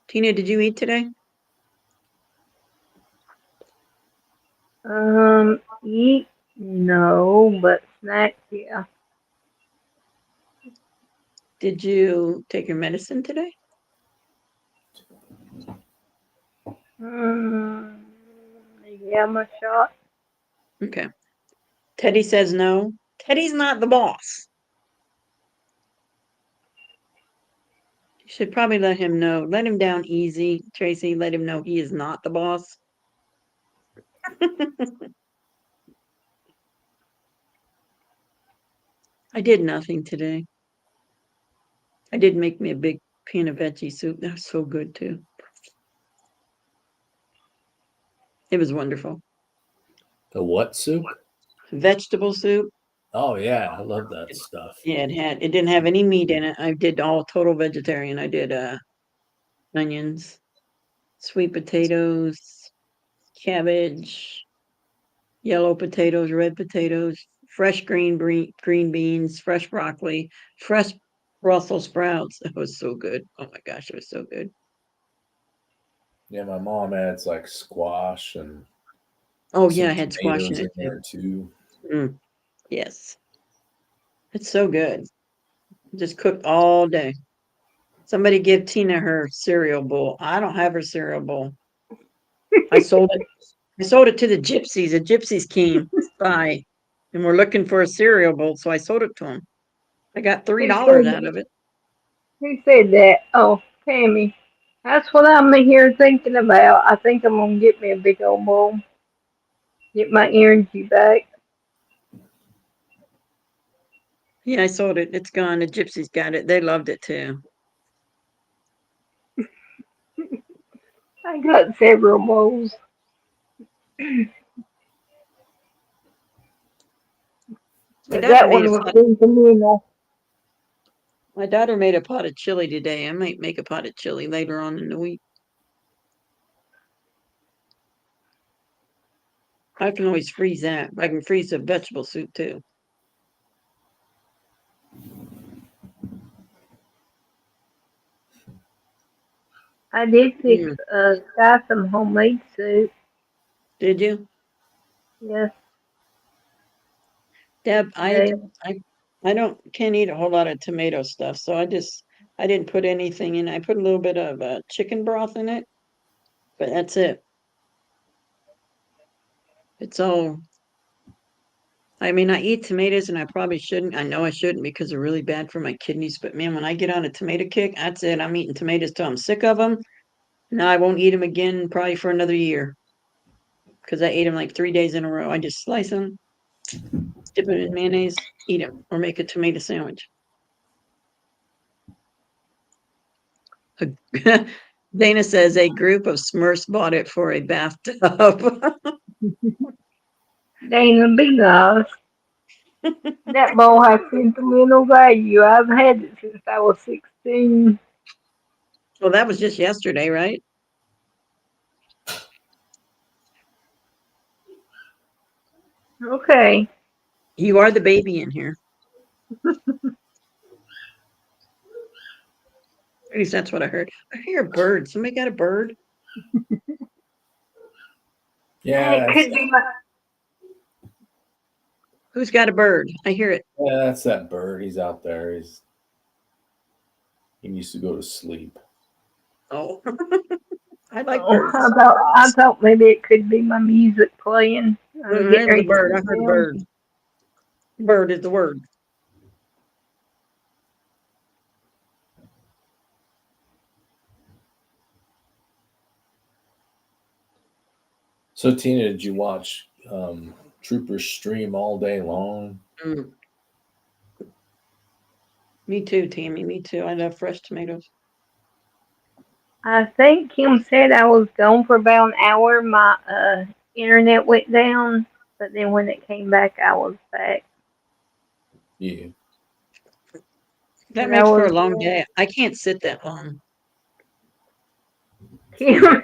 Tina, did you eat today? Eat? No, but snack, yeah. Did you take your medicine today? Mm, yeah, my shot. Okay. Teddy says no. Teddy's not the boss. You should probably let him know. Let him down easy, Tracy. Let him know he is not the boss. I did nothing today. I did make me a big pan of veggie soup. That was so good too. It was wonderful. The what soup? Vegetable soup. Oh yeah, I love that stuff. Yeah, it didn't have any meat in it. I did all total vegetarian. I did onions, sweet potatoes, cabbage, yellow potatoes, red potatoes, fresh green beans, fresh broccoli, fresh Brussels sprouts. That was so good. Oh my gosh, it was so good. Yeah, my mom adds like squash and Oh some yeah, I had squash in tomatoes it in there too. too. Yes, it's so good. Just cooked all day. Somebody give Tina her cereal bowl. I don't have her cereal bowl. I sold it. I sold it to the gypsies. The gypsies came by and were looking for a cereal bowl, so I sold it to them. I got $3 out of it. Who said that? Oh, Tammy. That's what I'm here thinking about. I think I'm gonna get me a big old bowl. Get my energy back. Yeah, I sold it. It's gone. The gypsies got it. They loved it too. I got several bowls. My But daughter that made a one was pot. sentimental. My daughter made a pot of chili today. I might make a pot of chili later on in the week. I can always freeze that. I can freeze the vegetable soup too. I did fix Mm. Sky some homemade soup. Did you, Yes, Deb? today. I don't can't eat a whole lot of tomato stuff, so I didn't put anything in. I put a little bit of chicken broth in it, but that's it. It's all. I mean, I eat tomatoes, and I probably shouldn't. I know I shouldn't because they're really bad for my kidneys. But man, when I get on a tomato kick, that's it. I'm eating tomatoes till I'm sick of them. Now I won't eat them again probably for another year because I ate them like 3 days in a row. I just slice them, dip them in mayonnaise, eat them, or make a tomato sandwich. Dana says a group of Smurfs bought it for a bathtub. Dana, be nice. That bowl has sentimental value. I've had it since I was 16. Well, that was just yesterday, right? Okay. You are the baby in here. At least that's what I heard. I hear a bird. Somebody got a bird? Yeah, It could be my. Who's got a bird? I hear it. that's that bird. He's out there. He needs to go to sleep. Oh, I like Oh, birds. I thought maybe it could be my music playing. I'm getting There's the ready to bird. I sit heard down. bird. Bird is the word. So Tina, did you watch Troopers stream all day long? Mm. Me too, Tammy. Me too. I love fresh tomatoes. I think Kim said I was gone for about an hour. My internet went down, but then when it came back, I was back. Yeah. That And I makes for a was long day. I can't sit that long. Kim,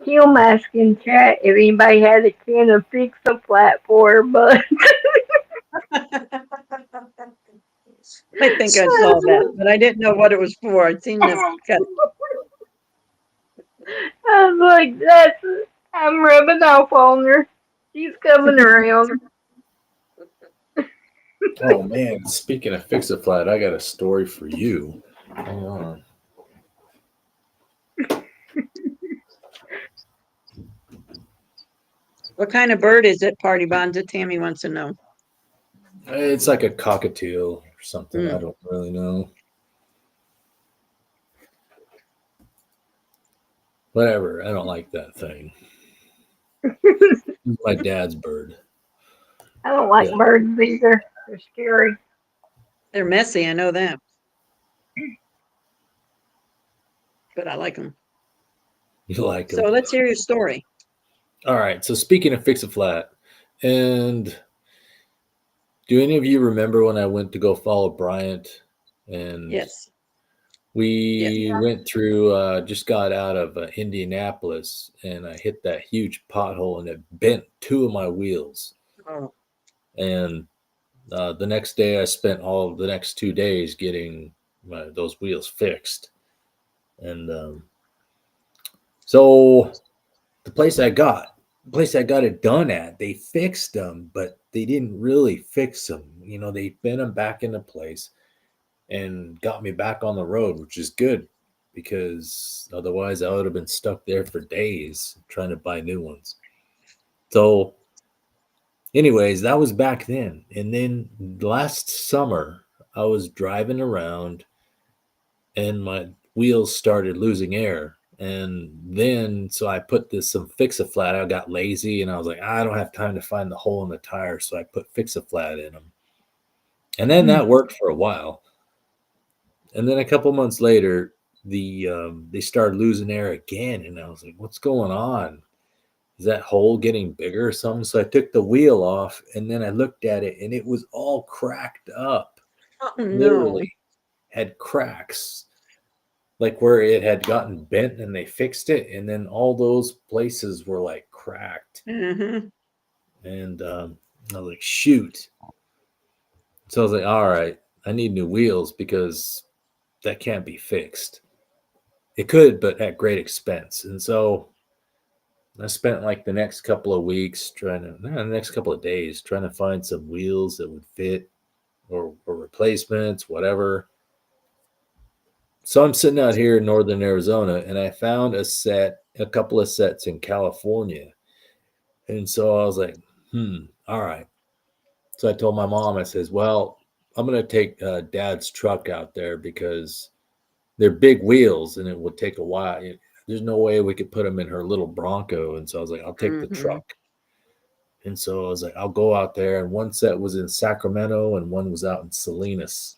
Kim asking chat if anybody had a can of Fix a Flat for her, but I think I saw that, but I didn't know what it was for. I'd seen the cut. I was like, I'm rubbing off on her. She's coming around. Oh man, speaking of Fix a Flat, I got a story for you. Hang on. What kind of bird is it, Party Bonza? Tammy wants to know. It's like a cockatiel or something. I Mm. don't really know. Whatever. I don't like that thing. It's my dad's bird. I don't like Yeah. birds either. They're scary. They're messy, I know that. But I like them. You like So them. let's hear your story. All right. So speaking of Fix a Flat, and do any of you remember when I went to go follow Bryant and Yes. we went through, just got out of Indianapolis, and I hit that huge pothole and it bent two of my wheels. Oh, And the next day, I spent all the next 2 days getting those wheels fixed. And so the place I got it done at, they fixed them, but they didn't really fix them. You know, they bent them back into place and got me back on the road, which is good because otherwise I would have been stuck there for days trying to buy new ones. So, anyways, that was back then. And then last summer, I was driving around and my wheels started losing air. And then, so I put some Fix a Flat. I got lazy and I was like, I don't have time to find the hole in the tire. So I put Fix a Flat in them. And then that worked for a while. And then a couple months later, they started losing air again, and I was like, "What's going on? Is that hole getting bigger or something?" So I took the wheel off, and then I looked at it, and it was all cracked up. oh no. Literally, had cracks, like where it had gotten bent, and they fixed it, and then all those places were like cracked. Mm-hmm. And I was like, "Shoot!" So I was like, "All right, I need new wheels because that can't be fixed." It could, but at great expense. And so I spent like the next couple of weeks the next couple of days trying to find some wheels that would fit or replacements, whatever. So I'm sitting out here in northern Arizona and I found a couple of sets in California. And so I was like, all right. So I told my mom, I says, well, I'm going to take Dad's truck out there because they're big wheels and it would take a while. There's no way we could put them in her little Bronco. And so I was like, I'll take the truck. And so I was like, I'll go out there. And one set was in Sacramento and one was out in Salinas.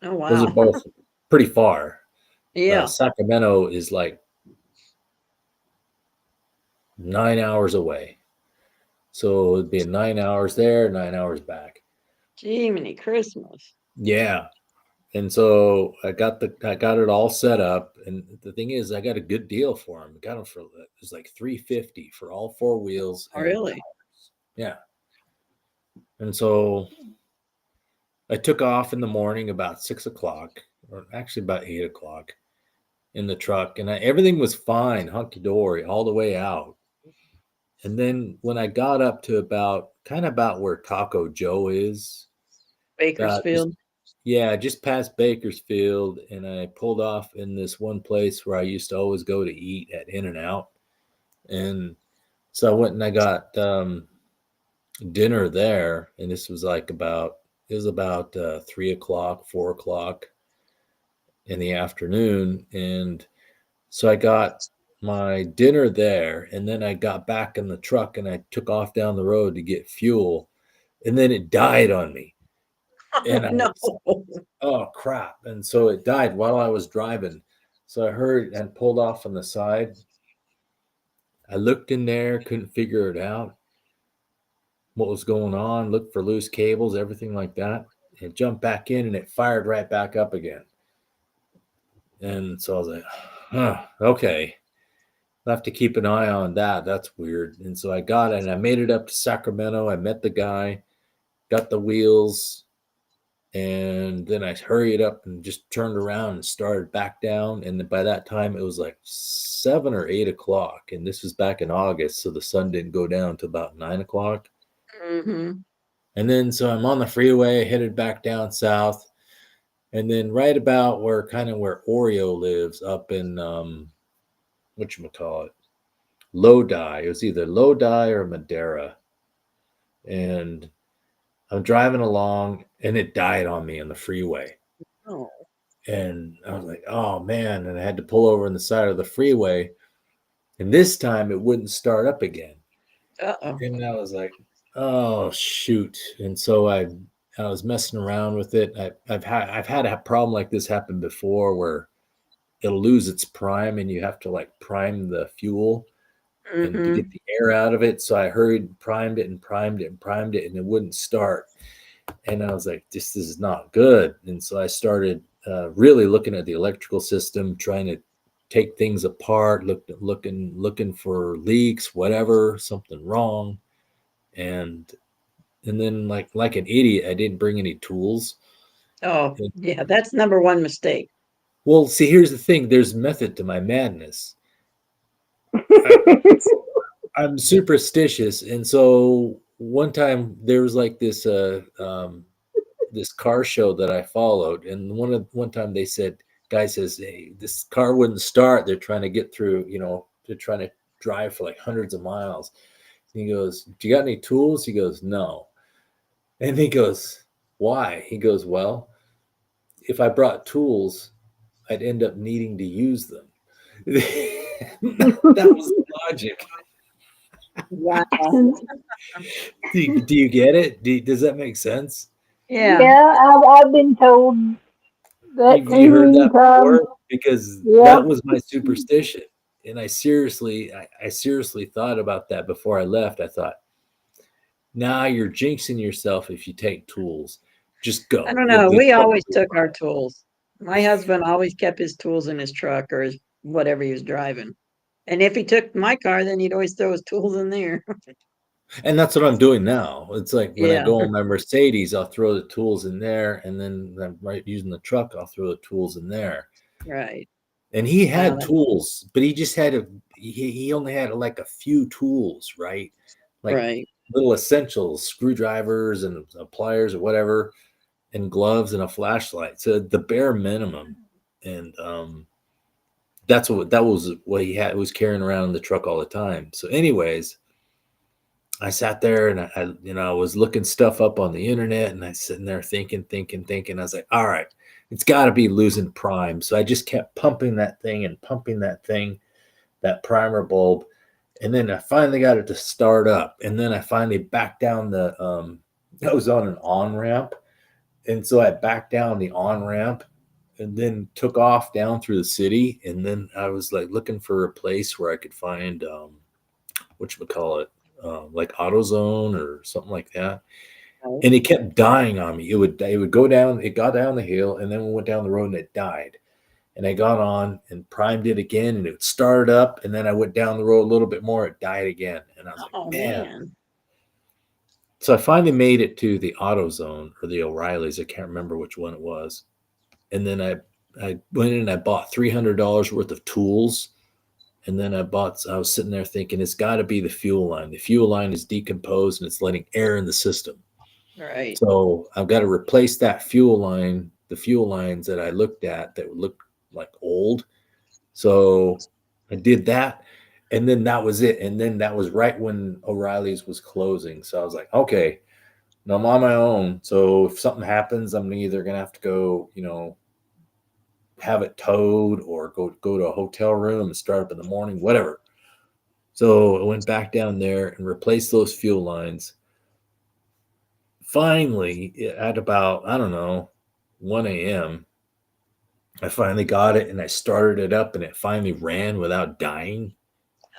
Oh wow. Those are both pretty far. Yeah. Sacramento is like 9 hours away. So it'd be 9 hours there, 9 hours back. Jiminy Christmas. Yeah. And so I got it all set up, and the thing is, I got a good deal for them. I got them for it was like $350 for all four wheels. Oh, really? Yeah. And so I took off in the morning about 6 o'clock, or actually about 8 o'clock, in the truck, and everything was fine, hunky dory, all the way out. And then when I got up to about where Taco Joe is, Bakersfield. just past Bakersfield, and I pulled off in this one place where I used to always go to eat at In-N-Out. And so I went and I got dinner there, and this was about 3 o'clock, 4 o'clock in the afternoon. And so I got my dinner there, and then I got back in the truck and I took off down the road to get fuel, and then it died on me. And I No. was, oh crap. And so it died while I was driving. So I heard and pulled off on the side. I looked in there, couldn't figure it out what was going on, looked for loose cables, everything like that. And jumped back in and it fired right back up again. And so I was like, okay. I'll have to keep an eye on that. That's weird. And so I got it and I made it up to Sacramento. I met the guy, got the wheels, and then I hurried up and just turned around and started back down. And by that time, it was like 7 or 8 o'clock. And this was back in August. So the sun didn't go down until about 9 o'clock. Mm-hmm. And then so I'm on the freeway, headed back down south. And then right about where Oreo lives up in whatchamacallit, Lodi. It was either Lodi or Madera. And I'm driving along and it died on me on the freeway. Oh. And I was like, oh man. And I had to pull over on the side of the freeway. And this time it wouldn't start up again. Uh-oh. And I was like, oh shoot. And so I was messing around with it. I've had a problem like this happen before where it'll lose its prime and you have to like prime the fuel and to Mm-hmm. get the air out of it. So I hurried, primed it, and it wouldn't start. And I was like, this is not good. And so I started really looking at the electrical system, trying to take things apart, looking for leaks, whatever, something wrong. And then like an idiot, I didn't bring any tools. Oh, yeah, that's number one mistake. Well, see, here's the thing. There's method to my madness. I'm superstitious, and so one time there was like this this car show that I followed, and one time they said, guy says, hey, this car wouldn't start. They're trying to get through, they're trying to drive for like hundreds of miles. And he goes, do you got any tools? He goes, no. And he goes, why? He goes, well, if I brought tools, I'd end up needing to use them. That was the logic. Wow. Do you get it? Does that make sense? Yeah. Yeah, I've been told that You heard that times. before? Because Yeah. that was my superstition. And I seriously thought about that before I left. I thought, nah, you're jinxing yourself if you take tools. Just go. I don't know. We always took our tools. My husband always kept his tools in his truck or whatever he was driving. And if he took my car, then he'd always throw his tools in there. And that's what I'm doing now. It's like when Yeah. I go on my Mercedes, I'll throw the tools in there. And then I'm right using the truck, I'll throw the tools in there. Right. And he had Wow. tools, but he just had he only had like a few tools, right? Like Right. little essentials, screwdrivers and pliers or whatever, and gloves and a flashlight. So the bare minimum. And that was what he had, was carrying around in the truck all the time. So anyways, I sat there and I was looking stuff up on the internet and I was sitting there thinking. I was like, all right, it's got to be losing prime. So I just kept pumping that thing, that primer bulb. And then I finally got it to start up. And then I finally backed down I was on an on-ramp. And so I backed down the on-ramp and then took off down through the city. And then I was like looking for a place where I could find, whatchamacallit, like AutoZone or something like that. Right. And it kept dying on me. It would go down, it got down the hill and then we went down the road and it died. And I got on and primed it again and it started up. And then I went down the road a little bit more, it died again. And I was like, Oh, man. man. So I finally made it to the AutoZone or the O'Reilly's. I can't remember which one it was. And then I went in and I bought $300 worth of tools. And then I was sitting there thinking, it's got to be the fuel line. The fuel line is decomposed and it's letting air in the system. Right. So I've got to replace that fuel line, the fuel lines that I looked at that looked like old. So I did that. And then that was it. And then that was right when O'Reilly's was closing. So I was like, okay, now I'm on my own. So if something happens, I'm either going to have to go, have it towed or go to a hotel room and start up in the morning, whatever. So I went back down there and replaced those fuel lines, finally, at about, I don't know, 1 a.m., I finally got it and I started it up and it finally ran without dying.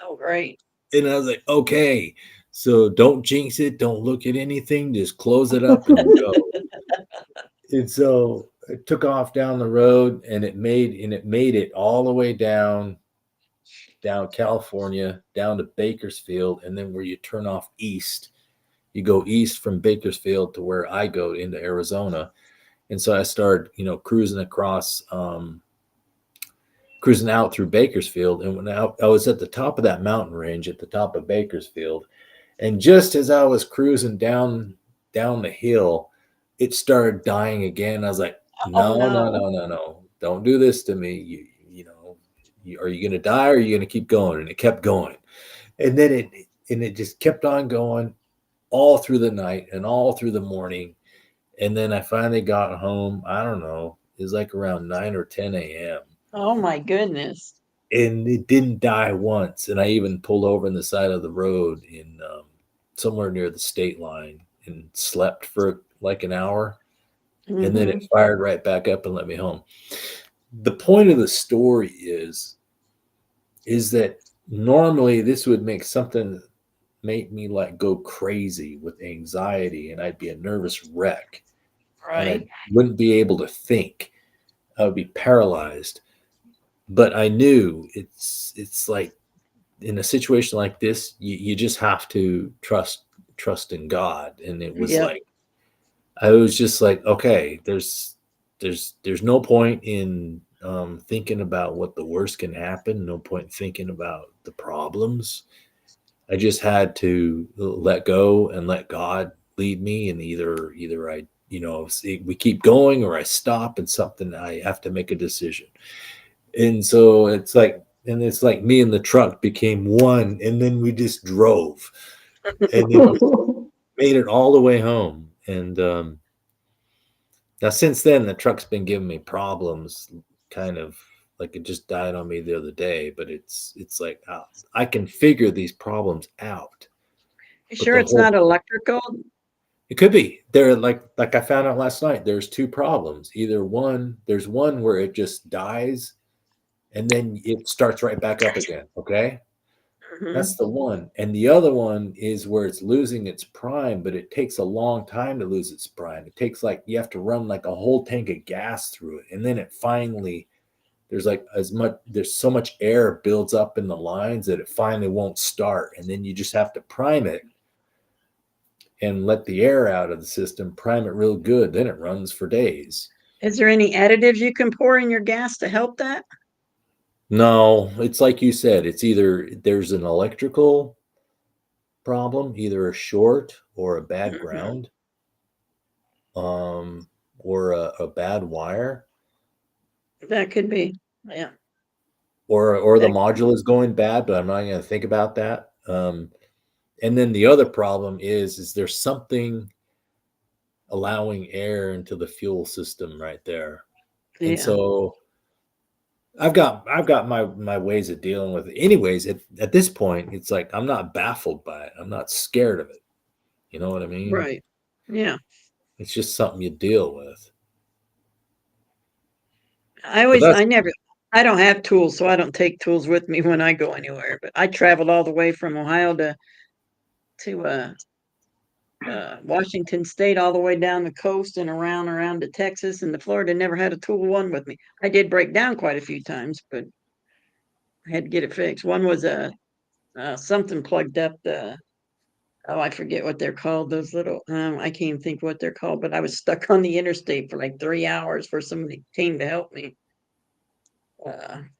Oh, great. And I was like, okay, so don't jinx it. Don't look at anything. Just close it up and go. And so I took off down the road and it made it all the way down California, down to Bakersfield. And then where you turn off east, you go east from Bakersfield to where I go into Arizona. And so I started, cruising across, cruising out through Bakersfield. And when I was at the top of that mountain range, at the top of Bakersfield, and just as I was cruising down the hill, it started dying again. I was like, Oh, no. Don't do this to me. Are you going to die or are you going to keep going? And it kept going. And then it just kept on going all through the night and all through the morning. And then I finally got home. I don't know. It was like around 9 or 10 a.m. Oh my goodness. And it didn't die once. And I even pulled over on the side of the road in somewhere near the state line and slept for like an hour. And then it fired right back up and let me home. The point of the story is that normally this would make me like go crazy with anxiety and I'd be a nervous wreck. Right. And I wouldn't be able to think. I would be paralyzed. But I knew it's like in a situation like this, you just have to trust in God. And it was like, I was just like, okay, there's no point in thinking about what the worst can happen. No point thinking about the problems. I just had to let go and let God lead me. And either I, we keep going or I stop and something, I have to make a decision. And so it's like me and the truck became one, and then we just drove and then we made it all the way home. And now since then, the truck's been giving me problems, kind of like it just died on me the other day, but it's like I can figure these problems out. You sure it's not electrical? It could be. There, like I found out last night, there's two problems. There's one where it just dies and then it starts right back up again. Okay. That's the one. And the other one is where it's losing its prime, but it takes a long time to lose its prime. It takes you have to run like a whole tank of gas through it. And then it finally, there's so much air builds up in the lines that it finally won't start. And then you just have to prime it and let the air out of the system, prime it real good. Then it runs for days. Is there any additives you can pour in your gas to help that? No, it's like you said, it's either there's an electrical problem, either a short or a bad ground, or a bad wire. That could be, yeah. Or the module is going bad, but I'm not going to think about that. And then the other problem is there's something allowing air into the fuel system right there. Yeah. And so I've got my ways of dealing with it. Anyways, at this point, it's like I'm not baffled by it. I'm not scared of it. You know what I mean? Right. Yeah. It's just something you deal with. I don't have tools, so I don't take tools with me when I go anywhere. But I traveled all the way from Ohio to Washington State, all the way down the coast and around to Texas and to Florida. Never had a tool one with me. I did break down quite a few times, but I had to get it fixed. One was something plugged up. I forget what they're called. Those little I can't even think what they're called. But I was stuck on the interstate for like 3 hours for somebody came to help me. And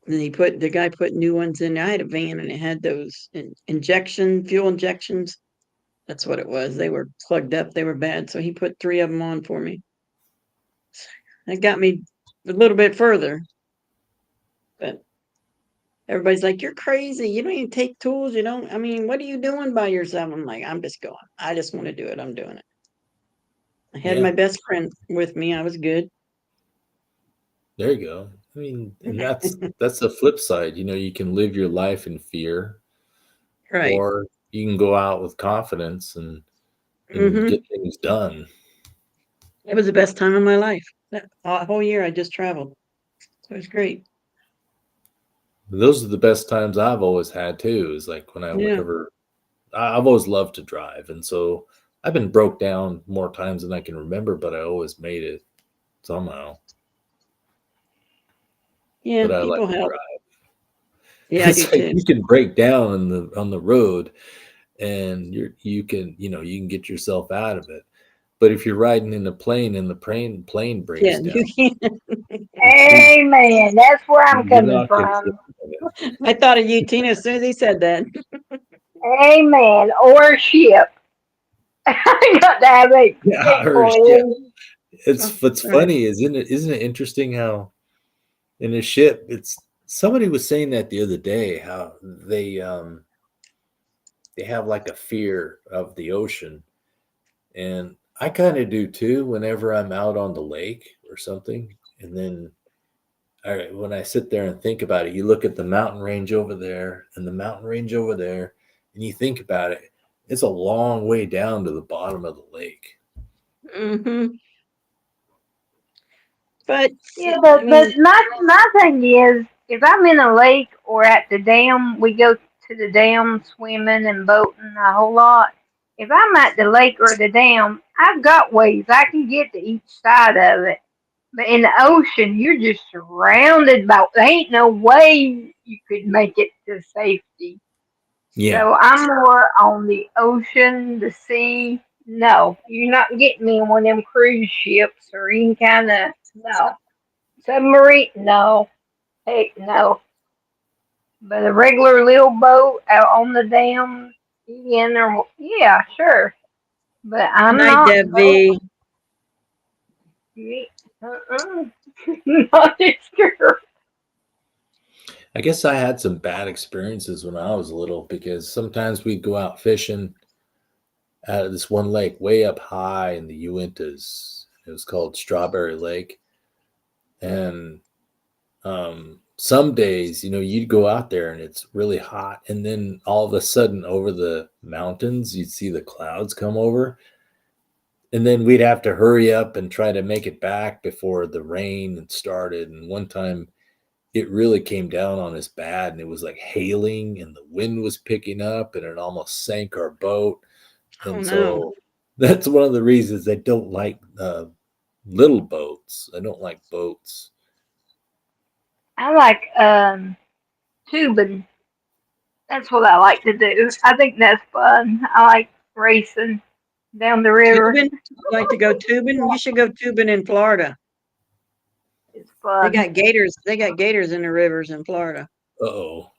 the guy put new ones in. I had a van and it had those fuel injections. That's what it was. They were plugged up. They were bad. So he put 3 of them on for me. That got me a little bit further. But everybody's like, you're crazy. You don't even take tools. What are you doing by yourself? I'm like, I'm just going. I just want to do it. I'm doing it. I had my best friend with me. I was good. There you go. And that's the flip side. You can live your life in fear. Right. Or you can go out with confidence and and Mhm. get things done. It was the best time of my life. That whole year I just traveled. So it was great. Those are the best times I've always had too. Is like when I would Yeah. ever. I've always loved to drive, and so I've been broke down more times than I can remember, but I always made it somehow. Yeah, But I like people to help. drive. Yeah, I do It's like too. you can break down on the road, and you can you can get yourself out of it. But if you're riding in a plane and the plane breaks Yeah, down, you can't. Amen. That's where I'm you're coming not going to get from. out of it. I thought of you, Tina, as soon as he said that. Amen. Or a ship. I got to have a Yeah, or ship. vehicle. Oh, It's right. funny, isn't it? Isn't it interesting how in a ship it's somebody was saying that the other day how they have like a fear of the ocean, and I kind of do too whenever I'm out on the lake or something. And then when I sit there and think about it, you look at the mountain range over there and the mountain range over there, and you think about it, it's a long way down to the bottom of the lake. Mm-hmm. But Yeah, I but mean, my thing is, if I'm in a lake or at the dam, we go to the dam swimming and boating a whole lot. If I'm at the lake or the dam, I've got ways I can get to each side of it. But in the ocean, you're just surrounded by. There ain't no way you could make it to safety. Yeah. So I'm more on the ocean, the sea. No, you're not getting me on one of them cruise ships or any kind of no submarine. No, heck no. But a regular little boat out on the dam, in or yeah, sure. But good I'm night, not Debbie. uh-uh. Not this girl. I guess I had some bad experiences when I was little because sometimes we'd go out fishing at this one lake way up high in the Uintas. It was called Strawberry Lake. And some days, you'd go out there and it's really hot. And then all of a sudden, over the mountains, you'd see the clouds come over. And then we'd have to hurry up and try to make it back before the rain started. And one time, it really came down on us bad, and it was like hailing and the wind was picking up and it almost sank our boat. Oh And no. so that's one of the reasons I don't like little boats. I don't like boats. I like tubing. That's what I like to do. I think that's fun. I like racing down the river. Tubing? You like to go tubing? You should go tubing in Florida. It's They fun. got gators. They got gators in the rivers in Florida. Uh-oh.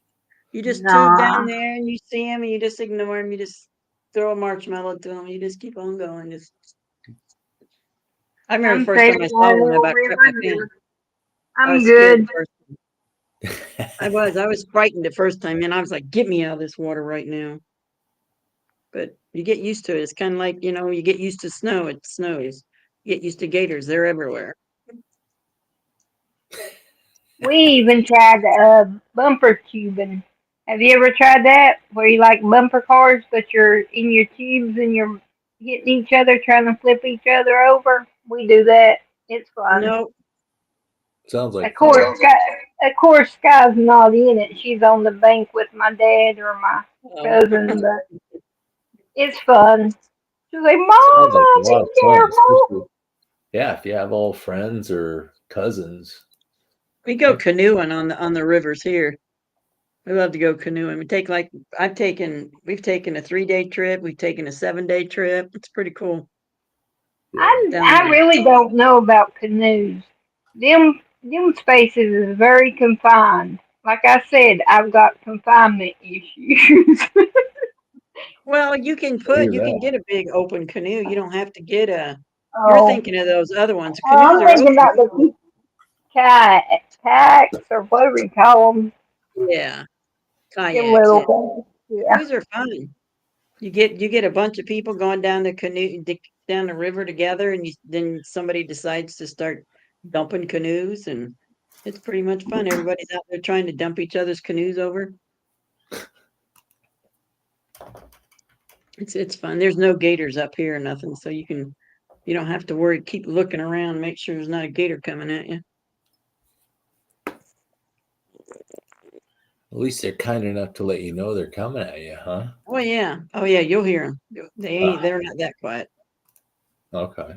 You just tube down Nah. there and you see them and you just ignore them. You just throw a marshmallow to them. You just keep on going. I remember the I'm first safe time I on saw one, I little about crept river my here. pants. I I'm was scared the good. first time. I was frightened the first time, and I was like, "Get me out of this water right now." But you get used to it. It's kind of like, you get used to snow. It snows. You get used to gators. They're everywhere. We even tried bumper tubing. Have you ever tried that? Where you like bumper cars, but you're in your tubes and you're hitting each other, trying to flip each other over? We do that. It's fun. No, Sounds Of like course, fun. Sky's not in it. She's on the bank with my dad or my oh, cousin, but it's fun. She's like, Sounds like a "Mama, lot be of fun, careful." especially yeah, if you have all friends or cousins. we go canoeing on the rivers here. We love to go canoeing. We've taken a 3-day trip. We've taken a 7-day trip. It's pretty cool Yeah. down I there. really don't know about canoes. Them spaces is very confined. Like I said, I've got confinement issues. Well, I hear you can that. get a big open canoe. You don't have to get you're Oh, thinking of those other ones. Canoes I'm are thinking open. about the kayaks or whatever you call them. Yeah, Them kayaks. Yeah, little things. Yeah. canoes are fun. You get a bunch of people going down the river together, and then somebody decides to start dumping canoes, and it's pretty much fun. Everybody's out there trying to dump each other's canoes over. It's fun. There's no gators up here or nothing, so you don't have to worry. Keep looking around, make sure there's not a gator coming at you. At least they're kind enough to let you know they're coming at you, huh? Oh yeah, you'll hear them. They're not that quiet. Okay.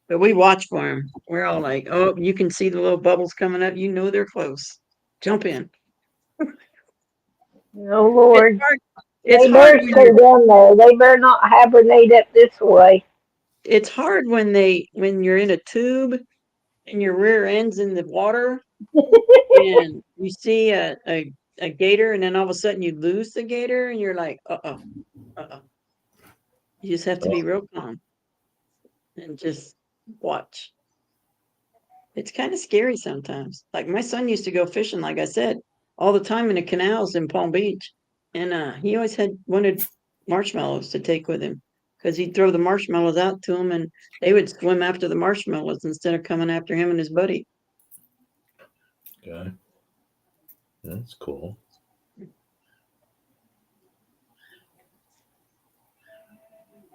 But we watch for them. We're all like, oh, you can see the little bubbles coming up. You know they're close. Jump in. Oh Lord. It's They hard better when stay down there. They better not hibernate up this way. it's hard when you're in a tube and your rear end's in the water and you see a gator and then all of a sudden you lose the gator and you're like, uh-oh. You just have to be real calm and just watch. It's kind of scary sometimes. Like my son used to go fishing, like I said, all the time in the canals in Palm Beach. And he always wanted marshmallows to take with him because he'd throw the marshmallows out to him and they would swim after the marshmallows instead of coming after him and his buddy. Okay. That's cool.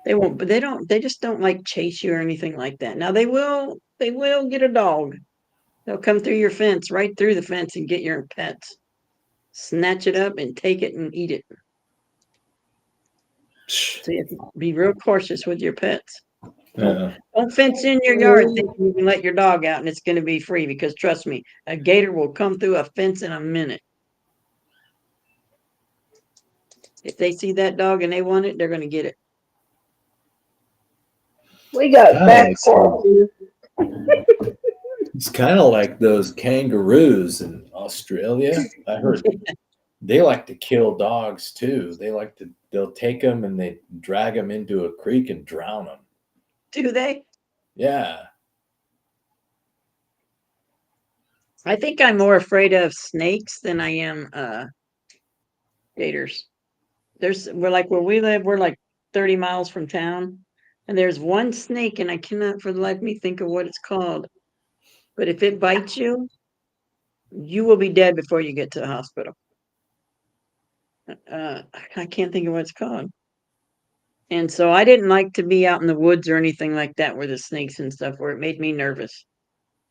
They won't, but they just don't like chase you or anything like that. Now they will get a dog. They'll come through your fence, right through the fence and get your pets. Snatch it up and take it and eat it. So you have to be real cautious with your pets. Yeah. Don't fence in your yard thinking you can let your dog out and it's going to be free because trust me, a gator will come through a fence in a minute. If they see that dog and they want it, they're going to get it. We got Nice. Sasquatches. It's kind of like those kangaroos in Australia. I heard they like to kill dogs too. They'll take them and they drag them into a creek and drown them. Do they? Yeah. I think I'm more afraid of snakes than I am gators. We're like where we live, we're like 30 miles from town. And there's one snake, and I cannot for the life of me think of what it's called. But if it bites you, you will be dead before you get to the hospital. I can't think of what it's called. And so I didn't like to be out in the woods or anything like that where the snakes and stuff were. It made me nervous.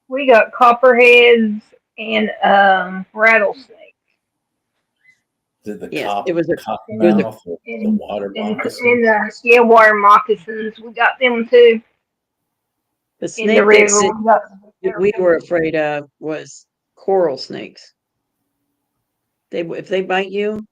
We got copperheads and rattlesnakes. Did the Yes, cop it was a cottonmouth or the water And moccasin? yeah, water moccasins. We got them too. the In snake the river. that we were afraid of was coral snakes. If they bite you,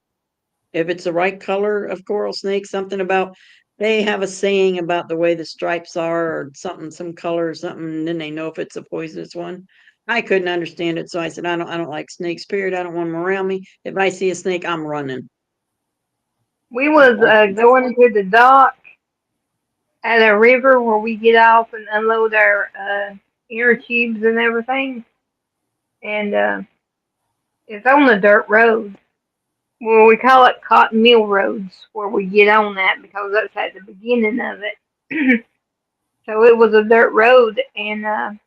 if it's the right color of coral snake, something about they have a saying about the way the stripes are or something, some color or something, and then they know if it's a poisonous one. I couldn't understand it, so I said, I don't like snakes, period. I don't want them around me. If I see a snake, I'm running. We was going to the dock at a river where we get off and unload our inner tubes and everything. And it's on the dirt road. Well, we call it Cotton Mill Roads where we get on that because that's at the beginning of it. So it was a dirt road, and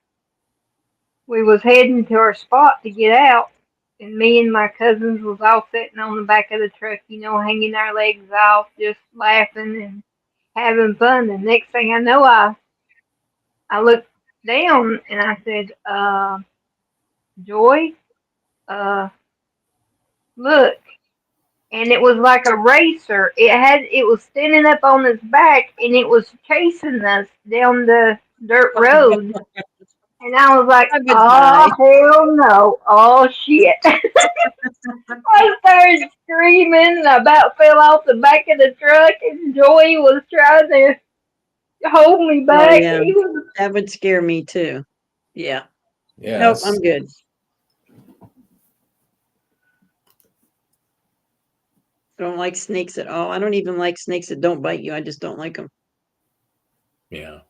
we was heading to our spot to get out. And me and my cousins was all sitting on the back of the truck, hanging our legs off, just laughing and having fun. And next thing I know, I looked down and I said, Joy, look. And it was like a racer. It was standing up on its back and it was chasing us down the dirt road. And I was like, oh, hell no. Oh, shit. I started screaming and I about fell off the back of the truck and Joey was trying to hold me back. Oh, yeah. That would scare me too. Yeah. Yeah. Nope, I'm good. I don't like snakes at all. I don't even like snakes that don't bite you. I just don't like them. Yeah.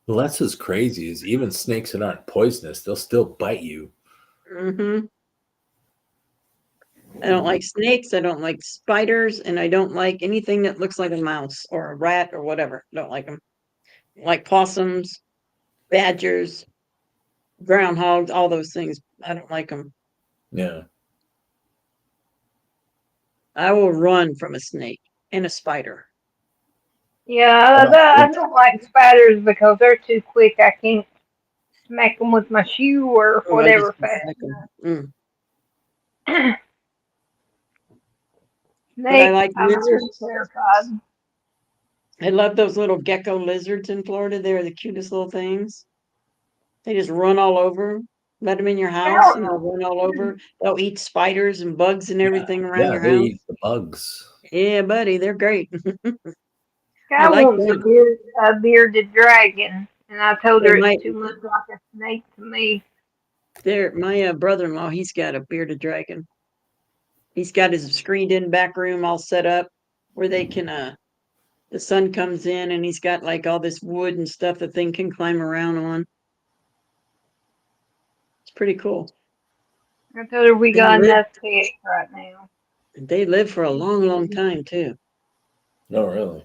Well, that's what's crazy is even snakes that aren't poisonous, they'll still bite you. Mm-hmm. I don't like snakes. I don't like spiders, and I don't like anything that looks like a mouse or a rat or whatever. Don't like them. Like possums, badgers, groundhogs, all those things. I don't like them. Yeah. I will run from a snake and a spider. Yeah, I don't like spiders because they're too quick. I can't smack them with my shoe or Oh, I just whatever can fast smack 'em. Mm. enough. But I Snakes, like I'm really lizards. terrified. I love those little gecko lizards in Florida. They're the cutest little things. They just run all over. Let them in your house and they'll run all over. They'll eat spiders and bugs and everything around Yeah, your they house. eat the bugs. Yeah, buddy, they're great. I I like wants them. a bearded dragon, and I told They her it's might. too much like a snake to me. My brother-in-law, he's got a bearded dragon. He's got his screened-in back room all set up where they can the sun comes in and he's got like all this wood and stuff the thing can climb around on. It's pretty cool. I told her we They got live enough pets right now. they live for a long, long time too. No, really.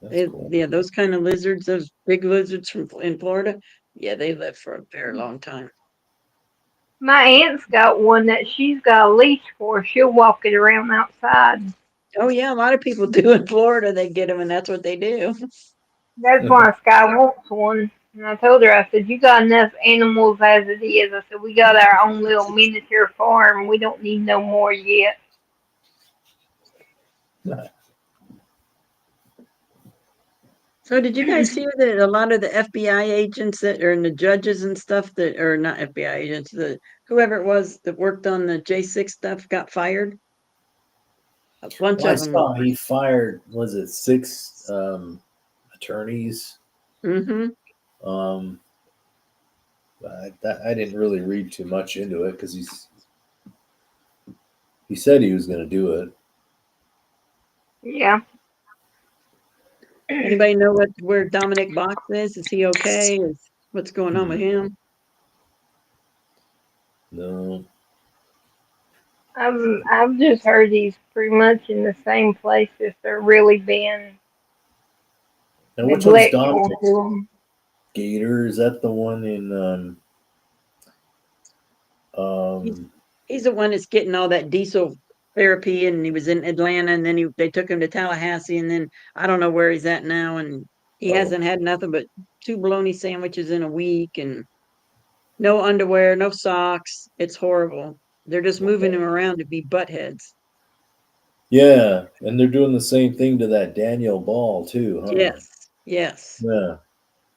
That's cool. Yeah, those kind of lizards, those big lizards from in Florida, yeah, they live for a very long time. My aunt's got one that she's got a leash for. She'll walk it around outside. Oh yeah, a lot of people do in Florida. They get them, and that's what they do. That's why Sky wants one. And I told her, I said, you got enough animals as it is. I said, we got our own little miniature farm. We don't need no more yet. So did you guys hear that a lot of the FBI agents that are and the judges and stuff that are not FBI agents, the whoever it was that worked on the J6 stuff got fired? A bunch Well, I of them. saw he fired, was it 6 attorneys? Mm-hmm. Um, I didn't really read too much into it because he said he was going to do it. Yeah. Anybody know where Dominic Box is? Is he okay? What's going on with him? No. I've just heard he's pretty much in the same place if they're really being And which one's neglectful Dominic? to him. Gator? Is that the one in He's the one that's getting all that diesel therapy, and he was in Atlanta, and then they took him to Tallahassee, and then I don't know where he's at now, and he hasn't had nothing but 2 bologna sandwiches in a week, and no underwear, no socks. It's horrible. They're just moving him around to be butt heads. yeah, and they're doing the same thing to that Daniel Ball too, huh? Yes. Yeah.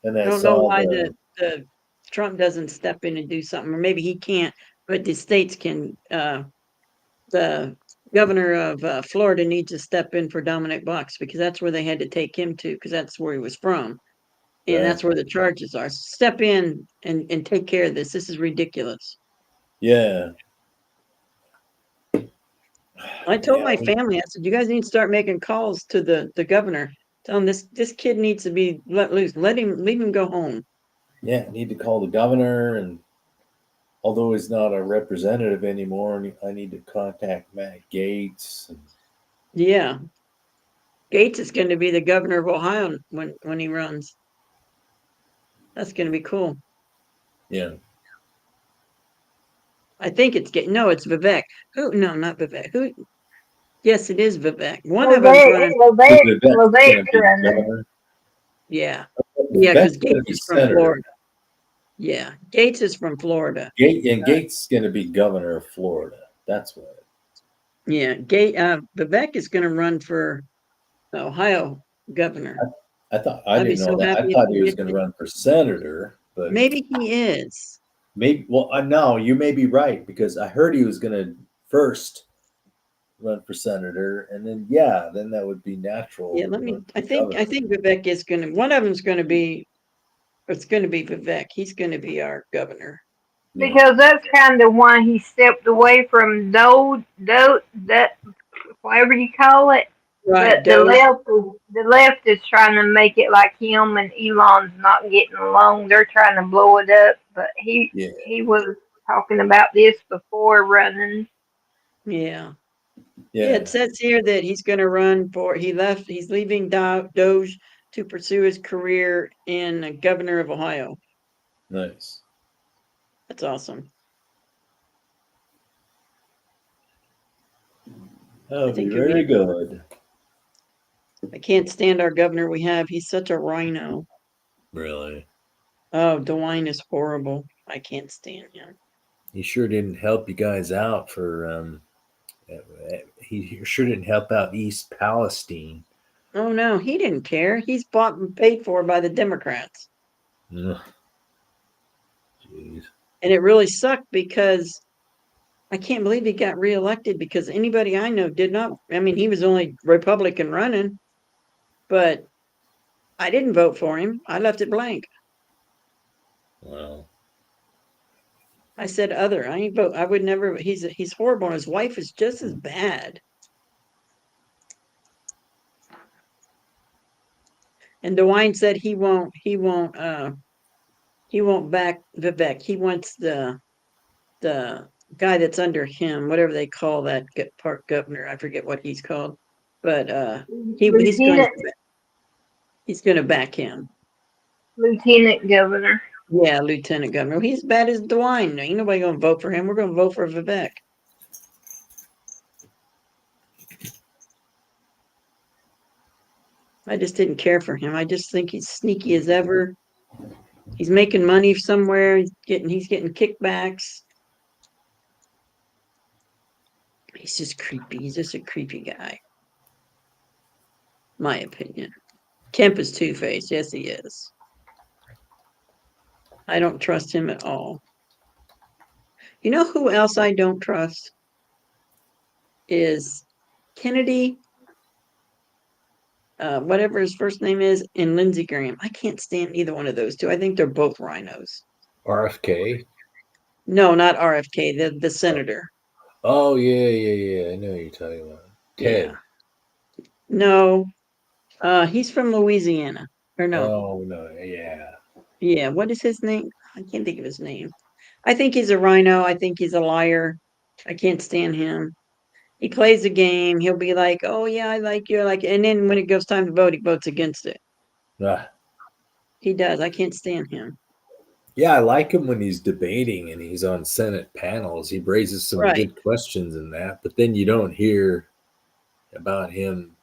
And I I don't know saw why the Trump doesn't step in and do something, or maybe he can't, but the states can. The governor of Florida needs to step in for Dominic Box because that's where they had to take him to because that's where he was from. And right. that's where the charges are. Step in and take care of this. This is ridiculous. Yeah. I told my family, I said, you guys need to start making calls to the governor. Tell him this kid needs to be let loose. Leave him go home. Yeah, I need to call the governor, and although he's not a representative anymore, I need to contact Matt Gaetz. Yeah. Gates is going to be the governor of Ohio when he runs. That's going to be cool. Yeah. I think it's no, it's Vivek. Who? No, not Vivek. Who? Yes, it is Vivek. One of them's running. Vivek's running. Yeah, because Gates is from senator. Florida. Yeah, Gates is from Florida. Gaetz is going to be governor of Florida. That's what. Yeah, Vivek is going to run for Ohio governor. I didn't know that. I thought he was going to run for senator, but maybe he is. Maybe. Well, no, you may be right because I heard he was going to first run for senator, and then then that would be natural. Yeah, I think Vivek is going to. One of them's going to be. It's going to be Vivek. He's going to be our governor. Because that's kind of why he stepped away from that whatever you call it. Right. But the left is trying to make it like him and Elon's not getting along. They're trying to blow it up. But he was talking about this before running. Yeah. It says here that he's going to run for. He's leaving Doge to pursue his career in governor of Ohio. Nice. That's awesome. That would be very good. I can't stand our governor we have. He's such a rhino. Really. Oh, DeWine is horrible. I can't stand him. He sure didn't help you guys out for he sure didn't help out East Palestine. Oh no, he didn't care. He's bought and paid for by the Democrats. Ugh. Jeez. And it really sucked because I can't believe he got reelected because anybody I know did not. I mean, he was only Republican running, but I didn't vote for him. I left it blank. Well, I said other. I ain't vote. I would never. He's horrible. And his wife is just as bad. And DeWine said he won't back Vivek. He wants the guy that's under him, whatever they call that park governor. I forget what he's called, but he's going to back him. Lieutenant Governor. Yeah, Lieutenant Governor. He's bad as DeWine. Ain't nobody going to vote for him. We're going to vote for Vivek. I just didn't care for him. I just think he's sneaky as ever. He's making money somewhere. He's getting kickbacks. He's just creepy. He's just a creepy guy. My opinion. Kemp is two-faced. Yes, he is. I don't trust him at all. You know who else I don't trust? Is Kennedy, whatever his first name is, and Lindsey Graham. I can't stand either one of those two. I think they're both rhinos. RFK. No, not RFK, the senator. Oh yeah. I know what you're talking about. Ted. Yeah. No, he's from Louisiana. Or no. Oh no, yeah. Yeah, what is his name? I can't think of his name. I think he's a rhino. I think he's a liar. I can't stand him. He plays a game. He'll be like, "Oh yeah, I like you," and then when it goes time to vote, he votes against it. Ah. He does. I can't stand him. Yeah, I like him when he's debating and he's on Senate panels. He raises some Right. good questions in that, but then you don't hear about him,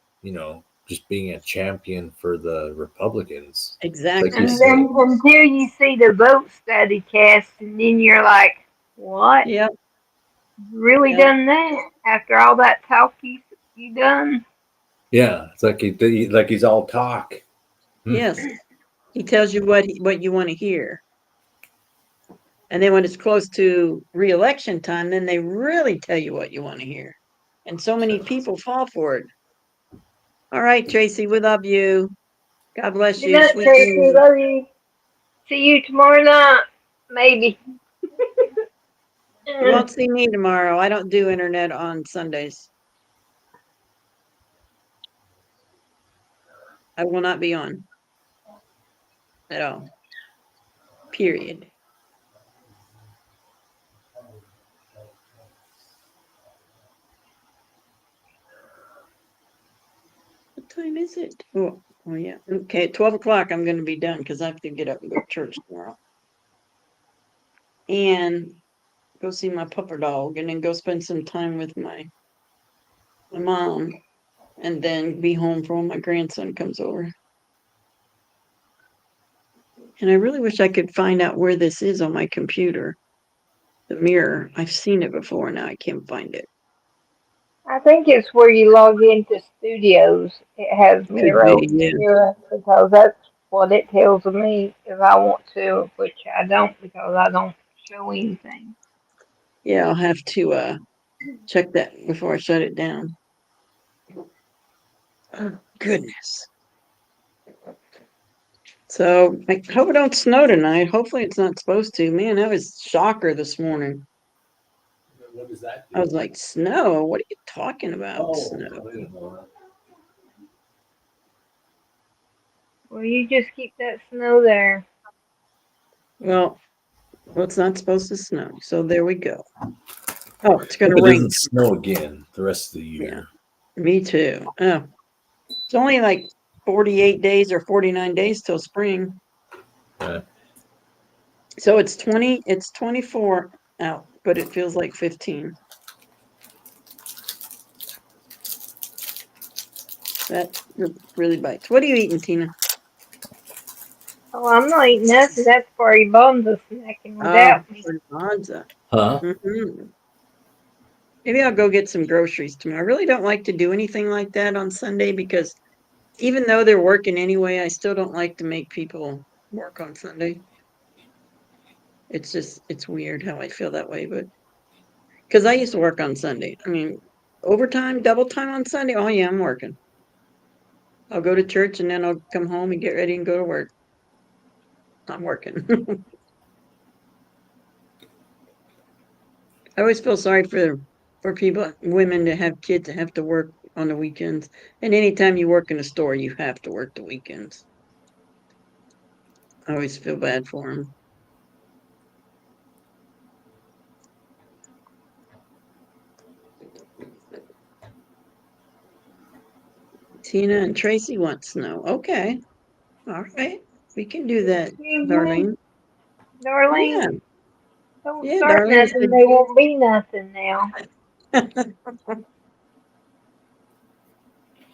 just being a champion for the Republicans. Exactly. Like you And said. then until you see the votes that he cast, and then you're like, what? Yep. Really Yep. done that after all that talk you done? Yeah, it's like he's all talk. Yes. He tells you what you want to hear. And then when it's close to re-election time, then they really tell you what you want to hear. And so many people fall for it. All right, Tracy, we love you. God bless Good you. night, Sweet Tracy. dreams. Love you. See you tomorrow night, maybe. You won't see me tomorrow. I don't do internet on Sundays. I will not be on at all. Period. What time is it? Oh yeah. Okay, at 12 o'clock I'm going to be done because I have to get up and go to church tomorrow. And go see my pupper dog and then go spend some time with my mom and then be home for when my grandson comes over. And I really wish I could find out where this is on my computer. The mirror. I've seen it before. Now I can't find it. I think it's where you log into Studios. It has Could Miro, be, yeah. Mira, because that's what it tells me if I want to, which I don't because I don't show anything. Yeah, I'll have to check that before I shut it down. Oh, goodness. So I hope it don't snow tonight. Hopefully it's not supposed to. Man, that was a shocker this morning. What does that I was like, snow? What are you talking about? Snow. Well, you just keep that snow there. Well, it's not supposed to snow. So there we go. Oh, it's going Hope to it rain. doesn't snow again the rest of the year. Me too. Oh, it's only like 48 days or 49 days till spring. Right. So it's 24 out, but it feels like 15. That really bites. What are you eating, Tina? Oh, I'm not eating nothing. That's for your bones are snacking Oh, without me. Bonza. Huh? Mm-hmm. Maybe I'll go get some groceries tomorrow. I really don't like to do anything like that on Sunday because even though they're working anyway, I still don't like to make people work on Sunday. It's weird how I feel that way, but because I used to work on Sunday. I mean, overtime, double time on Sunday. Oh yeah, I'm working. I'll go to church and then I'll come home and get ready and go to work. I'm working. I always feel sorry for people, women that have kids that have to work on the weekends. And anytime you work in a store, you have to work the weekends. I always feel bad for them. Tina and Tracy want snow. Okay. All right. We can do that, Excuse me, Darlene. Darlene. Yeah. Don't Yeah, start Darlene nothing. There won't be nothing now. said.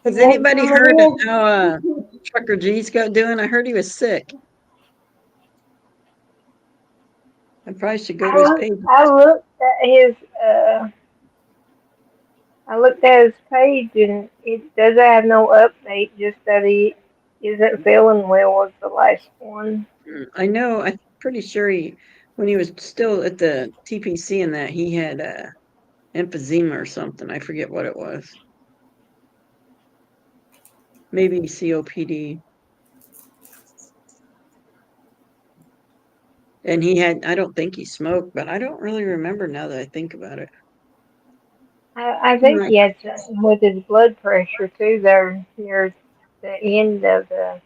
Has You want anybody some of heard of this? how Trucker G's got doing? I heard he was sick. I probably should go to his page. I looked at his I looked at his page and it doesn't have no update, just that he isn't feeling well was the last one. I know, I'm pretty sure when he was still at the TPC and that, he had emphysema or something. I forget what it was. Maybe COPD. And I don't think he smoked, but I don't really remember now that I think about it. I think Right. he had something with his blood pressure too there near the end of the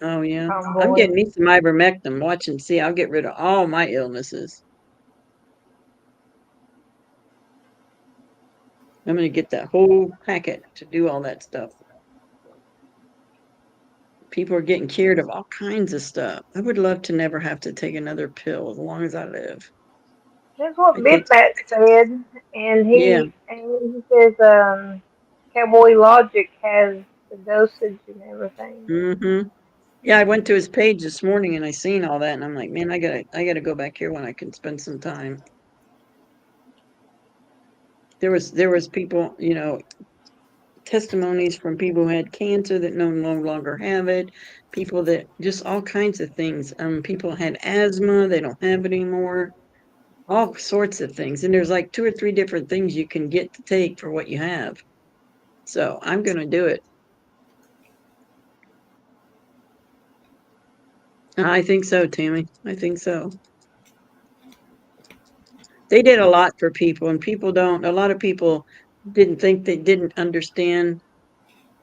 Oh, yeah. I'm convoy. getting me some ivermectin. Watch and see. I'll get rid of all my illnesses. I'm going to get that whole packet to do all that stuff. People are getting cured of all kinds of stuff. I would love to never have to take another pill as long as I live. That's what I take, Bitbat said, and yeah. he says Cowboy Logic has the dosage and everything. Mm-hmm. Yeah, I went to his page this morning and I seen all that and I'm like, man, I gotta go back here when I can spend some time. There was people, testimonies from people who had cancer that no longer have it, people that just all kinds of things. People had asthma, they don't have it anymore, all sorts of things. And there's like 2 or 3 different things you can get to take for what you have. So I'm gonna do it. I think so, Tammy. I think so. They did a lot for people, and a lot of people didn't think they didn't understand.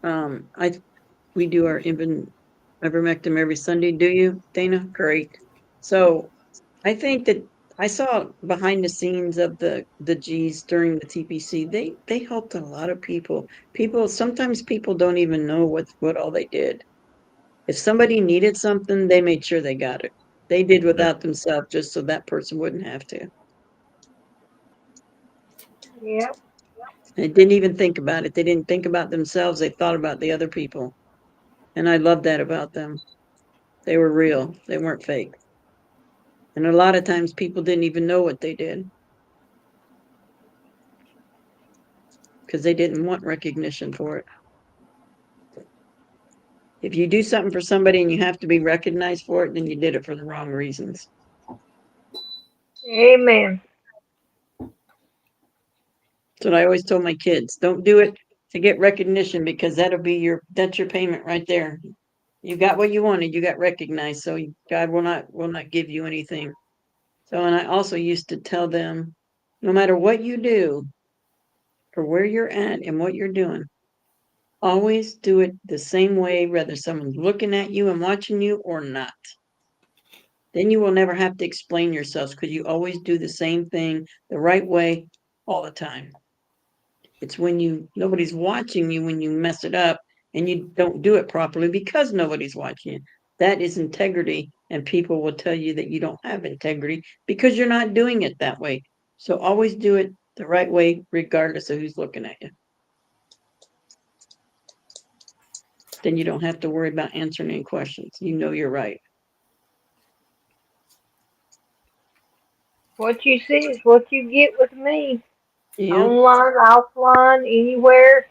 We do our ivermectin every Sunday. Do you, Dana? Great. So I think that I saw behind the scenes of the G's during the TPC. They helped a lot of people. Sometimes people don't even know what all they did. If somebody needed something, they made sure they got it. They did without themselves just so that person wouldn't have to. Yep. They didn't even think about it. They didn't think about themselves. They thought about the other people. And I love that about them. They were real. They weren't fake. And a lot of times people didn't even know what they did because they didn't want recognition for it. If you do something for somebody and you have to be recognized for it, then you did it for the wrong reasons. Amen. That's what I always told my kids. Don't do it to get recognition because that's your payment right there. You got what you wanted, you got recognized, so God will not give you anything. So, and I also used to tell them, no matter what you do or where you're at and what you're doing, always do it the same way, whether someone's looking at you and watching you or not. Then you will never have to explain yourselves because you always do the same thing the right way all the time. It's when nobody's watching you when you mess it up and you don't do it properly because nobody's watching you. That is integrity, and people will tell you that you don't have integrity because you're not doing it that way. So always do it the right way, regardless of who's looking at you. then you don't have to worry about answering any questions. You know you're right. What you see is what you get with me. Yeah. Online, offline, anywhere.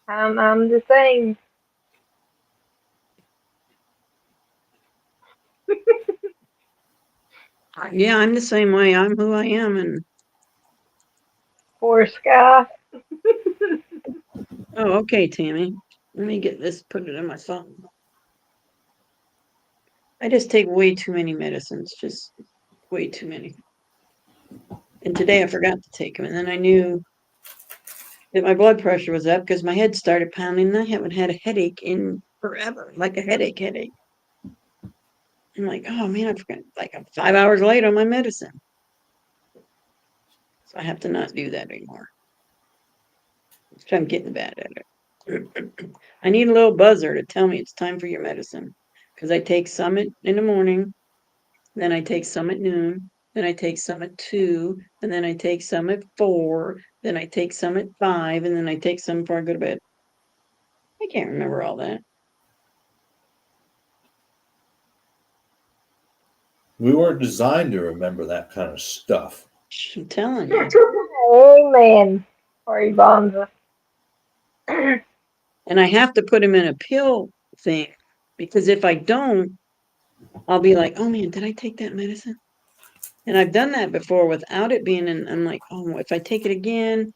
I'm the same. Yeah, I'm the same way. I'm who I am. And Poor Sky. oh, okay, Tammy. Let me get this, put it in my phone. I just take way too many medicines, just way too many. And today I forgot to take them. And then I knew that my blood pressure was up because my head started pounding and I haven't had a headache in forever, like a headache. I'm like, oh man, I forgot. Like I'm 5 hours late on my medicine. So I have to not do that anymore. So I'm getting bad at it. I need a little buzzer to tell me it's time for your medicine. Because I take some in the morning, then I take some at noon, then I take some at 2, and then I take some at 4, then I take some at 5, and then I take some before I go to bed. I can't remember all that. We weren't designed to remember that kind of stuff. I'm telling you. Amen. Sorry, Bonza. And I have to put them in a pill thing because if I don't, I'll be like, oh man, did I take that medicine? And I've done that before without it being in. I'm like, oh, if I take it again,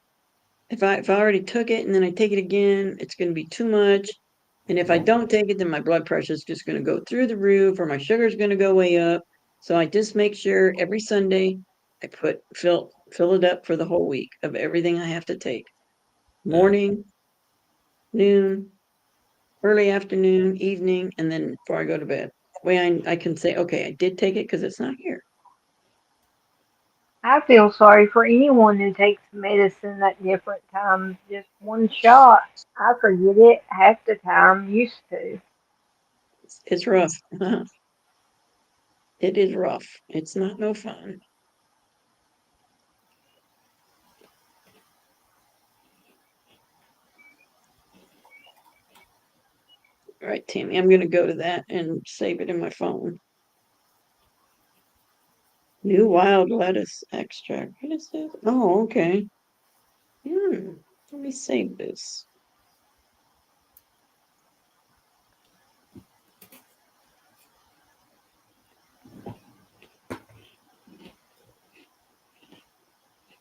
if I already took it and then I take it again, it's going to be too much. And if I don't take it, then my blood pressure is just going to go through the roof or my sugar is going to go way up. So I just make sure every Sunday I fill it up for the whole week of everything I have to take. Morning, noon, early afternoon, evening, and then before I go to bed. Way I can say, okay, I did take it because it's not here. I feel sorry for anyone who takes medicine at different times. Just one shot. I forget it half the time. Used to. It's rough. It is rough. It's not no fun. All right, Tammy, I'm going to go to that and save it in my phone. New wild lettuce extract. What is this? Oh, okay. Let me save this.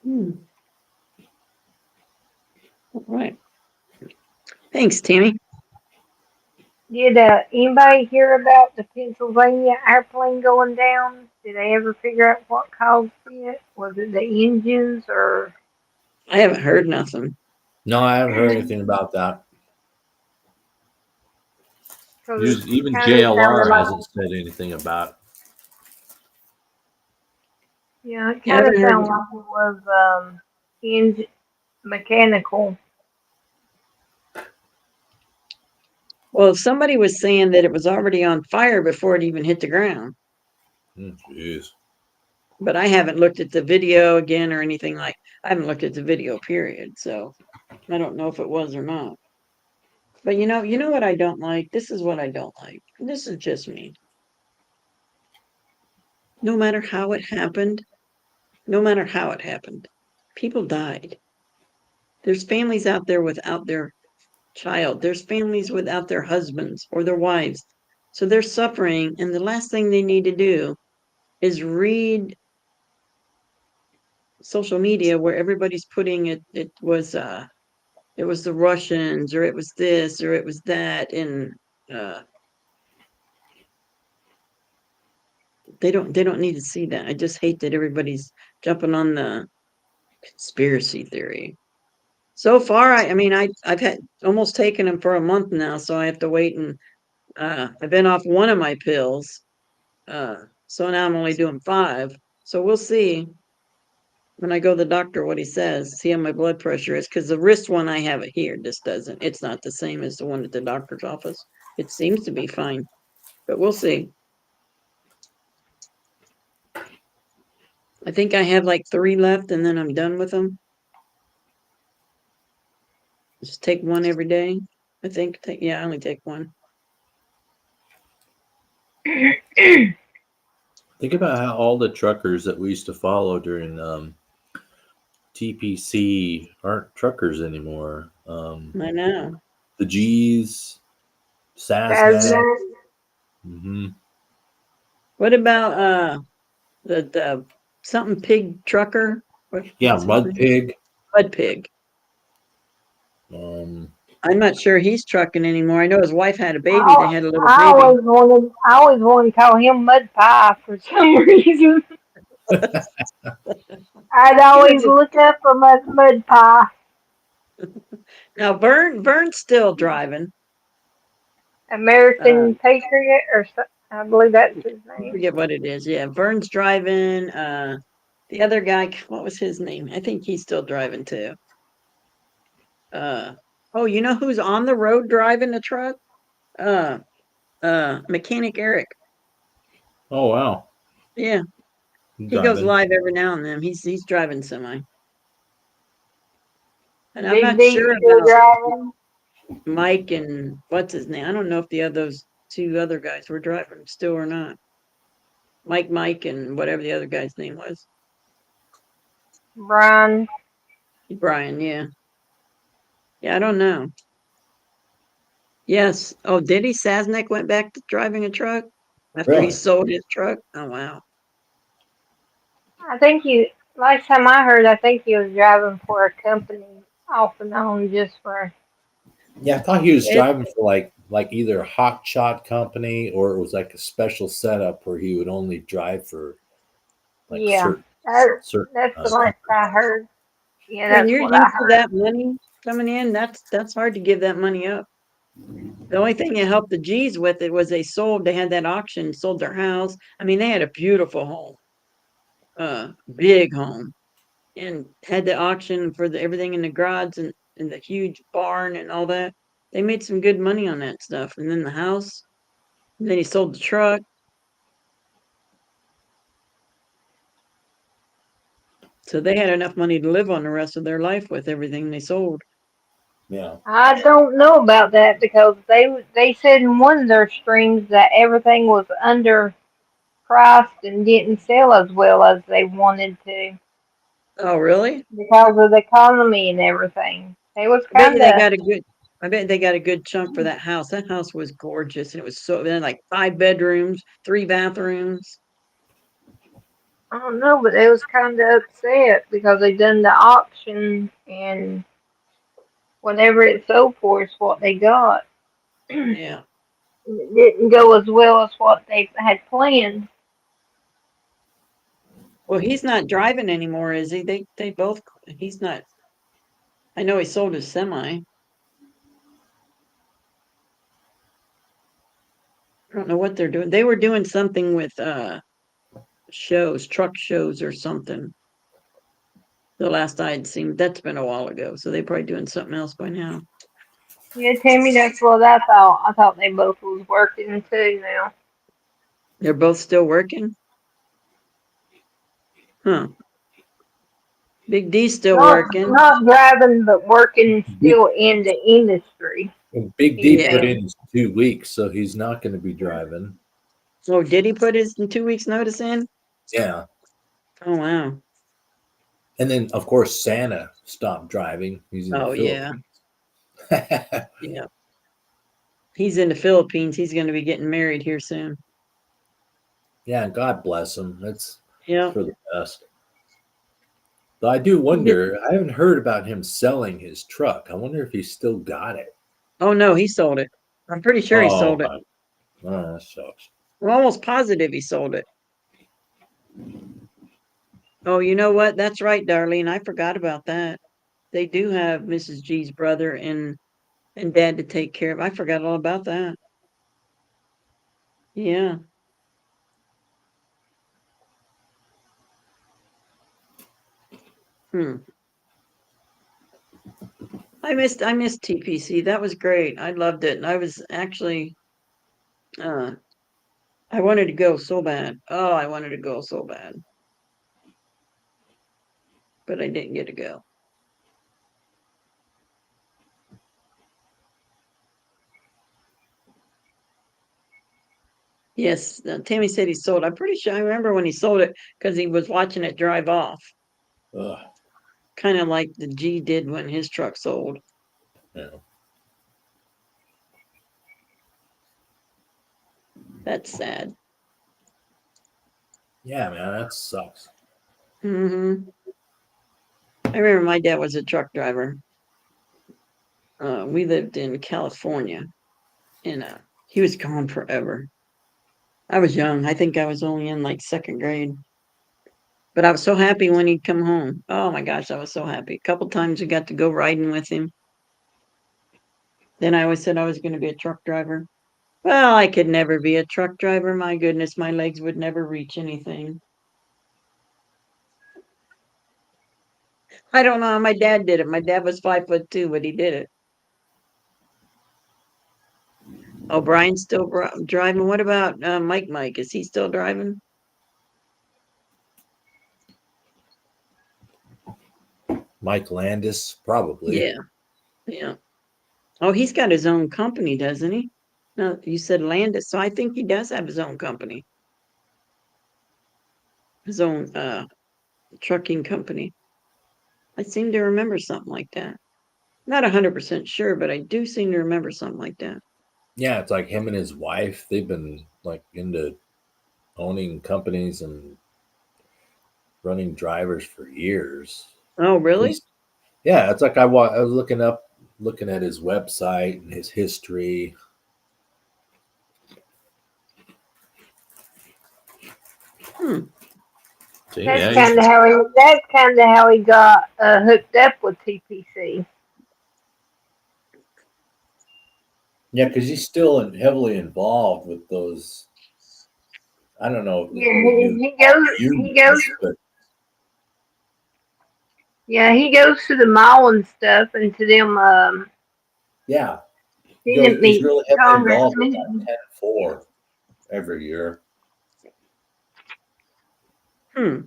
All right. Thanks, Tammy. Did anybody hear about the Pennsylvania airplane going down? Did they ever figure out what caused it? Was it the engines or? I haven't heard nothing. No, I haven't heard anything about that. Even JLR hasn't said anything about it. Yeah, it Yeah, I kind of haven't heard sounded like it was engine mechanical. Well, somebody was saying that it was already on fire before it even hit the ground. Jeez. But I haven't looked at the video again or anything like. I haven't looked at the video, period. So I don't know if it was or not. But you know what I don't like? This is what I don't like. This is just me. No matter how it happened, people died. There's families out there without their child. There's families without their husbands or their wives. So they're suffering. And the last thing they need to do is read social media where everybody's putting it was the Russians or it was this or it was that. And they don't need to see that. I just hate that everybody's jumping on the conspiracy theory. So far, I've had almost taken them for a month now, so I have to wait and I've been off one of my pills. So now I'm only doing 5. So we'll see when I go to the doctor what he says, see how my blood pressure is, because the wrist one I have it here just doesn't. It's not the same as the one at the doctor's office. It seems to be fine, but we'll see. I think I have like 3 left and then I'm done with them. Just take one every day. I think, yeah, I only take one. Think about how all the truckers that we used to follow during TPC aren't truckers anymore. I know. The G's, That's Sasnak. Hmm. What about the something pig trucker? What Yeah, was his Mud name? Pig. Bud Pig. Um, I'm not sure he's trucking anymore. I know his wife had a baby. They I, had a little I baby. always wanted to call him Mud Pie for some reason. I'd always look up for Mud Pie. Now Vern's still driving. American Patriot, I believe that's his I name. forget what it is. Yeah, Vern's driving. The other guy, what was his name? I think he's still driving too. Oh, you know who's on the road driving a truck? Uh, Mechanic Eric. oh wow, Yeah, he goes driving. live every now and then. He's driving semi, and I'm Big not D sure still about driving. Mike and what's his name. I don't know if the those two other guys were driving still or not. Mike, and whatever the other guy's name was. Brian. Brian, yeah. Yeah, I don't know. Yes. Oh, did he? Sasnek went back to driving a truck after he Really? sold his truck. Oh wow. I think last time I heard, I think he was driving for a company off and on just for, Yeah, I thought he was It, driving for like either a hot shot company or it was like a special setup where he would only drive for like yeah. certain That, certain that's the last companies. I heard. Yeah, when that's you're what I used to heard. that money coming in, that's hard to give that money up. The only thing that helped the G's with it was they had that auction, sold their house. I mean, they had a beautiful home, big home, and had the auction for everything in the garage and the huge barn and all that. They made some good money on that stuff. And then the house, and then he sold the truck. So they had enough money to live on the rest of their life with everything they sold. Yeah. I don't know about that because they said in one of their streams that everything was underpriced and didn't sell as well as they wanted to Oh, really? because of the economy and everything. It was I bet you kind they of, got a good. I bet they got a good chunk for that house. That house was gorgeous, and it was it had like 5 bedrooms, 3 bathrooms. I don't know, but they was kind of upset because they done the auction and whatever it sold for is what they got. It Yeah. didn't go as well as what they had planned. Well, he's not driving anymore, is he? They both. He's not. I know he sold his semi. I don't know what they're doing. They were doing something with shows, truck shows or something. The last I'd seen, that's been a while ago. So they're probably doing something else by now. Yeah, Tammy, that's what I thought. I thought they both was working too now. They're both still working. Huh. Big D's still working. Not driving, but working Big, still in the industry. Big He D put Yeah. said. in his 2 weeks, so he's not going to be driving. Oh, did he put his 2 weeks notice in? Yeah. Oh wow. And then, of course, Santa stopped driving. He's in the Oh yeah. Philippines. Yeah. He's in the Philippines. He's going to be getting married here soon. Yeah, God bless him. That's Yeah. for the best. Though I do wonder, I haven't heard about him selling his truck. I wonder if he's still got it. Oh no, he sold it. I'm pretty sure he Oh, sold it. okay. Oh, that sucks. I'm almost positive he sold it. Oh, you know what? That's right, Darlene. I forgot about that. They do have Mrs. G's brother and dad to take care of. I forgot all about that. Yeah. Hmm. I missed TPC. That was great. I loved it. I was actually uh I wanted to go so bad. Oh, I wanted to go so bad. But I didn't get to go. Yes, Tammy said he sold. I'm pretty sure I remember when he sold it because he was watching it drive off, Ugh, kind of like the G did when his truck sold. yeah. That's sad. Yeah, man, that sucks. Hmm. I remember my dad was a truck driver. We lived in California, and he was gone forever. I was young. I think I was only in like second grade. But I was so happy when he'd come home. Oh my gosh, I was so happy. A couple times we got to go riding with him. Then I always said I was going to be a truck driver. Well, I could never be a truck driver. My goodness, my legs would never reach anything. I don't know how my dad did it. My dad was 5'2", but he did it. Oh, Brian's still driving. What about Mike? Mike, is he still driving? Mike Landis, probably. Yeah, yeah. Oh, he's got his own company, doesn't he? No, you said Landis, so I think he does have his own company, his own trucking company. I seem to remember something like that. Not 100% sure, but I do seem to remember something like that. Yeah, it's like him and his wife. They've been like into owning companies and running drivers for years. Oh, really? Yeah, it's like I was looking at his website and his history. Hmm. So, That's yeah, kind of how he. That's kind of how he got hooked up with TPC. yeah, because he's still heavily involved with those. I don't know if Yeah, they use he goes. He goes. unions, but Yeah, he goes to the mall and stuff, and to them yeah, Senate he's meetings, really heavily Congress involved with meetings. that 10-4 every year. Hmm.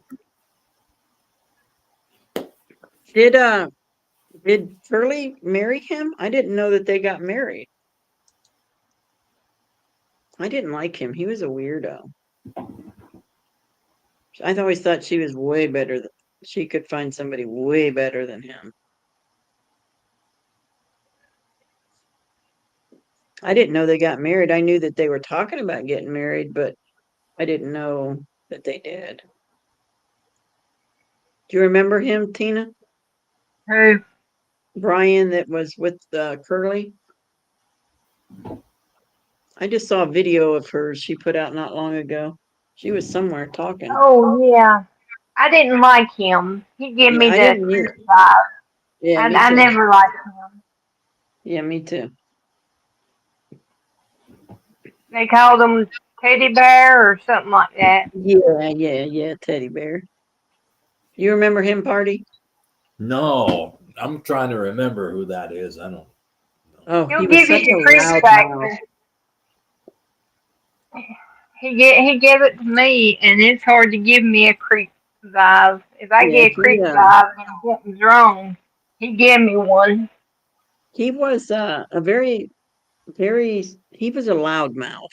Did Curly marry him? I didn't know that they got married. I didn't like him. He was a weirdo. I always thought she was way better. She could find somebody way better than him. I didn't know they got married. I knew that they were talking about getting married, but I didn't know that they did. Do you remember him, Tina? Who? Brian that was with Curly? I just saw a video of hers she put out not long ago. She was somewhere talking. Oh yeah, I didn't like him. He gave Yeah, me I the didn't creep either. vibe. Yeah, me I too. never liked him. Yeah, me too. They called him Teddy Bear or something like that. Yeah, Teddy Bear. You remember him, Party? No, I'm trying to remember who that is. I don't know. Oh, He'll he was give you such a the creep loud mouth. factor. He gave it to me, and it's hard to give me a creep vibe. If I Yeah, get a creep vibe and something's wrong, he gave me one. he was a very, he was a loud mouth.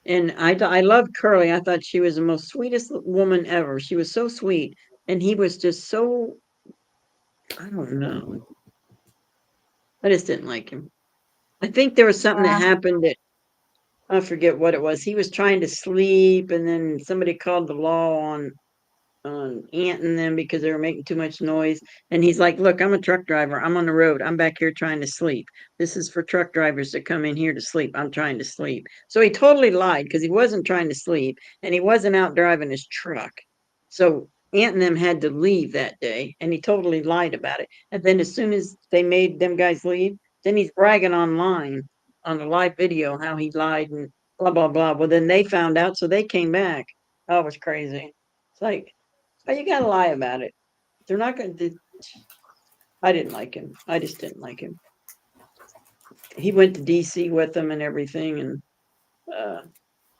And I loved Curly. I thought she was the most sweetest woman ever. She was so sweet. And he was just so, I don't know. I just didn't like him. I think there was something that Yeah. happened that I forget what it was. He was trying to sleep, and then somebody called the law on Ant and them because they were making too much noise. And he's like, "Look, I'm a truck driver. I'm on the road. I'm back here trying to sleep. This is for truck drivers that come in here to sleep. I'm trying to sleep." So he totally lied because he wasn't trying to sleep and he wasn't out driving his truck. So Ant and them had to leave that day, and he totally lied about it. And then as soon as they made them guys leave, then he's bragging online on the live video how he lied and blah blah blah. Well, then they found out, so they came back. Oh, it was crazy. It's like, oh, you gotta lie about it. They're not gonna do. I didn't like him. I just didn't like him. He went to DC with them and everything, and uh,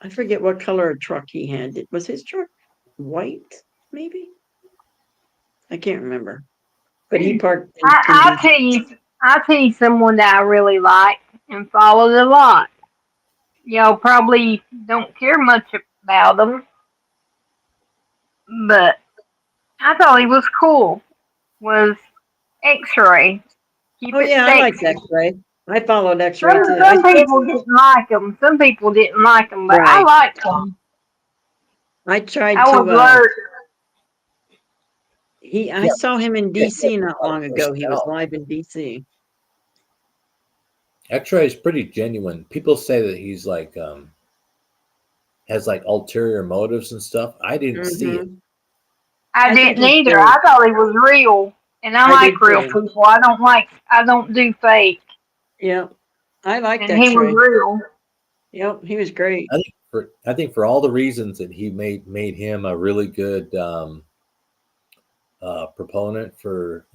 I forget what color of truck he had. Was his truck white? Maybe I can't remember. But he parked in I'll DC. tell you. I'll tell you someone that I really liked and followed a lot. y'all probably don't care much about him, but I thought he was cool. Was X-Ray. Keep Oh it yeah, I liked sexy. X-Ray. I followed X-Ray Some too. I some still, people didn't like him. Some people didn't like him, but I right. liked him. I tried I was to I Yeah, saw him in yeah, he has DC not a lot of long ago. He was personality. live in DC. X-Ray is pretty genuine. People say that he's like has like ulterior motives and stuff. I didn't see it. Hmm. I I think didn't he's either. great. I thought he was real, and I I like did real too. people. I don't do fake, Yeah. I liked and he was X-Ray. real. Yep, he was great. I think for all the reasons that he made him a really good proponent for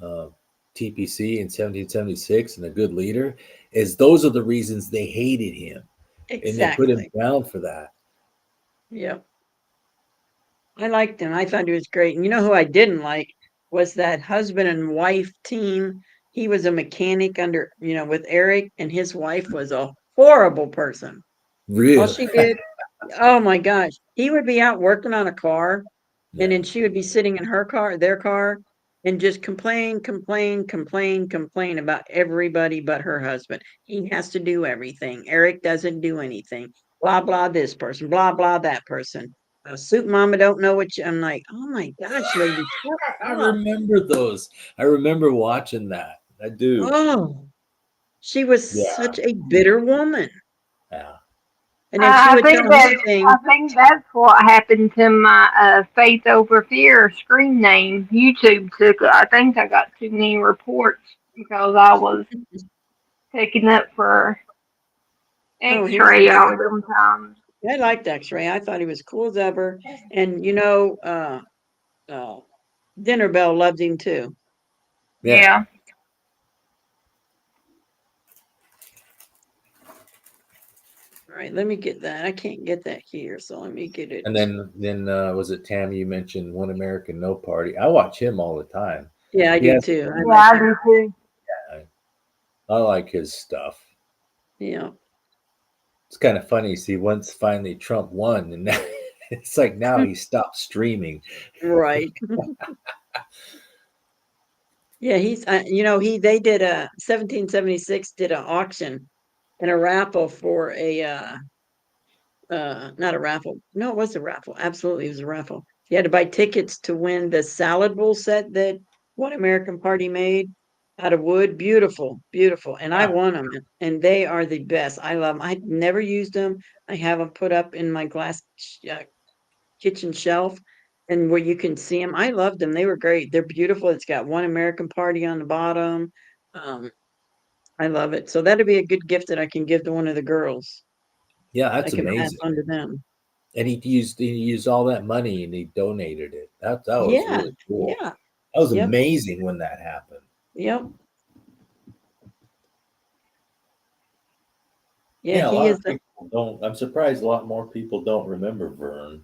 TPC in 1776 and a good leader, is those are the reasons they hated him and they put him Exactly. down for that. Yep. I liked him. I thought he was great. And you know who I didn't like was that husband and wife team. He was a mechanic under, with Eric, and his wife was a horrible person. All Really? she did, oh my gosh, he would be out working on a car, and Yeah. then she would be sitting in her car, their car, and just complain, complain, complain, complain about everybody but her husband. He has to do everything. Eric doesn't do anything. Blah blah this person, blah blah that person. Soup Mama don't know what I'm like. Oh my gosh, lady, shut I up! remember those. I remember watching that. I do. Oh, she was Yeah. such a bitter woman, Yeah. and then she would tell him I things. think that's what happened to my Faith Over Fear screen name. YouTube took it. I think I got too many reports because I was taking up for Oh, he was X-ray all them times. I liked X-Ray. I thought he was cool as ever. And uh, Dinner Bell loved him too. Yeah. Yeah. All right, let me get that. I can't get that here, so let me get it. And then was it Tammy? You mentioned One American No Party. I watch him all the time. Yeah, I He do has. too. I Yeah, like I him. do too. I like his stuff. Yeah, It's kind of funny. See, once finally Trump won, and now, it's like now he stopped streaming. right. Yeah, they did a 1776 did an auction and a raffle for a not a raffle. No, it was a raffle. Absolutely, it was a raffle. You had to buy tickets to win the salad bowl set that One American Party made out of wood. Beautiful, beautiful. And I Ah, won them, and they are the best. I love them. I've never used them. I have them put up in my glass kitchen shelf, and where you can see them. I loved them. They were great. They're beautiful. It's got One American Party on the bottom. Um, I love it. So that'd be a good gift that I can give to one of the girls. yeah, I that's can pass amazing. on to them. And he used all that money and he donated it. That was Yeah, really cool. yeah, That was yep, amazing when that happened. yep. Yeah, Yeah, a he lot is of people don't. I'm surprised a lot more people don't remember Vern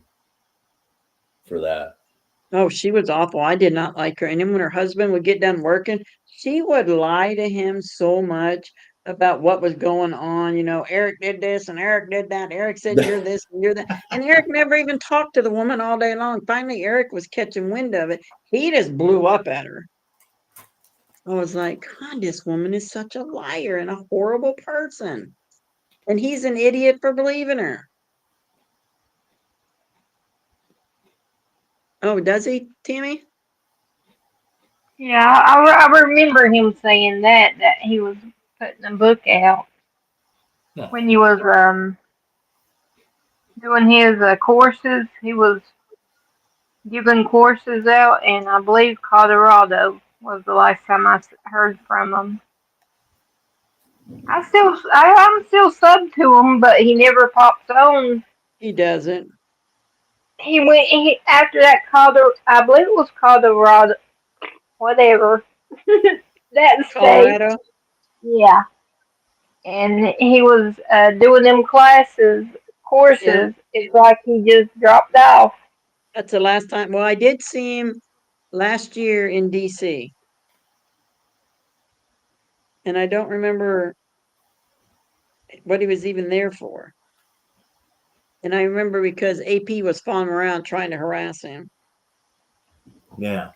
for that. oh, she was awful. I did not like her. And then when her husband would get done working, she would lie to him so much about what was going on. Eric did this and Eric did that. Eric said you're this and you're that. And Eric never even talked to the woman all day long. Finally, Eric was catching wind of it. He just blew up at her. I was like, God, this woman is such a liar and a horrible person. And he's an idiot for believing her. Oh, does he, Tammy? Yeah, I remember him saying that he was putting a book out No. when he was doing his courses. He was giving courses out, and I believe Colorado was the last time heard from him. I'm still sub to him, but he never pops on. He doesn't. After that Colorado, I believe it was Colorado, whatever that state. Colorado? Yeah, and he was doing them Yeah. courses. It's like he just dropped off. That's the last time. Well, I did see him last year in DC, and I don't remember what he was even there for. And I remember because AP was following him around trying to harass him. Yeah,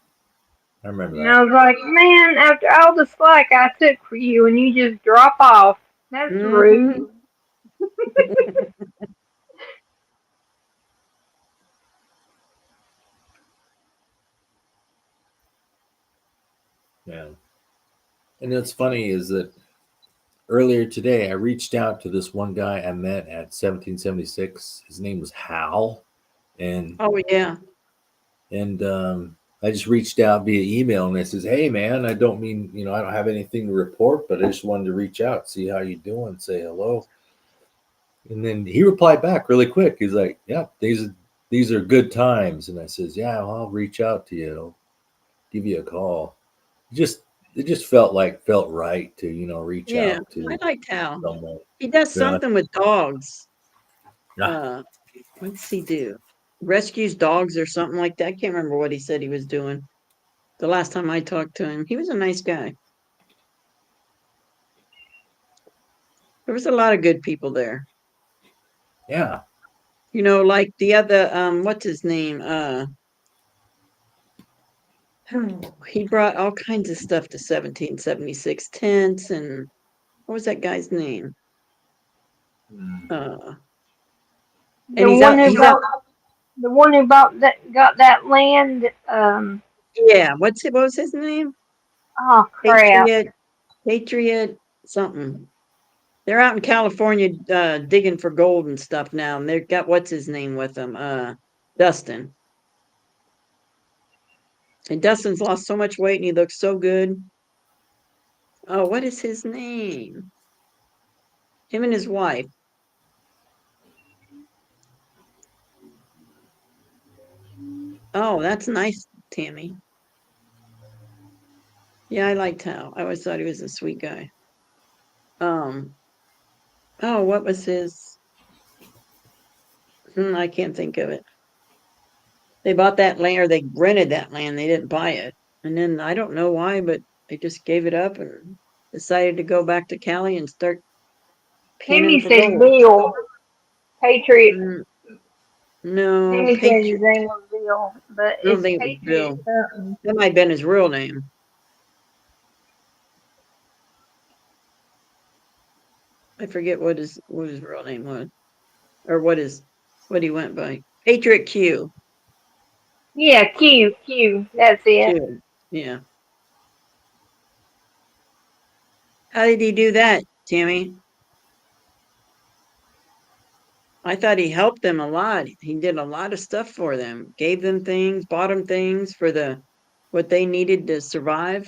I remember And that. I was like, man, after all the slack I took for you and you just drop off, that's rude. Mhm. Yeah. And what's funny is that earlier today I reached out to this one guy I met at 1776. His name was Hal, and Oh yeah. I just reached out via email and I says, "Hey man, I don't mean I don't have anything to report, but I just wanted to reach out, see how you doing, say hello." And then he replied back really quick. He's like, "Yeah, these are good times." And I says, "Yeah, well, I'll reach out to you. I'll give you a call." Just it just felt right to reach Yeah. out I to liked Hal. someone. He does Yeah, something with dogs. yeah, Uh, what does he do? Rescues dogs or something like that. I can't remember what he said he was doing. The last time I talked to him, he was a nice guy. There was a lot of good people there. yeah. Like the other what's his name? He brought all kinds of stuff to 1776 tents and what was that guy's name? Mm. Uh and The one who he's out got that land, yeah, what was his name? oh crap. Patriot Patriot something. They're out in California digging for gold and stuff now, and they've got what's his name with them? Dustin. And Dustin's lost so much weight and he looks so good. Oh, what is his name? Him and his wife. Oh, that's nice, Tammy. Yeah, I liked Hal. I always thought he was a sweet guy. Um, oh, what was his? I can't think of it. They bought that land or they rented that land. They didn't buy it. And then I don't know why, but they just gave it up and decided to go back to Cali and start panning Timmy for said gold. Bill. Patriot. Mm, no, Timmy said his Patriot. name was Bill, but I don't it's think it was Patriot Bill. something. That might have been his real name. I forget what his real name was, or what he went by. Patriot Q. Yeah, Q. That's it. Q. Yeah. How did he do that, Tammy? I thought he helped them a lot. He did a lot of stuff for them, gave them things, bought them things for what they needed to survive.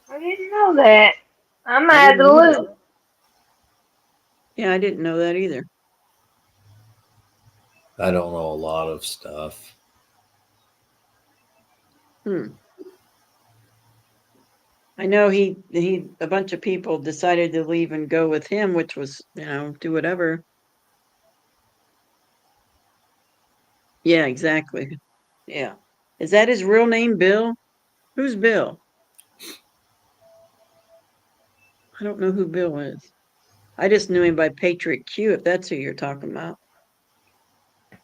I didn't know that. I'm I out of didn't the either. loop. Yeah, I didn't know that either. I don't know a lot of stuff. Hmm. I know he a bunch of people decided to leave and go with him, which was, do whatever. Yeah, exactly. Yeah. Is that his real name, Bill? Who's Bill? I don't know who Bill is. I just knew him by Patriot Q, if that's who you're talking about.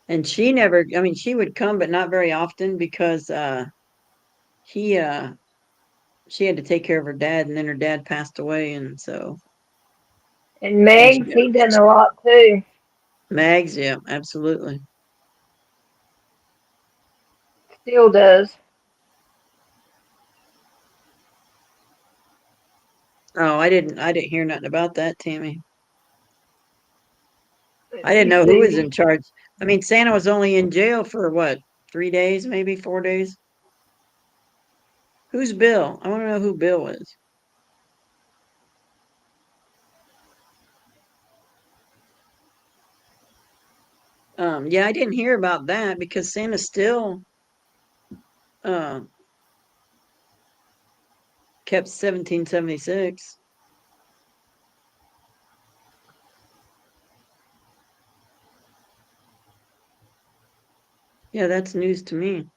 And she would come, but not very often because he she had to take care of her dad and then her dad passed away and so And then she Megs, got he done a lot too. Mags, yeah, absolutely. Still does. Oh, I didn't hear nothing about that, Tammy. I didn't You know who was see. in charge. I mean, Santa was only in jail for what, 3 days, maybe 4 days? Who's Bill? I want to know who Bill is. Yeah, I didn't hear about that because Santa still uh kept 1776. Yeah, that's news to me.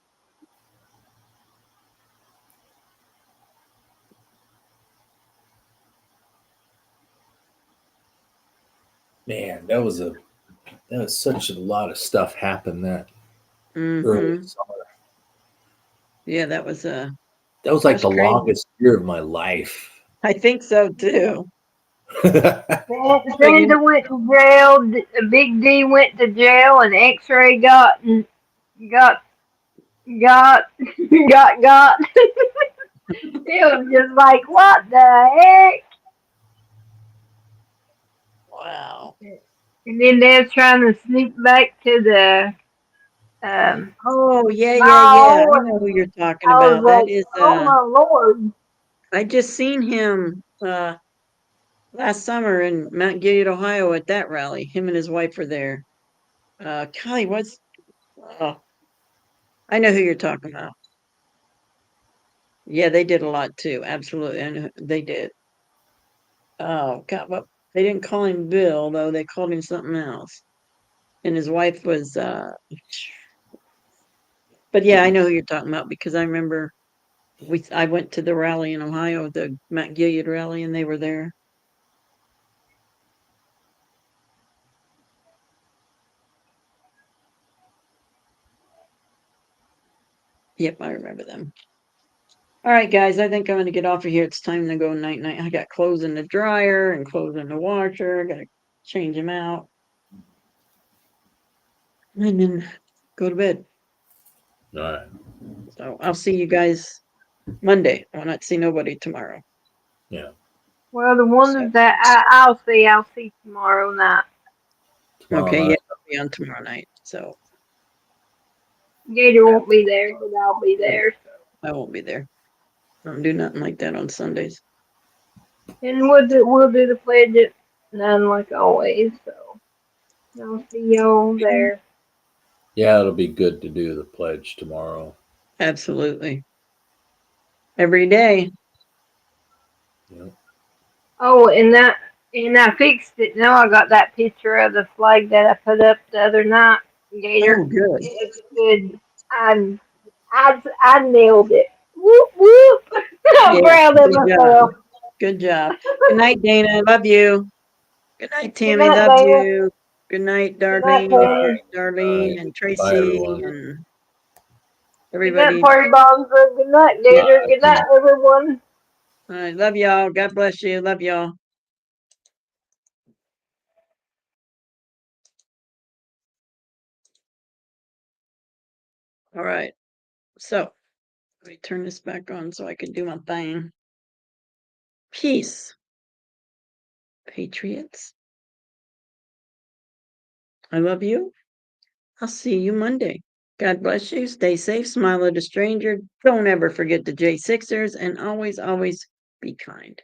Man, that was such a lot of stuff happened that early Hmm. summer. Yeah, that was That was like that's the crazy. longest year of my life. I think so too. But you Santa went to jail. Big D went to jail, and X-Ray got got got. It was just like, what the heck? wow. And then they was trying to sneak back to the Oh yeah, yeah, yeah. mall. I know who you're talking I was about. That like, is oh my lord. I just seen him last summer in Mount Gilead, Ohio at that rally. Him and his wife were there. Golly, what's oh, I know who you're talking about. Yeah, they did a lot too. Absolutely. I know they did. Oh God, well, they didn't call him Bill though, they called him something else. And his wife was but yeah, I know who you're talking about because I remember I went to the rally in Ohio, the Mount Gilead rally, and they were there. Yep, I remember them. All right, guys, I think I'm gonna get off of here. It's time to go night night. I got clothes in the dryer and clothes in the washer. I gotta change them out and then go to bed. All right. So I'll see you guys Monday. I'll not see nobody tomorrow. Yeah. Well, the So ones that I'll see tomorrow night. tomorrow Okay, yeah, night. I'll be on tomorrow night. So Gator won't be there, but I'll be there. I won't be there. I don't do nothing like that on Sundays. And we'll do the pledge at 9 like always. So I'll see y'all there. Yeah, it'll be good to do the pledge tomorrow. Absolutely. Every day. Yeah. Oh, and I fixed it. Now I got that picture of the flag that I put up the other night, Oh, Gator. good. It was good. I nailed it. Whoop whoop! I'm Yeah, proud of good job. myself. Good job. Good night, Dana. Love you. Good night, Good Tammy. night, Love Dana. you. Good night, Good night, Darlene. All Tammy. right. All Darlene right. and Bye, Tracy everyone. and Good night, everybody. Party Bonzer. Good night, Yeah. Gator. Good night, everyone. All right. Love y'all. God bless you. Love y'all. All right. So let me turn this back on so I can do my thing. Peace, Patriots. I love you. I'll see you Monday. God bless you. Stay safe. Smile at a stranger. Don't ever forget the J Sixers and always, always be kind.